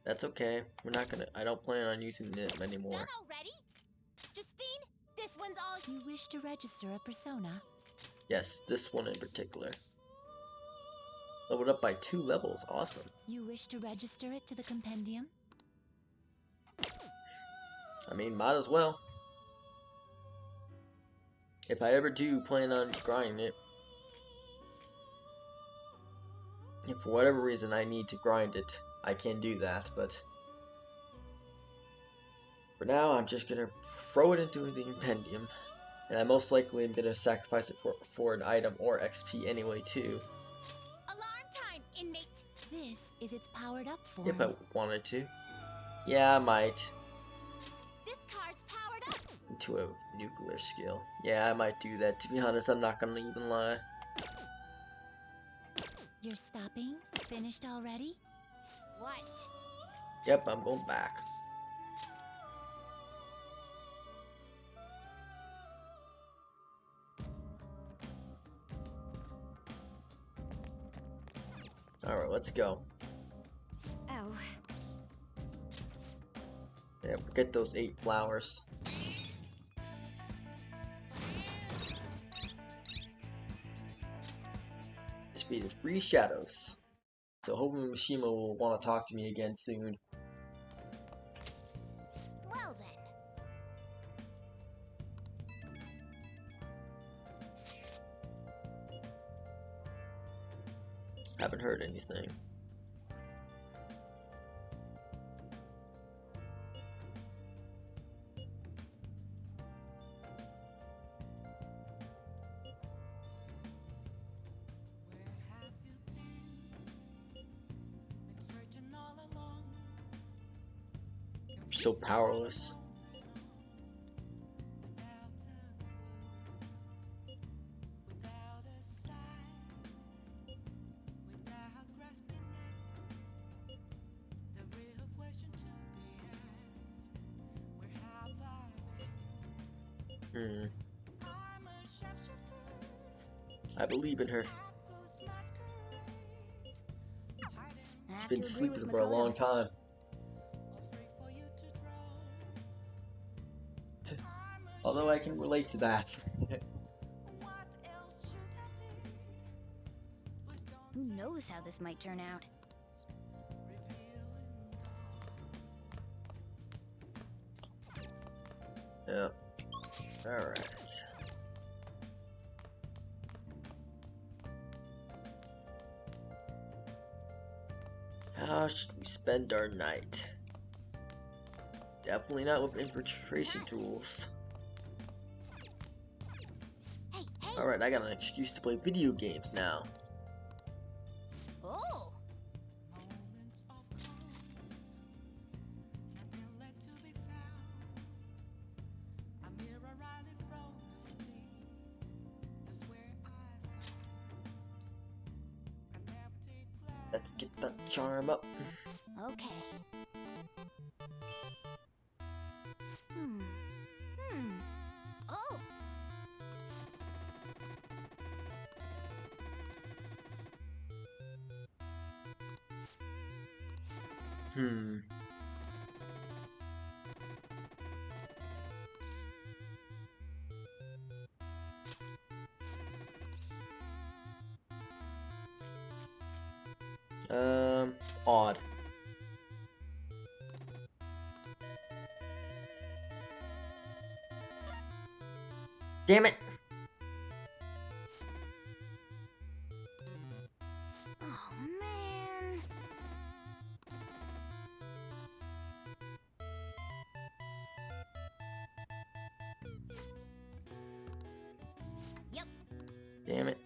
That's okay. We're not gonna. I don't plan on using it anymore. Demo ready? Justine, this one's all You wish to register a persona? Yes, this one in particular. Leveled up by 2 levels. Awesome. You wish to register it to the compendium? I mean, might as well. If I ever do plan on grinding it, if for whatever reason I need to grind it, I can do that, but for now I'm just gonna throw it into the compendium, and I most likely am gonna sacrifice it for an item or XP anyway too, alarm time, inmate. This is its powered up form. if I wanted to. Yeah, I might. This card's powered up. Into a nuclear skill. Yeah, I might do that. To be honest, I'm not gonna even lie. You're stopping? Finished already? What? Yep, I'm going back. Alright, let's go. Oh. Yeah, forget those 8 flowers. Defeated 3 shadows. So hopefully Mishima will want to talk to me again soon. Well then. Haven't heard anything. I'm so powerless. I believe in her. She's been sleeping for a long time. Although I can relate to that. Who knows how this might turn out? Yeah. Alright. How should we spend our night? Definitely not with infiltration tools. Hey, hey! Alright, I got an excuse to play video games now. Oh! Let's get that charm up. Okay. Oh! Odd. Damn it! Oh, man. Yep. Damn it.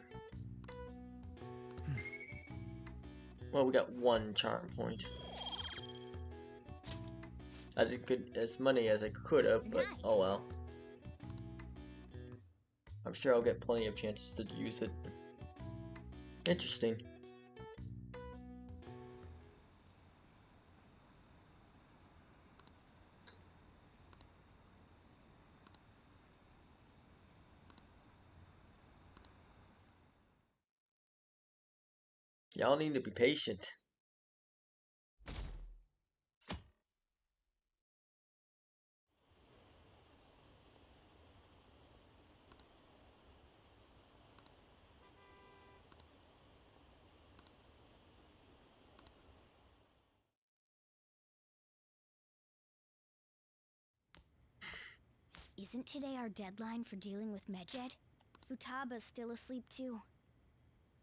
Well, we got 1 charm point. I did good as money as I could have, but Nice. oh well. I'm sure I'll get plenty of chances to use it. Interesting. Y'all need to be patient. Isn't today our deadline for dealing with Medjed? Futaba's still asleep too.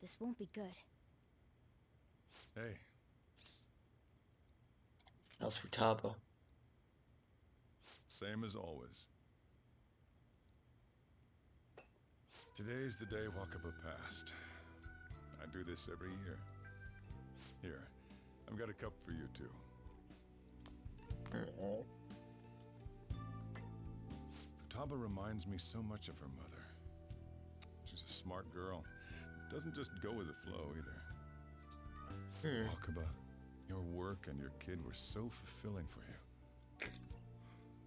This won't be good. Hey, How's Futaba? same as always. Today's the day Wakaba passed. I do this every year. Here, I've got a cup for you too. Futaba reminds me so much of her mother. She's a smart girl. Doesn't just go with the flow either. Wakaba, your work and your kid were so fulfilling for you.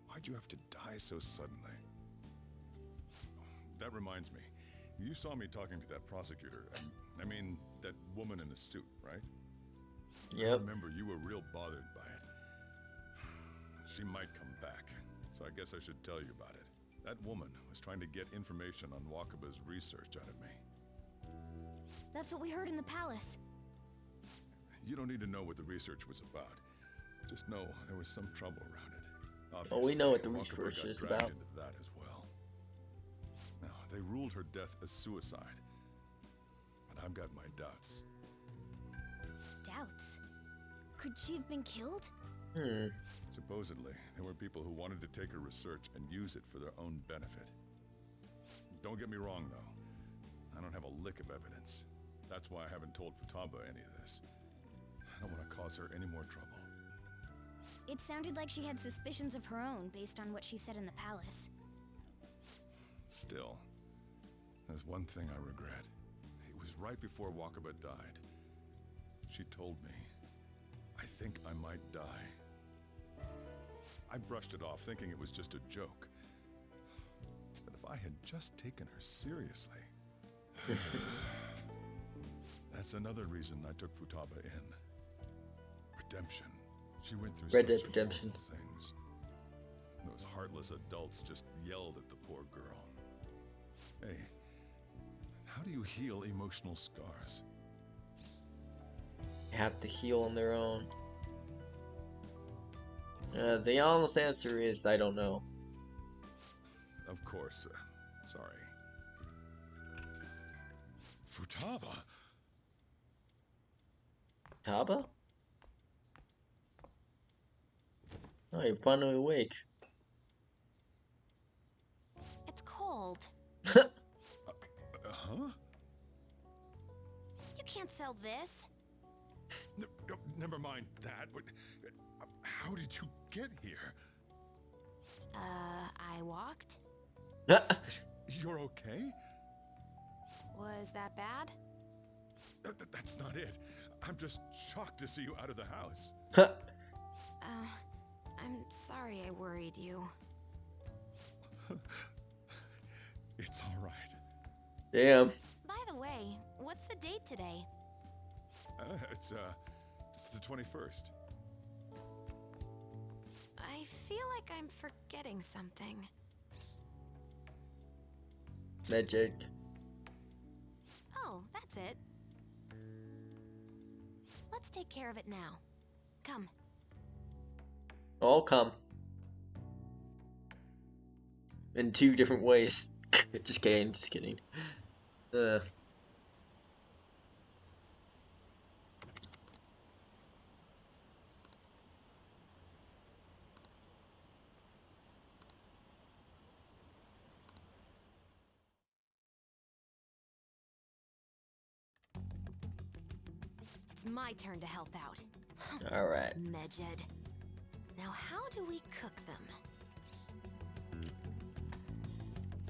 Why'd you have to die so suddenly? That reminds me. You saw me talking to that prosecutor, and I mean, that woman in the suit, right? I Yep. remember you were real bothered by it. She might come back, so I guess I should tell you about it. That woman was trying to get information on Wakaba's research out of me. That's what we heard in the palace. You don't need to know what the research was about. Just know there was some trouble around it. Oh, we know what the Obviously, Wakaba research got is dragged about. into that as well. Now, they ruled her death as suicide. But I've got my doubts. Doubts? Could she have been killed? Supposedly, there were people who wanted to take her research and use it for their own benefit. Don't get me wrong, though. I don't have a lick of evidence. That's why I haven't told Futaba any of this. I don't want to cause her any more trouble. It sounded like she had suspicions of her own based on what she said in the palace. Still, there's one thing I regret. It was right before Wakaba died. She told me, I think I might die. I brushed it off, thinking it was just a joke. But if I had just taken her seriously... That's another reason I took Futaba in. Redemption. She went through Red such Dead Redemption. horrible things. Those heartless adults just yelled at the poor girl. Hey, how do you heal emotional scars? Have to heal on their own. The honest answer is I don't know. Of course, sorry. Futaba? Taba? Oh, you're finally awake. It's cold. Huh? You can't sell this. Never mind that. How did you get here? I walked? You're okay? Was that bad? That's not it. I'm just shocked to see you out of the house. I'm sorry I worried you. It's all right. Damn. By the way, what's the date today? It's the 21st. I feel like I'm forgetting something. Magic. Oh, that's it. Let's take care of it now. Come. All come. In 2 different ways. Just kidding, just kidding. It's my turn to help out. Alright. Medjed. Now how do we cook them?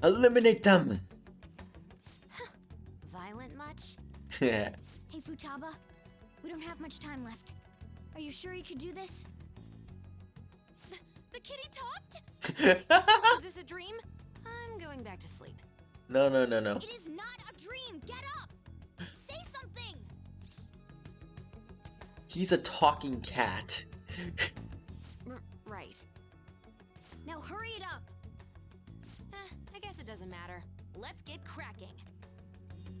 Eliminate them! Violent much? Yeah. Hey Futaba, we don't have much time left. Are you sure you could do this? The kitty talked? Is this a dream? I'm going back to sleep. No. It is not a dream! Get up! Say something! He's a talking cat. Right. Now hurry it up! I guess it doesn't matter. Let's get cracking.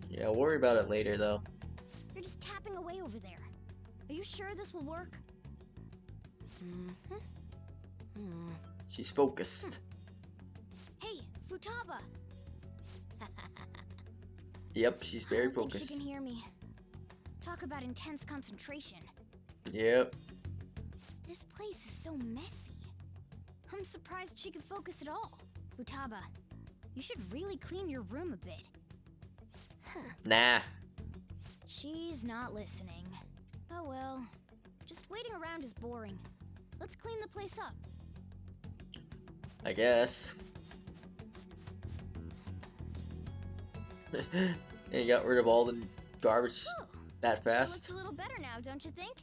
Yeah, worry about it later though. You're just tapping away over there. Are you sure this will work? She's focused. Hey, Futaba! Yep, she's very I don't think focused. she can hear me. Talk about intense concentration. Yep. This place is so messy. I'm surprised she could focus at all. Futaba, you should really clean your room a bit. Nah. She's not listening. Oh well. Just waiting around is boring. Let's clean the place up. I guess. And you got rid of all the garbage that It looks fast. a little better now, don't you think?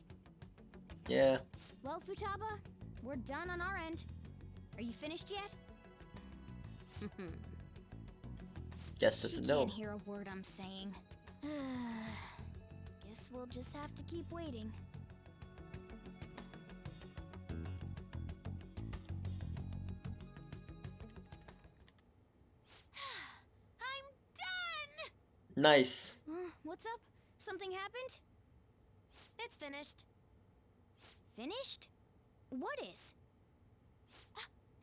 Yeah. Well, Futaba, we're done on our end. Are you finished yet? Guess that's She a no. can't hear a word I'm saying. Guess we'll just have to keep waiting. I'm done! Nice. What's up? Something happened? It's finished. Finished? What is?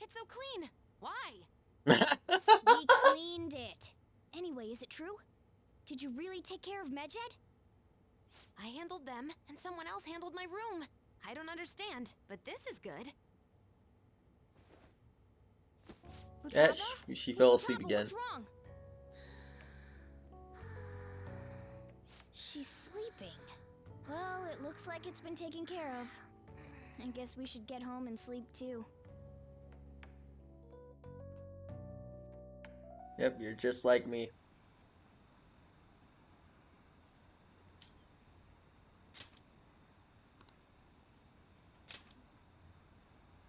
It's so clean. Why? We cleaned it. Anyway, is it true? Did you really take care of Medjed? I handled them, and someone else handled my room. I don't understand, but this is good. Yeah, Futaba? she Hey, fell asleep Futaba, again. What's wrong? She's sleeping. Well, it looks like it's been taken care of. I guess we should get home and sleep too. Yep, you're just like me.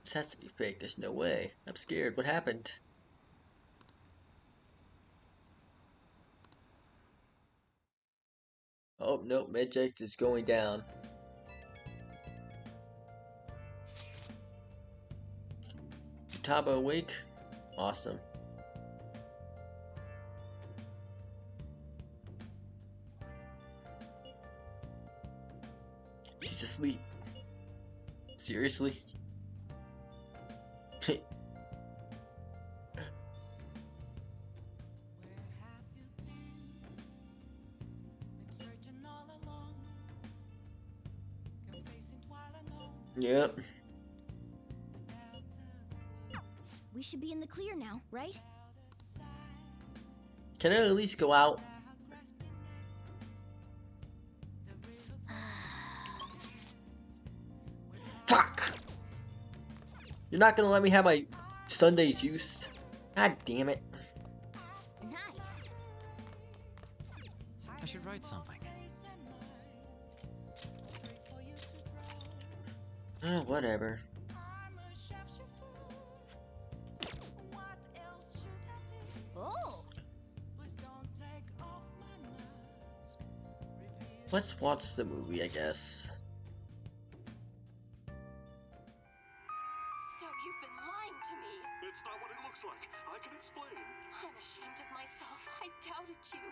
This has to be fake. There's no way. I'm scared. What happened? Oh, no. Medject is going down. Futaba awake? Awesome. She's asleep. Seriously? Yep. We should be in the clear now, right? Can I at least go out? Fuck! You're not gonna let me have my Sunday juice? God damn it. Nice. I should write something. Oh, whatever. Oh, Let's watch the movie, I guess. So you've been lying to me. It's not what it looks like. I can explain. I'm ashamed of myself. I doubted you.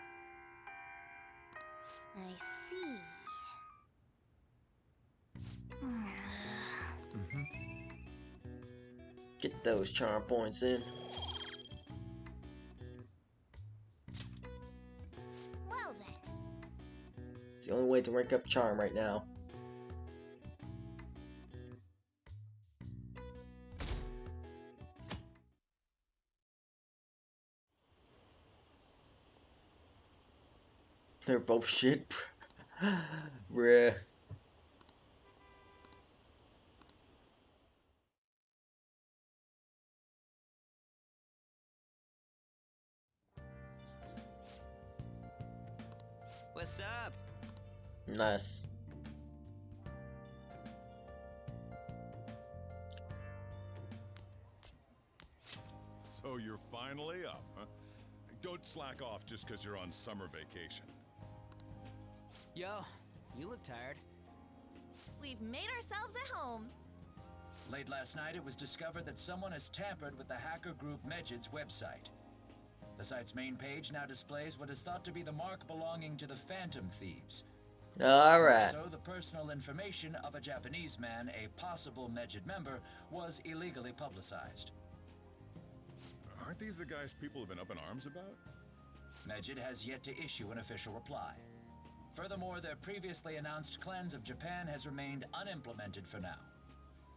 I see. Get those charm points in. Well then. It's the only way to rank up charm right now. They're both shit. Bruh. What's up? Nice. So you're finally up, huh? Don't slack off just because you're on summer vacation. Yo, you look tired. We've made ourselves at home. Late last night, it was discovered that someone has tampered with the hacker group Medjed's website. The site's main page now displays what is thought to be the mark belonging to the Phantom Thieves. Alright. So the personal information of a Japanese man, a possible Medjed member, was illegally publicized. Aren't these the guys people have been up in arms about? Medjed has yet to issue an official reply. Furthermore, their previously announced cleanse of Japan has remained unimplemented for now.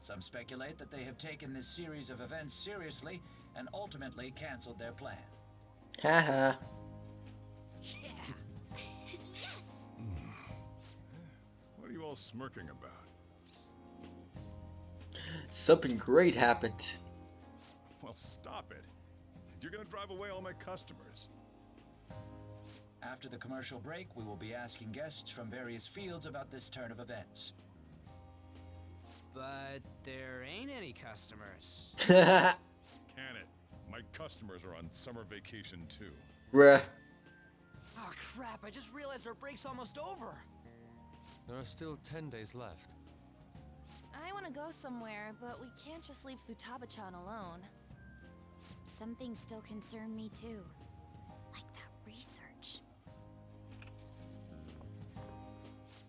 Some speculate that they have taken this series of events seriously and ultimately canceled their plan. Haha. Yeah. Yes! What are you all smirking about? Something great happened. Well, stop it. You're gonna drive away all my customers. After the commercial break, we will be asking guests from various fields about this turn of events. But there ain't any customers. Can it? My customers are on summer vacation too. Bruh. Oh crap, I just realized our break's almost over. There are still 10 days left. I want to go somewhere, but we can't just leave Futaba-chan alone. Some things still concern me too. Like that research.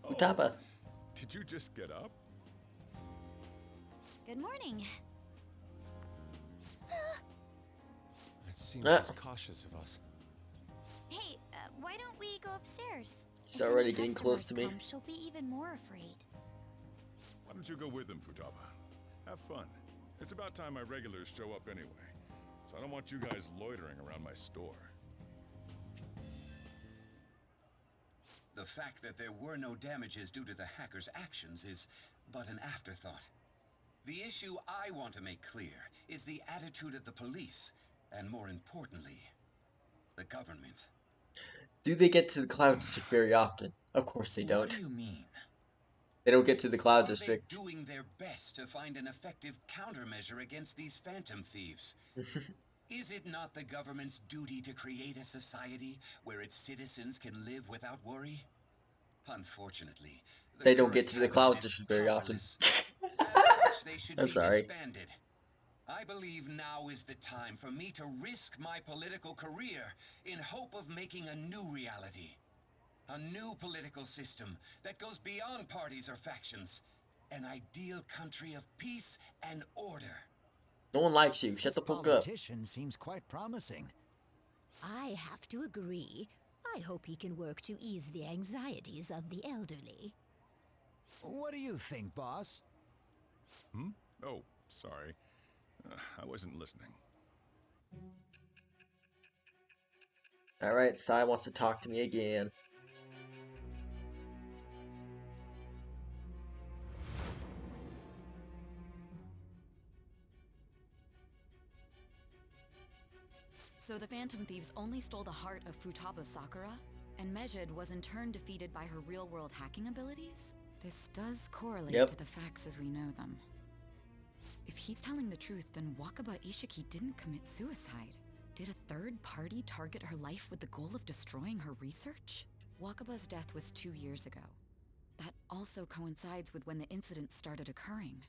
Futaba. Did you just get up? Good morning. It seems Ah. as cautious of us. Hey, why don't we go upstairs? He's already getting close to me. She'll be even more afraid. Why don't you go with him, Futaba? Have fun. It's about time my regulars show up anyway, so I don't want you guys loitering around my store. The fact that there were no damages due to the hackers' actions is but an afterthought. The issue I want to make clear is the attitude of the police, and more importantly, the government. Do they get to the Cloud District very often? Of course they What don't. do you mean? They don't get to the Cloud Are they District. doing their best to find an effective countermeasure against these phantom thieves? Is it not the government's duty to create a society where its citizens can live without worry? Unfortunately, They don't get to the Cloud capitalist District very often. powerless. As such, they should I'm be sorry. disbanded. I believe now is the time for me to risk my political career in hope of making a new reality. A new political system that goes beyond parties or factions. An ideal country of peace and order. No one likes you. Shut the fuck up. Politician seems quite promising. I have to agree. I hope he can work to ease the anxieties of the elderly. What do you think, boss? Hmm? Oh, sorry. I wasn't listening. Alright, Sai wants to talk to me again. So the Phantom Thieves only stole the heart of Futaba Sakura? And Mejid was in turn defeated by her real-world hacking abilities? This does correlate Yep. to the facts as we know them. If he's telling the truth, then Wakaba Ishiki didn't commit suicide. Did a third party target her life with the goal of destroying her research? Wakaba's death was 2 years ago. That also coincides with when the incident started occurring.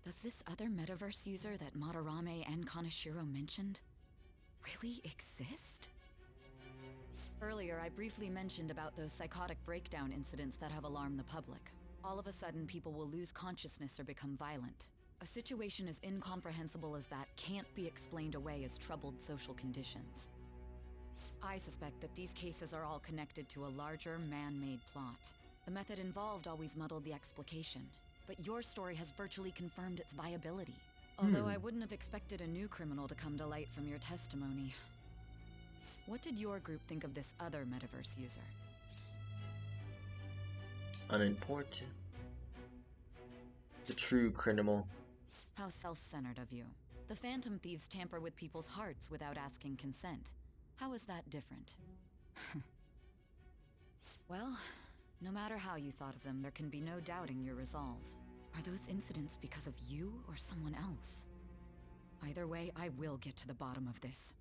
Does this other metaverse user that Madarame and Kaneshiro mentioned really exist? Earlier, I briefly mentioned about those psychotic breakdown incidents that have alarmed the public. All of a sudden, people will lose consciousness or become violent. A situation as incomprehensible as that can't be explained away as troubled social conditions. I suspect that these cases are all connected to a larger, man-made plot. The method involved always muddled the explication, but your story has virtually confirmed its viability. Although I wouldn't have expected a new criminal to come to light from your testimony. What did your group think of this other metaverse user? Unimportant. The true criminal. How self-centered of you. The Phantom Thieves tamper with people's hearts without asking consent. How is that different? Well, no matter how you thought of them, there can be no doubting your resolve. Are those incidents because of you or someone else? Either way, I will get to the bottom of this.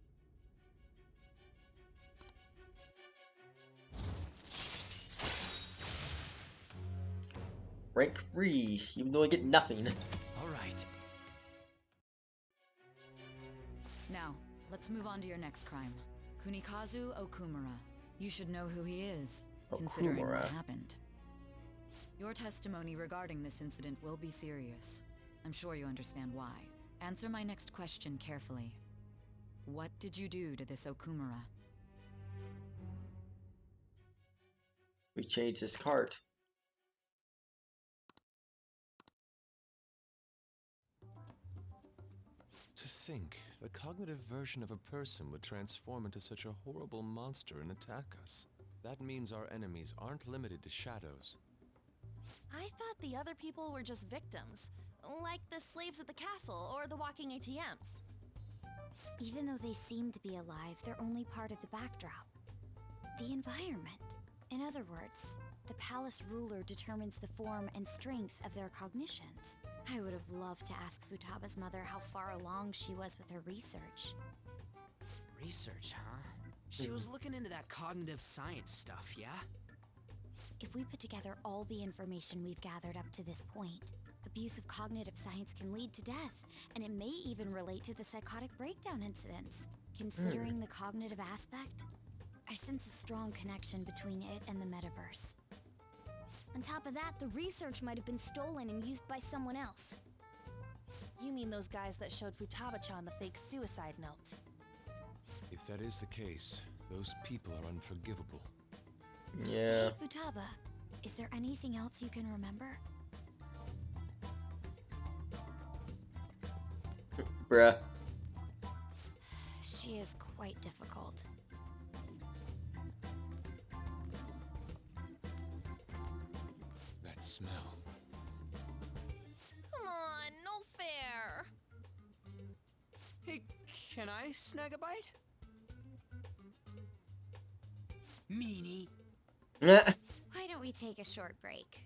Rank free, even though I get nothing. All right. Now, let's move on to your next crime. Kunikazu Okumura. You should know who he is, considering what Okumura. happened. Your testimony regarding this incident will be serious. I'm sure you understand why. Answer my next question carefully. What did you do to this Okumura? We changed his cart. To think, the cognitive version of a person would transform into such a horrible monster and attack us. That means our enemies aren't limited to shadows. I thought the other people were just victims. Like the slaves at the castle or the walking ATMs. Even though they seem to be alive, they're only part of the backdrop. The environment. In other words, the palace ruler determines the form and strength of their cognitions. I would have loved to ask Futaba's mother how far along she was with her research. Research, huh? She was looking into that cognitive science stuff, yeah? If we put together all the information we've gathered up to this point, abuse of cognitive science can lead to death, and it may even relate to the psychotic breakdown incidents. Considering the cognitive aspect, I sense a strong connection between it and the metaverse. On top of that, the research might have been stolen and used by someone else. You mean those guys that showed Futaba-chan the fake suicide note? If that is the case, those people are unforgivable. Yeah. Hey, Futaba, is there anything else you can remember? Bruh. She is quite difficult. That smell. Come on, no fair. Hey, can I snag a bite? Meanie. Why don't we take a short break?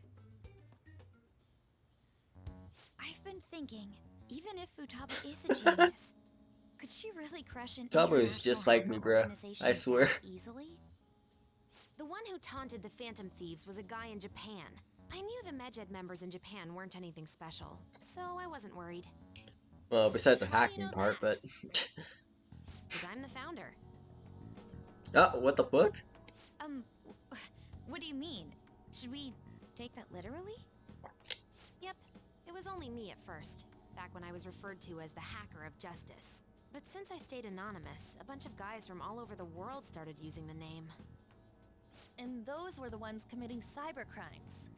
I've been thinking, even if Futaba is a genius, could she really crush an Futaba is just like me, bruh. I swear. Easily? The one who taunted the Phantom Thieves was a guy in Japan. I knew the Medjed members in Japan weren't anything special, so I wasn't worried. Well, besides the How do you hacking know part, that? but. Because I'm the founder. Oh, what the fuck? What do you mean? Should we take that literally? Yep, it was only me at first, back when I was referred to as the Hacker of Justice. But since I stayed anonymous, a bunch of guys from all over the world started using the name. And those were the ones committing cybercrimes.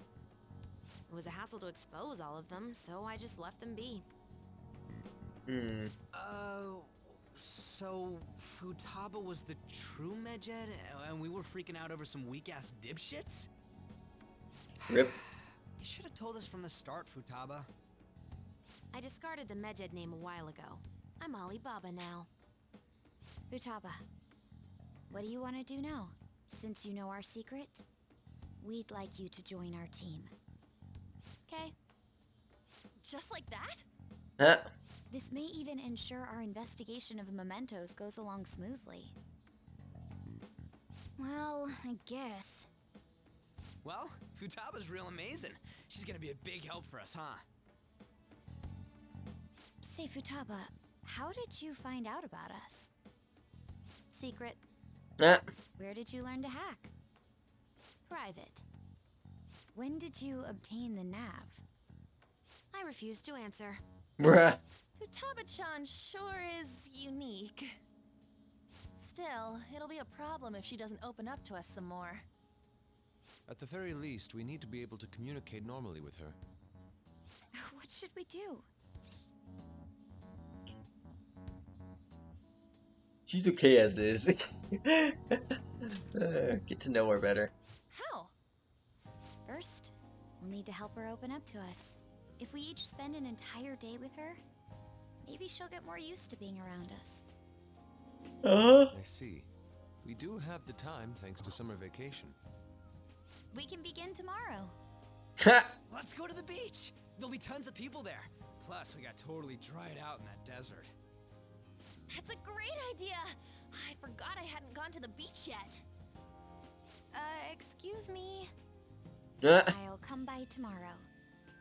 It was a hassle to expose all of them, so I just left them be. So Futaba was the true Medjed, and we were freaking out over some weak-ass dipshits? Rip. You should have told us from the start, Futaba. I discarded the Medjed name a while ago. I'm Alibaba now. Futaba, what do you want to do now? Since you know our secret, we'd like you to join our team. Okay. Just like that? Huh? This may even ensure our investigation of mementos goes along smoothly. Well, I guess. Well, Futaba's real amazing. She's gonna be a big help for us, huh? Say, Futaba, how did you find out about us? Secret. Where did you learn to hack? Private. When did you obtain the nav? I refuse to answer. Bruh. Futaba-chan sure is unique. Still, it'll be a problem if she doesn't open up to us some more. At the very least, we need to be able to communicate normally with her. What should we do? She's okay as is. Get to know her better. How? First, we'll need to help her open up to us. If we each spend an entire day with her, maybe she'll get more used to being around us. I see. We do have the time thanks to summer vacation. We can begin tomorrow. Let's go to the beach! There'll be tons of people there. Plus, we got totally dried out in that desert. That's a great idea! I forgot I hadn't gone to the beach yet. Excuse me? I'll come by tomorrow.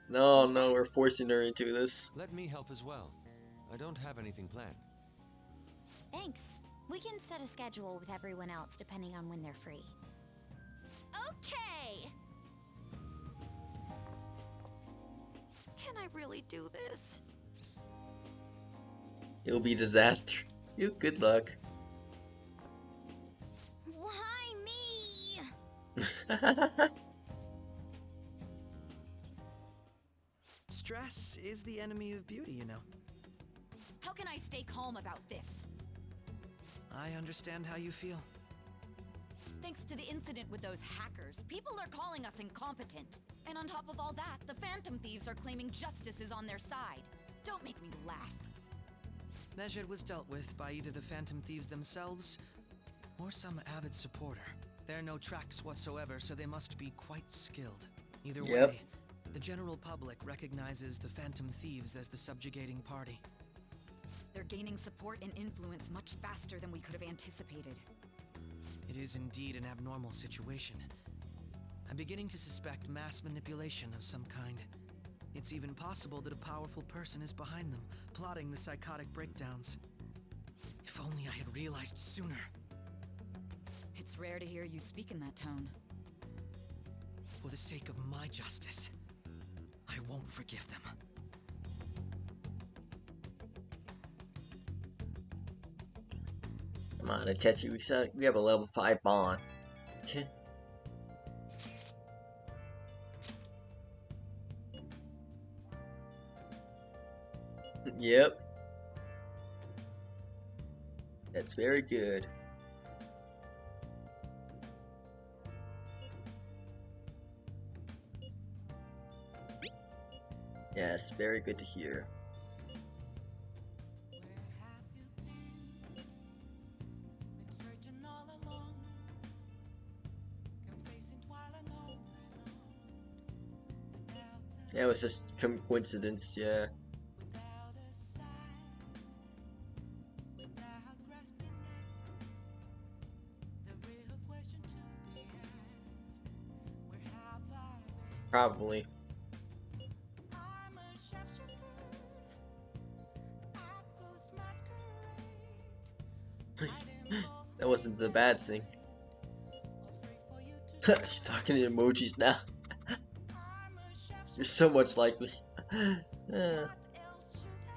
No, we're forcing her into this. Let me help as well. I don't have anything planned. Thanks. We can set a schedule with everyone else depending on when they're free. Okay! Can I really do this? It'll be disaster. You good luck. Why me? Stress is the enemy of beauty, you know. How can I stay calm about this? I understand how you feel. Thanks to the incident with those hackers, people are calling us incompetent. And on top of all that, the Phantom Thieves are claiming justice is on their side. Don't make me laugh. Medjed was dealt with by either the Phantom Thieves themselves or some avid supporter. There are no tracks whatsoever, so they must be quite skilled. Either Yep. way, the general public recognizes the Phantom Thieves as the subjugating party. They're gaining support and influence much faster than we could have anticipated. It is indeed an abnormal situation. I'm beginning to suspect mass manipulation of some kind. It's even possible that a powerful person is behind them, plotting the psychotic breakdowns. If only I had realized sooner. It's rare to hear you speak in that tone. For the sake of my justice, I won't forgive them. Come on, Itachi, we have a level 5 bond. Okay. Yep. That's very good. Yes, very good to hear. Yeah, it was just coincidence, yeah. Probably. That wasn't the bad thing. She's talking in emojis now. You're so much like me.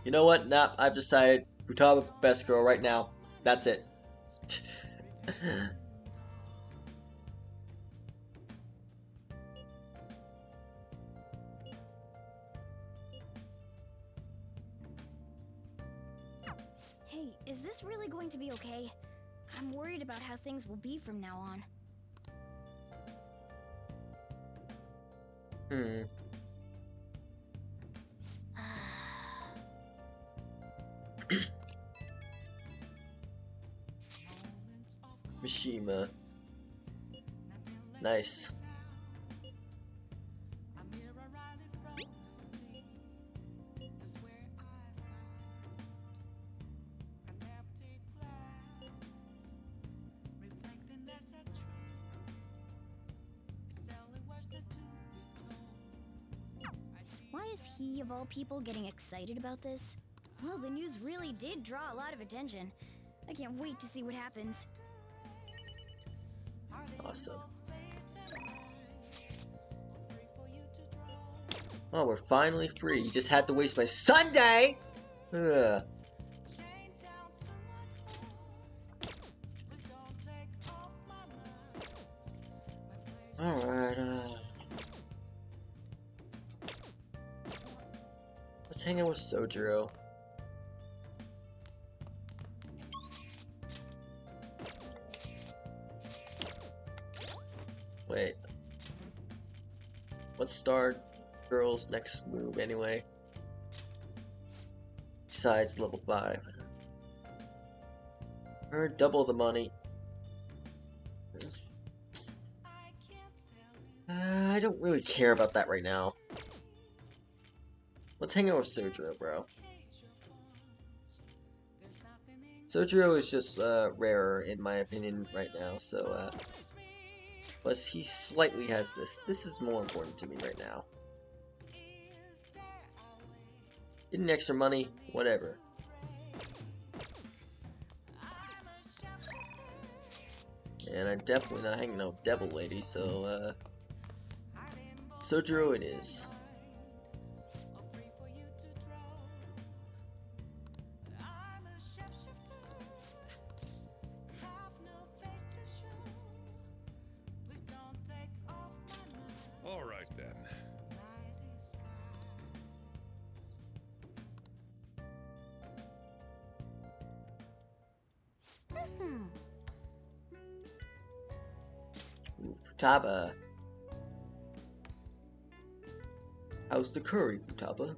You know what? Nah, I've decided Futaba best girl right now. That's it. Hey, is this really going to be okay? I'm worried about how things will be from now on. Mishima. Nice. Why is he, of all people, getting excited about this? Well, the news really did draw a lot of attention. I can't wait to see what happens. Awesome. Oh, we're finally free. You just had to wait by Sunday! Ugh. Alright, let's hang out with Sojiro. Wait. What's Star Girl's next move anyway? Besides level 5. Earn double the money. I don't really care about that right now. Let's hang out with Sojiro, bro. Sojiro is just rarer in my opinion right now, so but he slightly has this. This is more important to me right now. Getting extra money, whatever. And I'm definitely not hanging out with Devil Lady, so Sojiro it is. All right then. Ooh, Futaba. How's the curry, Futaba?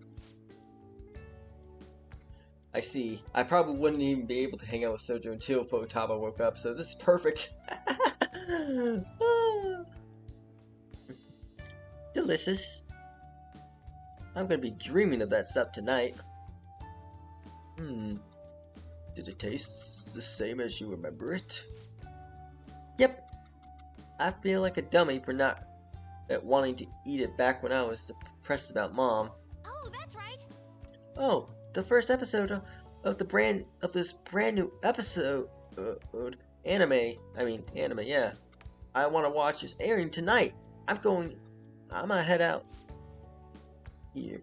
I see. I probably wouldn't even be able to hang out with Sojiro until Futaba woke up, so this is perfect. Delicious. I'm gonna be dreaming of that stuff tonight. Did it taste the same as you remember it? Yep. I feel like a dummy for not wanting to eat it back when I was depressed about Mom. Oh, that's right. Oh, the first episode of this brand new episode anime, yeah. I want to watch is airing tonight. I'm gonna head out here.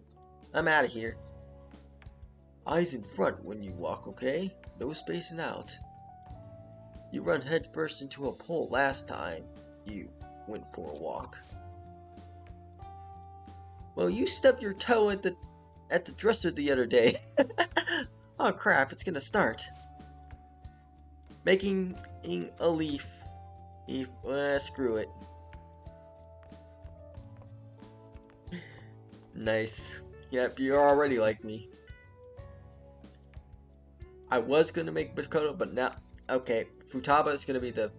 I'm out of here. Eyes in front when you walk, okay? No spacing out. You run headfirst into a pole last time you went for a walk. Well, you stubbed your toe at the dresser the other day. Oh crap, it's gonna start. Making a leaf. Screw it. Nice. Yep, you're already like me. I was gonna make Makoto, but now, okay, Futaba is gonna be the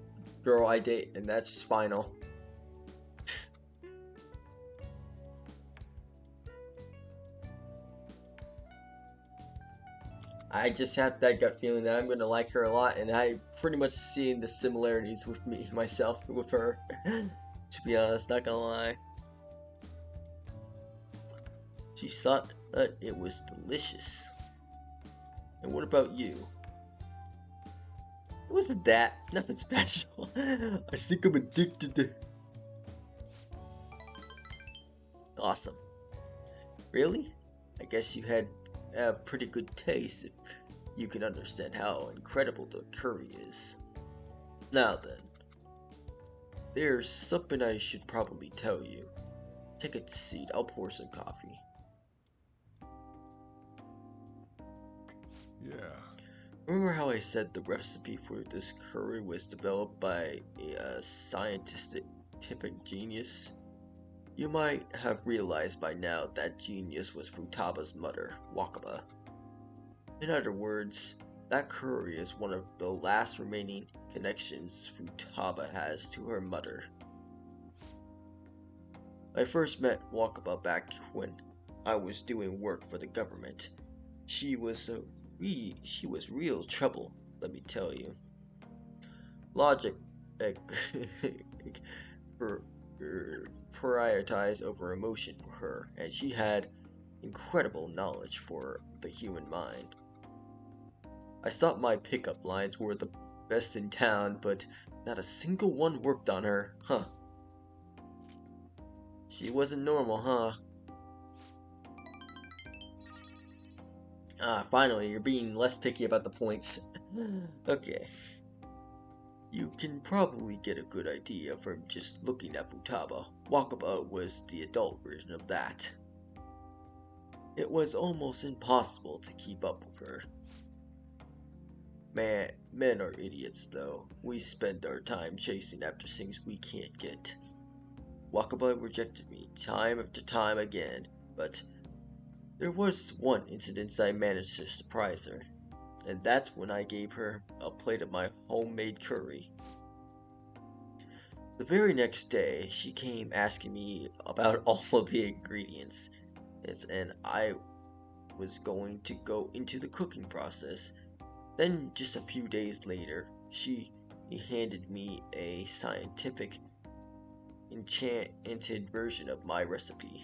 girl I date, and that's just final. I just have that gut feeling that I'm gonna like her a lot, and I pretty much seeing the similarities with myself, with her. To be honest, not gonna lie. She thought that it was delicious. And what about you? It wasn't that. Nothing special. I think I'm addicted. Awesome. Really? I guess you had a pretty good taste if you can understand how incredible the curry is. Now then, there's something I should probably tell you. Take a seat, I'll pour some coffee. Yeah. Remember how I said the recipe for this curry was developed by a scientific genius? You might have realized by now that genius was Futaba's mother, Wakaba. In other words, that curry is one of the last remaining connections Futaba has to her mother. I first met Wakaba back when I was doing work for the government. She was real trouble, let me tell you. Logic prioritized over emotion for her, and she had incredible knowledge for the human mind. I thought my pickup lines were the best in town, but not a single one worked on her, huh? She wasn't normal, huh? Ah, finally, you're being less picky about the points. Okay. You can probably get a good idea from just looking at Futaba. Wakaba was the adult version of that. It was almost impossible to keep up with her. Men are idiots though. We spend our time chasing after things we can't get. Wakaba rejected me time after time again, but there was one incident I managed to surprise her, and that's when I gave her a plate of my homemade curry. The very next day, she came asking me about all of the ingredients, and I was going to go into the cooking process. Then, just a few days later, she handed me a scientific, enchanted version of my recipe.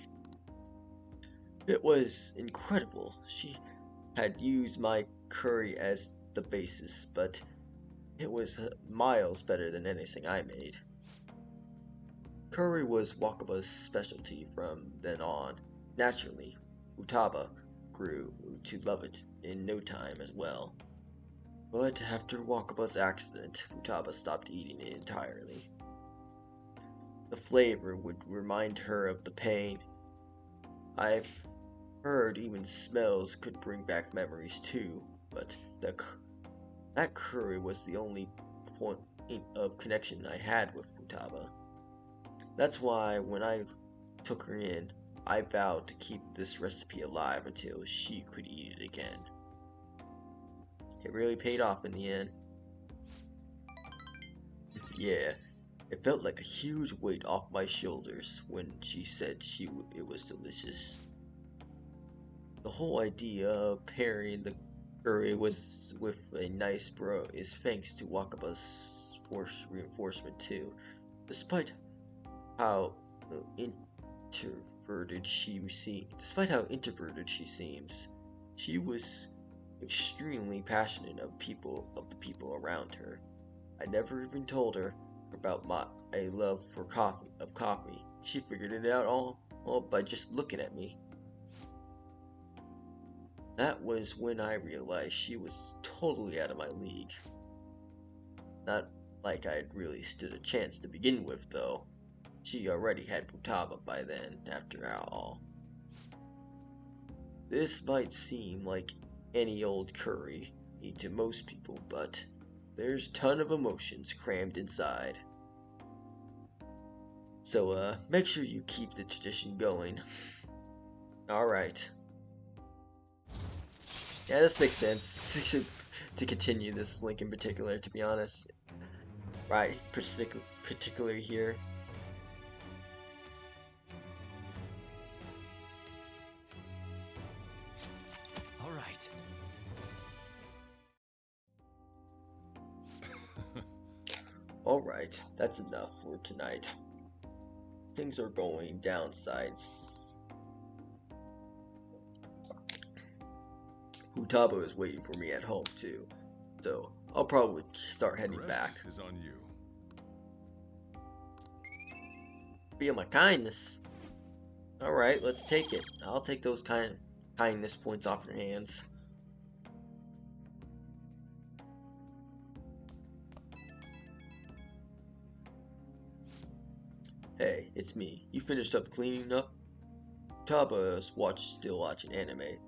It was incredible. She had used my curry as the basis, but it was miles better than anything I made. Curry was Wakaba's specialty from then on. Naturally, Futaba grew to love it in no time as well. But after Wakaba's accident, Futaba stopped eating it entirely. The flavor would remind her of the pain. I've heard even smells could bring back memories too, but that curry was the only point of connection I had with Futaba. That's why when I took her in, I vowed to keep this recipe alive until she could eat it again. It really paid off in the end. Yeah, It felt like a huge weight off my shoulders when she said it was delicious. The whole idea of pairing the curry was with a nice bro is thanks to Wakaba's force reinforcement too. Despite how introverted she seems, she was extremely passionate of the people around her. I never even told her about a love for coffee. She figured it out all by just looking at me. That was when I realized she was totally out of my league. Not like I'd really stood a chance to begin with, though. She already had Futaba by then, after all. This might seem like any old curry to most people, but there's a ton of emotions crammed inside. So, make sure you keep the tradition going. Alright. Yeah, this makes sense to continue this link in particular, to be honest. Right, particularly here. All right. Alright, that's enough for tonight. Things are going downsides. Futaba is waiting for me at home too, so I'll probably start heading back. Is on you. Feel my kindness. Alright, let's take it. I'll take those kindness points off your hands. Hey, it's me. You finished up cleaning up? Futaba is still watching anime.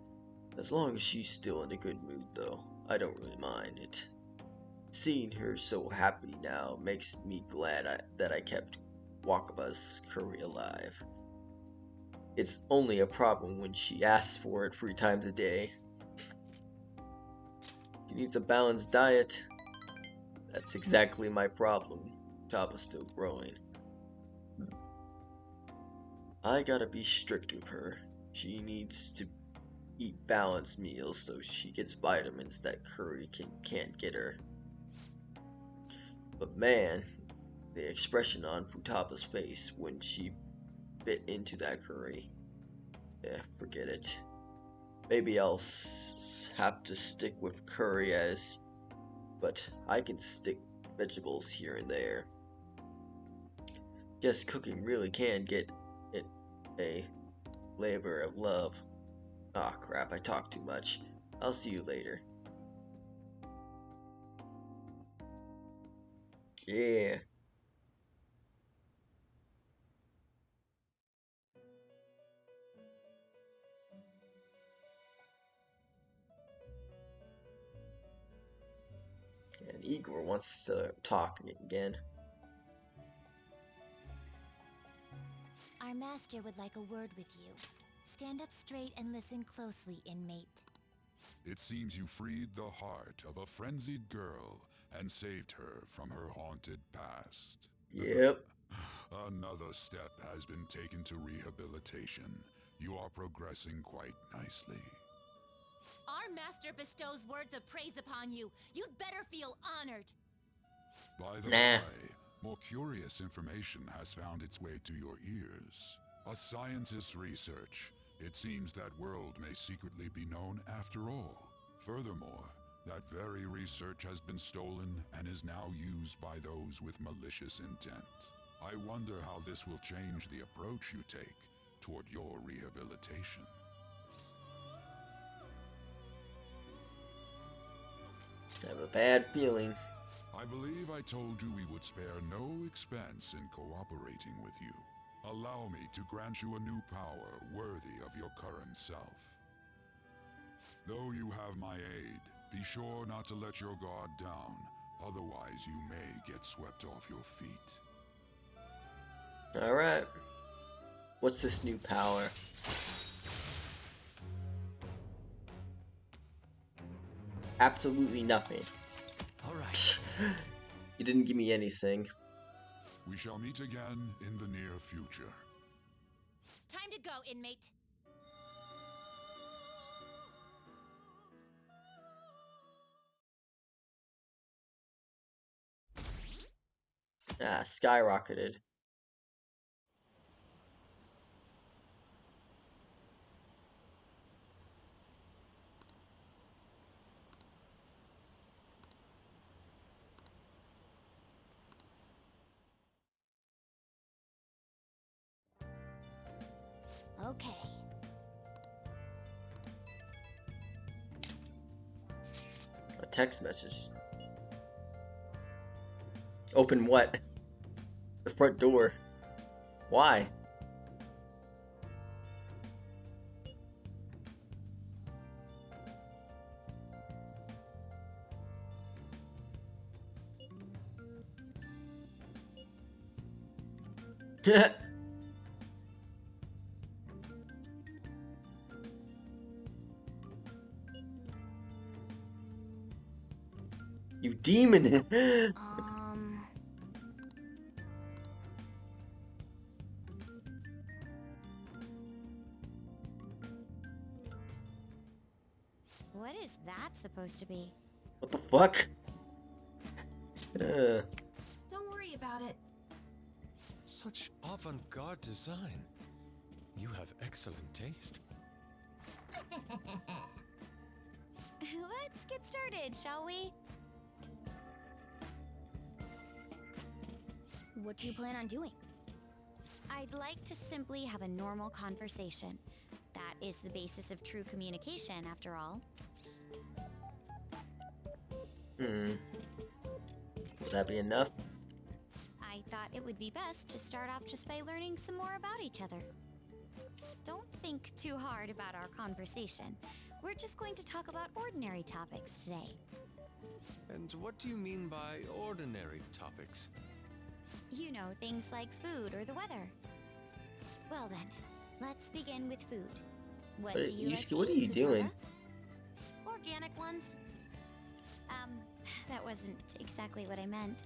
As long as she's still in a good mood, though, I don't really mind it. Seeing her so happy now makes me glad that I kept Wakaba's curry alive. It's only a problem when she asks for it 3 times a day. She needs a balanced diet. That's exactly my problem. Futaba's still growing. I gotta be strict with her. She needs to eat balanced meals so she gets vitamins that curry can't get her. But man, the expression on Futaba's face when she bit into that curry. Yeah, forget it. Maybe I'll have to stick with curry but I can stick vegetables here and there. Guess cooking really can get it a labor of love. Aw, crap, I talk too much. I'll see you later. Yeah. And Igor wants to talk again. Our master would like a word with you. Stand up straight and listen closely, inmate. It seems you freed the heart of a frenzied girl and saved her from her haunted past. Yep. Another step has been taken to rehabilitation. You are progressing quite nicely. Our master bestows words of praise upon you. You'd better feel honored. By the way, more curious information has found its way to your ears. A scientist's research. It seems that world may secretly be known after all. Furthermore, that very research has been stolen and is now used by those with malicious intent. I wonder how this will change the approach you take toward your rehabilitation. I have a bad feeling. I believe I told you we would spare no expense in cooperating with you. Allow me to grant you a new power worthy of your current self. Though you have my aid, be sure not to let your guard down, otherwise you may get swept off your feet. Alright. What's this new power? Absolutely nothing. All right. You didn't give me anything. We shall meet again in the near future. Time to go, inmate. Ah, skyrocketed. Okay. A text message. Open what? The front door. Why? You demon! What is that supposed to be? What the fuck? Don't worry about it. Such avant-garde design. You have excellent taste. Let's get started, shall we? What do you plan on doing? I'd like to simply have a normal conversation. That is the basis of true communication, after all. Would that be enough? I thought it would be best to start off just by learning some more about each other. Don't think too hard about our conversation. We're just going to talk about ordinary topics today. And what do you mean by ordinary topics? You know, things like food or the weather. Well then, let's begin with food. What do you like to what are eat, you doing? Futaba? Organic ones. That wasn't exactly what I meant.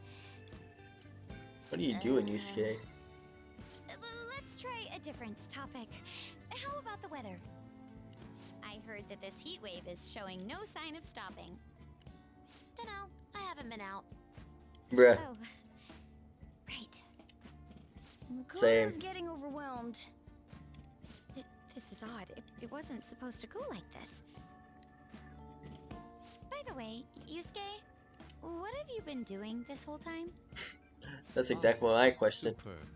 What are you doing, Yusuke? Let's try a different topic. How about the weather? I heard that this heat wave is showing no sign of stopping. Dunno, I haven't been out. Bruh. Oh, right. Same. Cool's getting overwhelmed. This is odd. It wasn't supposed to go like this. By the way, Yusuke, what have you been doing this whole time? That's exactly what I questioned. Superb.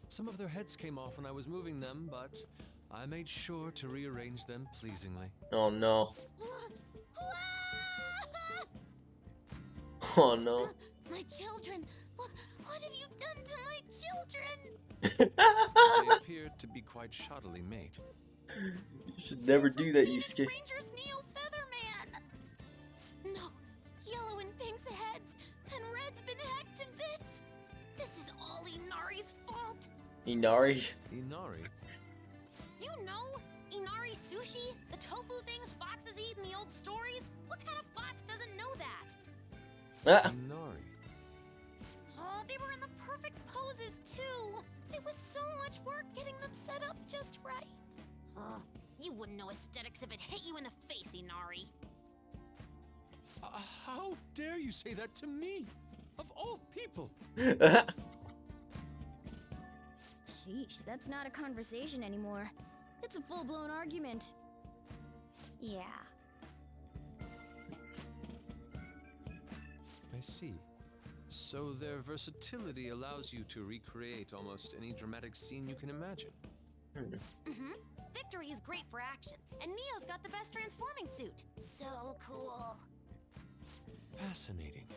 Some of their heads came off when I was moving them, but I made sure to rearrange them pleasingly. Oh no. Oh no. My children! What have you done to my children? They appeared to be quite shoddily made. You should never do that, Yusuke. Ranger's Neo Featherman! No, Yellow and Pink's heads, and Red's been hacked to bits! This is all Inari's fault! Inari? Inari? You know, Inari sushi? The tofu things foxes eat in the old stories? What kind of fox doesn't know that? Ah. Inari. Oh, they were in the perfect poses, too! It was so much work getting them set up just right. You wouldn't know aesthetics if it hit you in the face, Inari. How dare you say that to me? Of all people! Sheesh, that's not a conversation anymore. It's a full-blown argument. Yeah. I see. So their versatility allows you to recreate almost any dramatic scene you can imagine. Mm-hmm. Victory is great for action, and Neo's got the best transforming suit. So cool. Fascinating.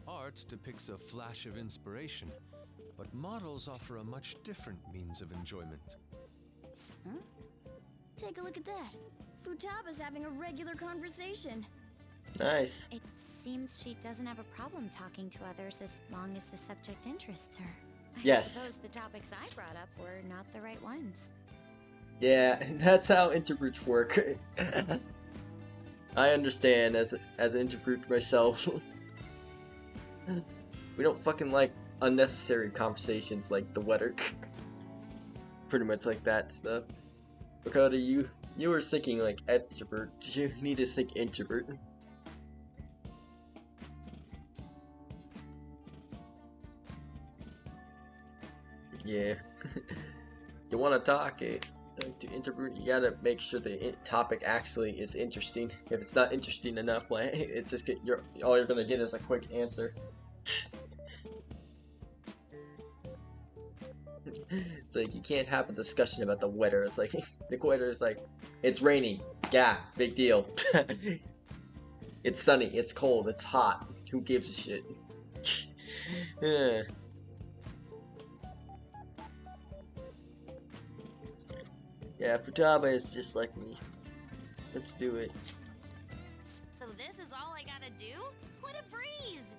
Art depicts a flash of inspiration, but models offer a much different means of enjoyment. Huh? Take a look at that. Futaba's having a regular conversation. Nice. It seems she doesn't have a problem talking to others as long as the subject interests her. Yes. I suppose the topics I brought up were not the right ones. Yeah, that's how interfruits work. I understand as an interfruit myself. We don't fucking like unnecessary conversations like the weather. Pretty much like that stuff. Dakota, you were thinking like extrovert. You need to think introvert. Yeah. You want to talk to introvert, you gotta make sure the topic actually is interesting. If it's not interesting enough, like it's just all you're gonna get is a quick answer. It's like you can't have a discussion about the weather. It's like the weather is like it's raining. Yeah, big deal. It's sunny. It's cold. It's hot. Who gives a shit? Yeah, Futaba is just like me. Let's do it. So this is all I gotta do? What a breeze!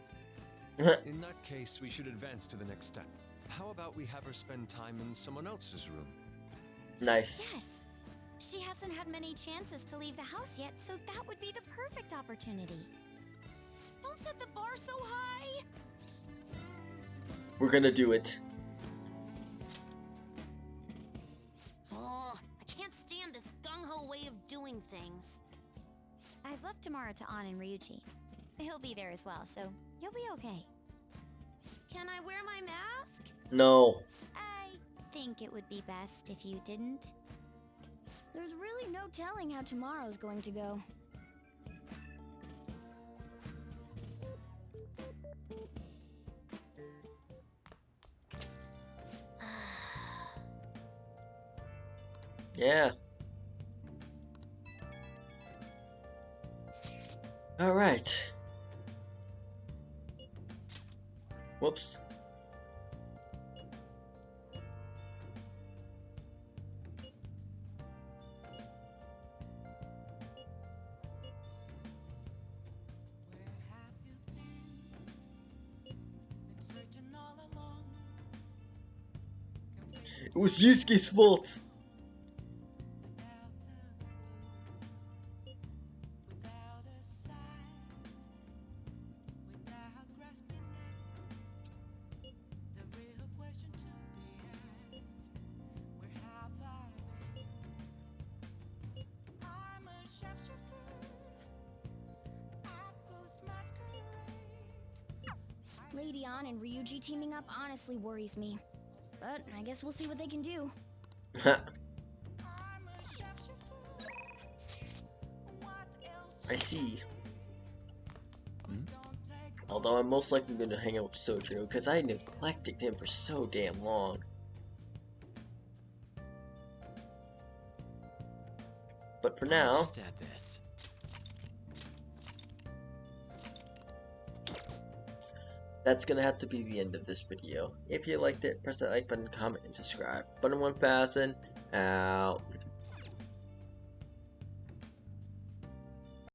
In that case, we should advance to the next step. How about we have her spend time in someone else's room? Nice. Yes. She hasn't had many chances to leave the house yet, so that would be the perfect opportunity. Don't set the bar so high! We're gonna do it. Oh, I can't stand this gung-ho way of doing things. I've left tomorrow to An and Ryuji. He'll be there as well, so you'll be okay. Can I wear my mask? No. I think it would be best if you didn't. There's really no telling how tomorrow's going to go. Yeah. All right. Whoops. It was Yusuke's fault. Lady An and Ryuji teaming up honestly worries me. But I guess we'll see what they can do. I see. Although I'm most likely going to hang out with Sojiro because I neglected him for so damn long. But for now, Just add this. that's gonna have to be the end of this video. If you liked it, press that like button, comment, and subscribe. Button one passing out.